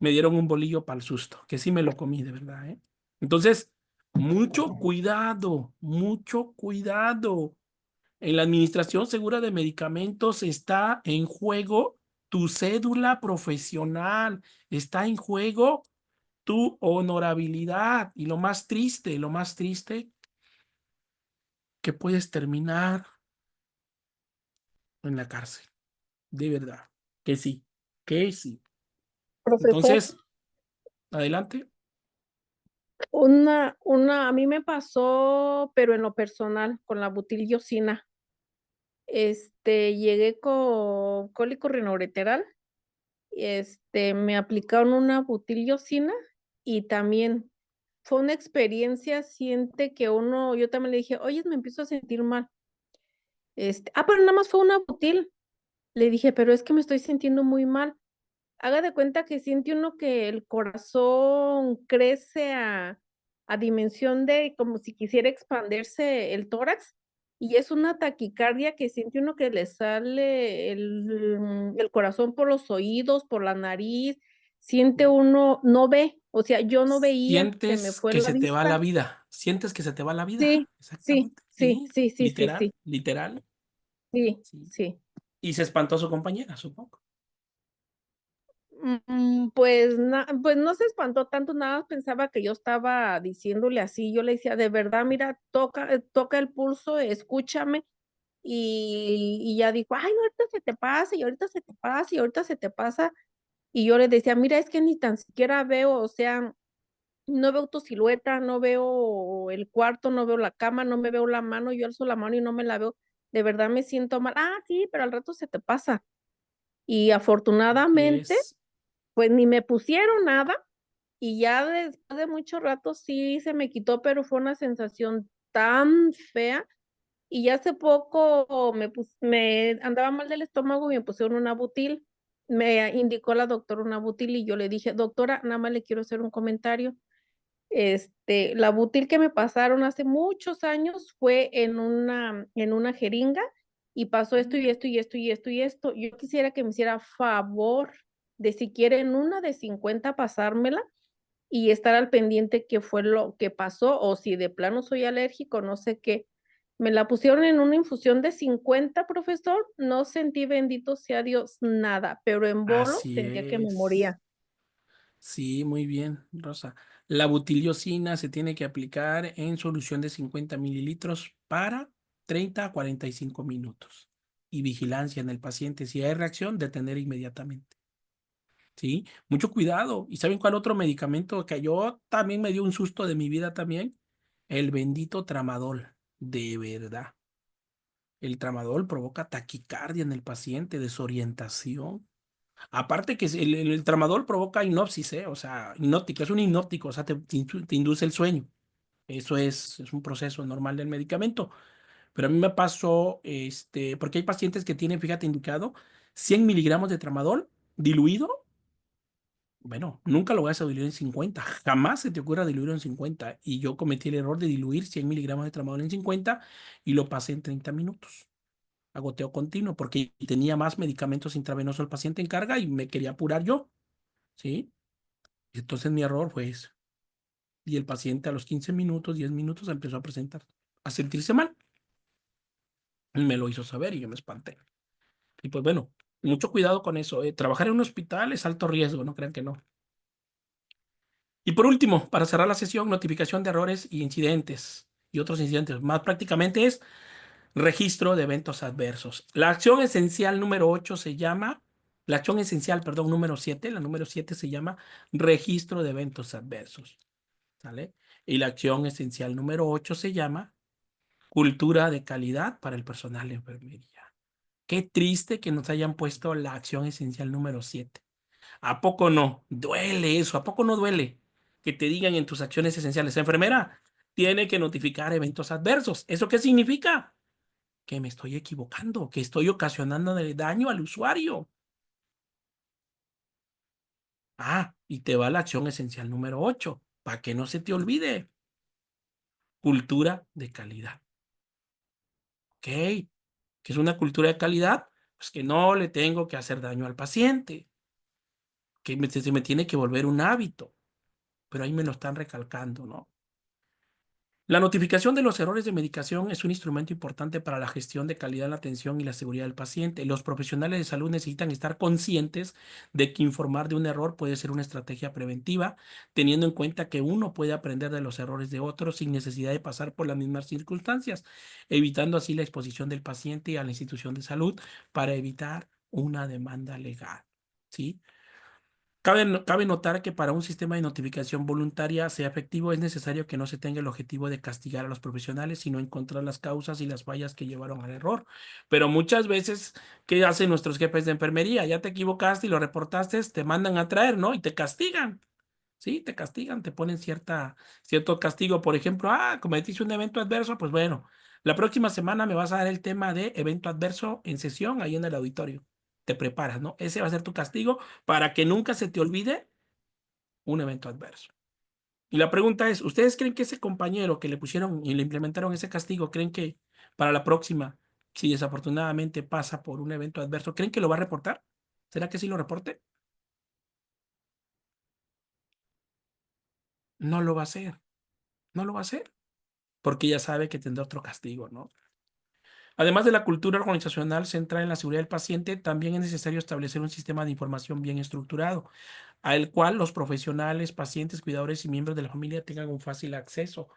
me dieron un bolillo para el susto, que sí me lo comí, de verdad, ¿eh? Entonces, mucho cuidado, mucho cuidado. En la administración segura de medicamentos está en juego tu cédula profesional, está en juego tu honorabilidad y lo más triste, que puedes terminar en la cárcel, de verdad, que sí, que sí. Profesor, Entonces, adelante. a mí me pasó, pero en lo personal, con la butilliosina. Llegué con cólico rinoureteral, me aplicaron una butilliosina y también fue una experiencia, siente que yo también le dije, oye, me empiezo a sentir mal. Pero nada más fue una butil. Le dije, pero es que me estoy sintiendo muy mal. Haga de cuenta que siente uno que el corazón crece a dimensión de como si quisiera expandirse el tórax, y es una taquicardia que siente uno que le sale el corazón por los oídos, por la nariz, siente uno, no ve, o sea, yo no veía, se me Sientes fue que la se te va la vista. vida, sientes que se te va la Sí, vida, sí, exactamente, sí, sí, sí, sí, sí, literal, sí, literal, sí, sí. sí. Y se espantó su compañera, supongo. Pues no se espantó tanto, nada más pensaba que yo estaba diciéndole así, yo le decía, de verdad, mira, toca el pulso, escúchame, y ya dijo, ay, no, ahorita se te pasa, y ahorita se te pasa, y ahorita se te pasa, y yo le decía, mira, es que ni tan siquiera veo, o sea, no veo tu silueta, no veo el cuarto, no veo la cama, no me veo la mano, yo alzo la mano y no me la veo, de verdad me siento mal, sí, pero al rato se te pasa, y Así afortunadamente, es. pues ni me pusieron nada y ya después de mucho rato sí se me quitó, pero fue una sensación tan fea. Y ya hace poco me andaba mal del estómago y me pusieron una butil. Me indicó la doctora una butil y yo le dije, doctora, nada más le quiero hacer un comentario. La butil que me pasaron hace muchos años fue en una jeringa y pasó esto y esto y esto y esto y esto. Yo quisiera que me hiciera favor de si quieren una de 50 pasármela y estar al pendiente qué fue lo que pasó o si de plano soy alérgico, no sé qué. Me la pusieron en una infusión de 50, profesor, no sentí, bendito sea Dios, nada, pero en bolo Así sentía que me es. moría. Sí, muy bien, Rosa. La butiliosina se tiene que aplicar en solución de 50 mililitros para 30 a 45 minutos. Y vigilancia en el paciente. Si hay reacción, detener inmediatamente. ¿Sí? Mucho cuidado. ¿Y saben cuál otro medicamento que yo también me dio un susto de mi vida también? El bendito tramadol. De verdad. El tramadol provoca taquicardia en el paciente, desorientación. Aparte que el tramadol provoca hipnosis, ¿eh? O sea, hipnótico, es un hipnótico, o sea, te induce el sueño. Eso es un proceso normal del medicamento. Pero a mí me pasó, porque hay pacientes que tienen, fíjate, indicado 100 miligramos de tramadol diluido. Bueno, nunca lo vas a diluir en 50. Jamás se te ocurra diluirlo en 50. Y yo cometí el error de diluir 100 miligramos de tramadol en 50 y lo pasé en 30 minutos a goteo continuo porque tenía más medicamentos intravenosos el paciente en carga y me quería apurar yo, ¿sí? Y entonces mi error fue eso. Y el paciente a los 15 minutos, 10 minutos empezó a presentar, a sentirse mal. Y me lo hizo saber y yo me espanté. Y pues bueno, mucho cuidado con eso. Trabajar en un hospital es alto riesgo, no crean que no. Y por último, para cerrar la sesión, notificación de errores y incidentes y otros incidentes. Más prácticamente es registro de eventos adversos. La acción esencial número 8 se llama, la acción esencial, perdón, número 7, la número 7 se llama registro de eventos adversos. ¿Sale? Y la acción esencial número 8 se llama cultura de calidad para el personal de enfermería. Qué triste que nos hayan puesto la acción esencial número 7. ¿A poco no? Duele eso, ¿a poco no duele? Que te digan en tus acciones esenciales, enfermera, tiene que notificar eventos adversos. ¿Eso qué significa? Que me estoy equivocando, que estoy ocasionando daño al usuario. Ah, y te va la acción esencial número 8, para que no se te olvide. Cultura de calidad. ¿Ok? ¿Qué es una cultura de calidad? Pues que no le tengo que hacer daño al paciente, que se me tiene que volver un hábito, pero ahí me lo están recalcando, ¿no? La notificación de los errores de medicación es un instrumento importante para la gestión de calidad en la atención y la seguridad del paciente. Los profesionales de salud necesitan estar conscientes de que informar de un error puede ser una estrategia preventiva, teniendo en cuenta que uno puede aprender de los errores de otros sin necesidad de pasar por las mismas circunstancias, evitando así la exposición del paciente a la institución de salud para evitar una demanda legal. ¿Sí? Cabe notar que para un sistema de notificación voluntaria sea efectivo es necesario que no se tenga el objetivo de castigar a los profesionales, sino encontrar las causas y las fallas que llevaron al error. Pero muchas veces, ¿qué hacen nuestros jefes de enfermería? Ya te equivocaste y lo reportaste, te mandan a traer, ¿no? Y te castigan. Sí, te castigan, te ponen cierto castigo. Por ejemplo, cometiste un evento adverso, pues bueno, la próxima semana me vas a dar el tema de evento adverso en sesión ahí en el auditorio. Te preparas, ¿no? Ese va a ser tu castigo para que nunca se te olvide un evento adverso. Y la pregunta es, ¿ustedes creen que ese compañero que le pusieron y le implementaron ese castigo, creen que para la próxima, si desafortunadamente pasa por un evento adverso, creen que lo va a reportar? ¿Será que sí lo reporte? No lo va a hacer, no lo va a hacer, porque ya sabe que tendrá otro castigo, ¿no? Además de la cultura organizacional centrada en la seguridad del paciente, también es necesario establecer un sistema de información bien estructurado, al cual los profesionales, pacientes, cuidadores y miembros de la familia tengan un fácil acceso.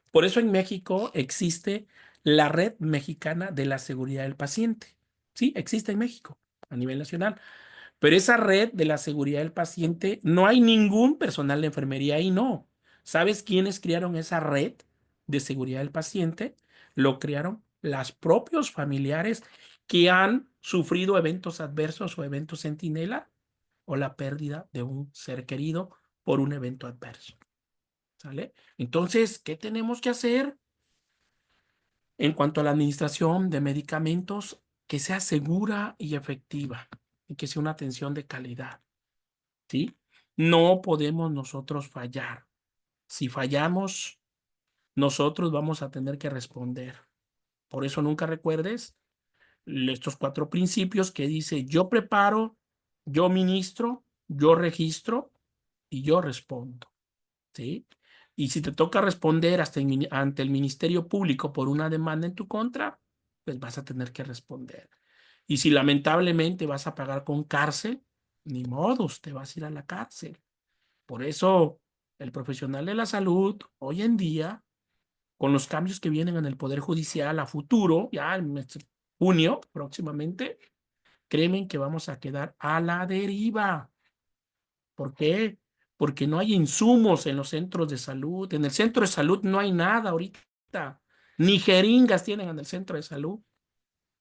Por eso en México existe la Red Mexicana de la Seguridad del Paciente. Sí, existe en México a nivel nacional. Pero esa red de la seguridad del paciente, no hay ningún personal de enfermería ahí, no. ¿Sabes quiénes crearon esa red de seguridad del paciente? Lo crearon los propios familiares que han sufrido eventos adversos o eventos centinela o la pérdida de un ser querido por un evento adverso. ¿Sale? Entonces, ¿qué tenemos que hacer en cuanto a la administración de medicamentos? Que sea segura y efectiva y que sea una atención de calidad. ¿Sí? No podemos nosotros fallar. Si fallamos, nosotros vamos a tener que responder. Por eso nunca recuerdes estos 4 principios que dice: yo preparo, yo ministro, yo registro y yo respondo. ¿Sí? Y si te toca responder ante el Ministerio Público por una demanda en tu contra, pues vas a tener que responder. Y si lamentablemente vas a pagar con cárcel, ni modos, te vas a ir a la cárcel. Por eso, el profesional de la salud hoy en día con los cambios que vienen en el Poder Judicial a futuro, ya en junio próximamente, créeme que vamos a quedar a la deriva. ¿Por qué? Porque no hay insumos en los centros de salud. En el centro de salud no hay nada ahorita. Ni jeringas tienen en el centro de salud.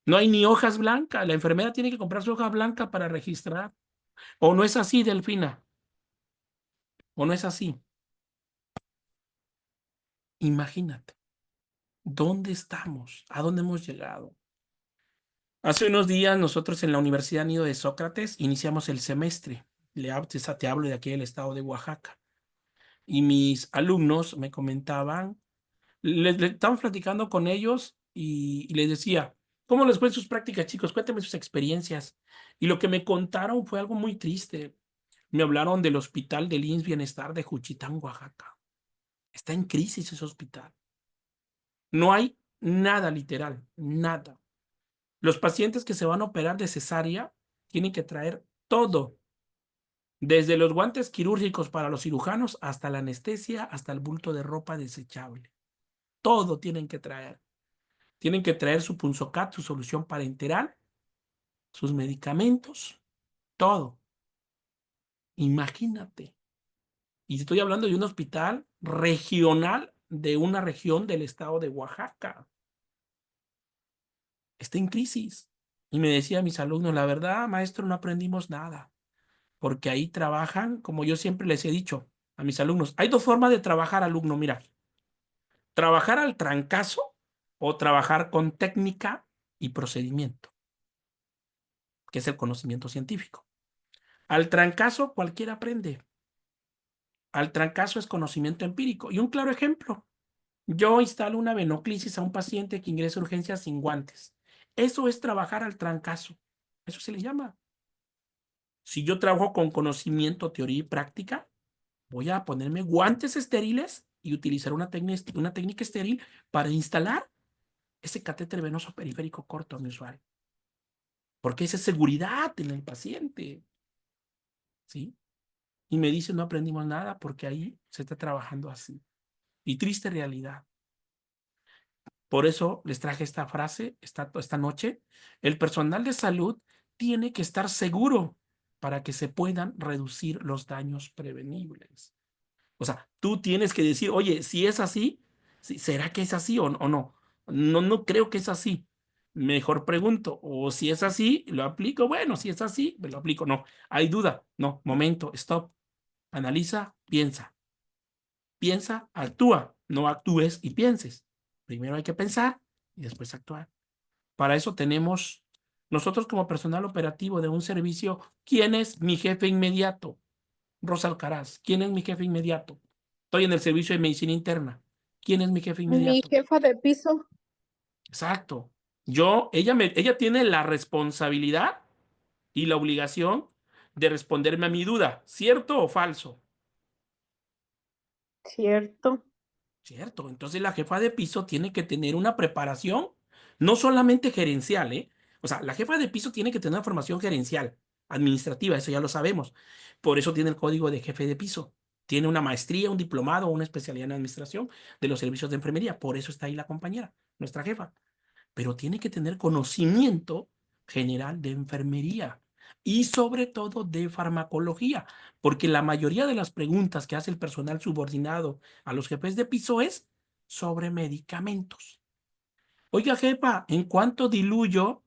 No hay ni hojas blancas. La enfermera tiene que comprar su hoja blanca para registrar. ¿O no es así, Delfina? ¿O no es así? Imagínate. ¿Dónde estamos? ¿A dónde hemos llegado? Hace unos días nosotros en la Universidad Nido de Sócrates iniciamos el semestre. Te hablo de aquí del estado de Oaxaca. Y mis alumnos me comentaban, estaban platicando con ellos y les decía, ¿cómo les fue en sus prácticas, chicos? Cuéntenme sus experiencias. Y lo que me contaron fue algo muy triste. Me hablaron del hospital del IMSS Bienestar de Juchitán, Oaxaca. Está en crisis ese hospital. No hay nada literal, nada. Los pacientes que se van a operar de cesárea tienen que traer todo, desde los guantes quirúrgicos para los cirujanos hasta la anestesia, hasta el bulto de ropa desechable. Todo tienen que traer. Tienen que traer su punzocat, su solución parenteral, sus medicamentos, todo. Imagínate. Y estoy hablando de un hospital regional de una región del estado de Oaxaca. Está en crisis. Y me decía a mis alumnos, la verdad, maestro, no aprendimos nada. Porque ahí trabajan, como yo siempre les he dicho a mis alumnos, hay dos formas de trabajar, alumno, mira, trabajar al trancazo o trabajar con técnica y procedimiento, que es el conocimiento científico. Al trancazo cualquiera aprende. Al trancazo es conocimiento empírico. Y un claro ejemplo, yo instalo una venoclisis a un paciente que ingresa a urgencias sin guantes. Eso es trabajar al trancazo. Eso se le llama. Si yo trabajo con conocimiento, teoría y práctica, voy a ponerme guantes estériles y utilizar una técnica estéril para instalar ese catéter venoso periférico corto a mi usuario. Porque esa es seguridad en el paciente. ¿Sí? Y me dice, no aprendimos nada porque ahí se está trabajando así. Y triste realidad. Por eso les traje esta frase esta noche. El personal de salud tiene que estar seguro para que se puedan reducir los daños prevenibles. O sea, tú tienes que decir, oye, si es así, ¿será que es así o no? No creo que es así. Mejor pregunto, o si es así, lo aplico. Bueno, si es así, me lo aplico. No, hay duda. No, momento, stop. Analiza, piensa. Piensa, actúa. No actúes y pienses. Primero hay que pensar y después actuar. Para eso tenemos nosotros como personal operativo de un servicio, ¿quién es mi jefe inmediato? Rosa Alcaraz. ¿Quién es mi jefe inmediato? Estoy en el servicio de medicina interna. ¿Quién es mi jefe Mi inmediato? jefa de piso. Exacto. Ella tiene la responsabilidad y la obligación de responderme a mi duda, ¿cierto o falso? Cierto. Cierto. Entonces la jefa de piso tiene que tener una preparación, no solamente gerencial, ¿eh? O sea, la jefa de piso tiene que tener una formación gerencial, administrativa, eso ya lo sabemos. Por eso tiene el código de jefe de piso. Tiene una maestría, un diplomado o una especialidad en administración de los servicios de enfermería. Por eso está ahí la compañera, nuestra jefa. Pero tiene que tener conocimiento general de enfermería y sobre todo de farmacología, porque la mayoría de las preguntas que hace el personal subordinado a los jefes de piso es sobre medicamentos. Oiga, jefa, ¿en cuánto diluyo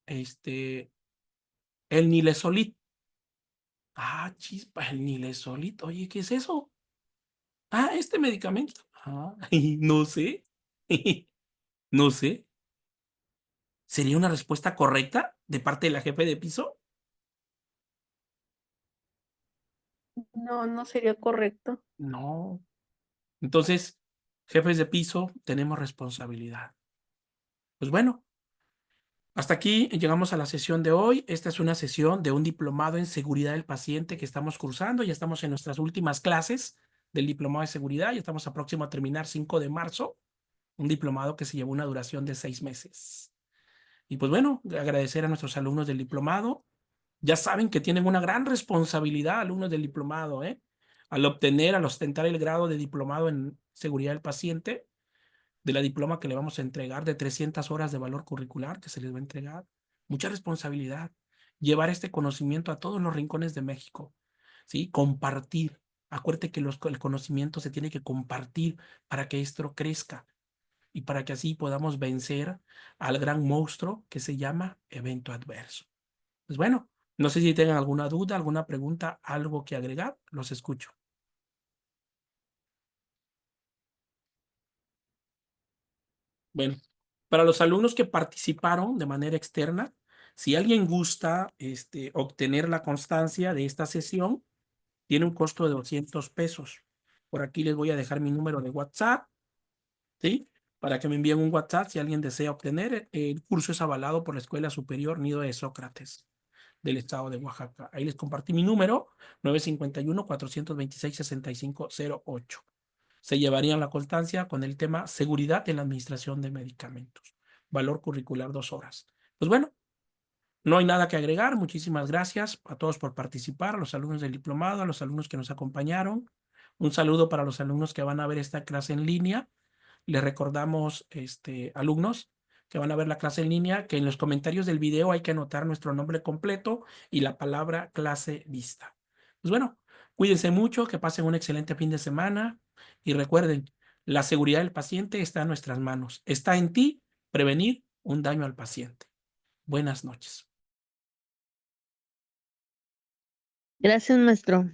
el Nilesolit? Ah, chispa, el Nilesolit. Oye, ¿qué es eso? Ah, este medicamento. Ah, no sé. No sé. ¿Sería una respuesta correcta de parte de la jefe de piso? No, no sería correcto. No. Entonces, jefes de piso, tenemos responsabilidad. Pues bueno, hasta aquí llegamos a la sesión de hoy. Esta es una sesión de un diplomado en seguridad del paciente que estamos cursando. Ya estamos en nuestras últimas clases del diplomado de seguridad. Ya estamos a próximo a terminar 5 de marzo. Un diplomado que se llevó una duración de 6 meses. Y pues bueno, agradecer a nuestros alumnos del diplomado. Ya saben que tienen una gran responsabilidad, alumnos del diplomado, ¿eh? Al ostentar el grado de diplomado en seguridad del paciente, de la diploma que le vamos a entregar, de 300 horas de valor curricular que se les va a entregar, mucha responsabilidad, llevar este conocimiento a todos los rincones de México, ¿sí? Compartir. Acuérdate que el conocimiento se tiene que compartir para que esto crezca y para que así podamos vencer al gran monstruo que se llama evento adverso. Pues bueno, no sé si tengan alguna duda, alguna pregunta, algo que agregar, los escucho. Bueno, para los alumnos que participaron de manera externa, si alguien gusta obtener la constancia de esta sesión, tiene un costo de 200 pesos. Por aquí les voy a dejar mi número de WhatsApp, ¿sí? Para que me envíen un WhatsApp si alguien desea obtener. El curso es avalado por la Escuela Superior Nido de Sócrates del estado de Oaxaca. Ahí les compartí mi número, 951-426-6508. Se llevarían la constancia con el tema seguridad en la administración de medicamentos. Valor curricular 2 horas. Pues bueno, no hay nada que agregar. Muchísimas gracias a todos por participar, a los alumnos del diplomado, a los alumnos que nos acompañaron. Un saludo para los alumnos que van a ver esta clase en línea. Les recordamos, alumnos que van a ver la clase en línea, que en los comentarios del video hay que anotar nuestro nombre completo y la palabra clase vista. Pues bueno, cuídense mucho, que pasen un excelente fin de semana y recuerden, la seguridad del paciente está en nuestras manos. Está en ti prevenir un daño al paciente. Buenas noches. Gracias, maestro.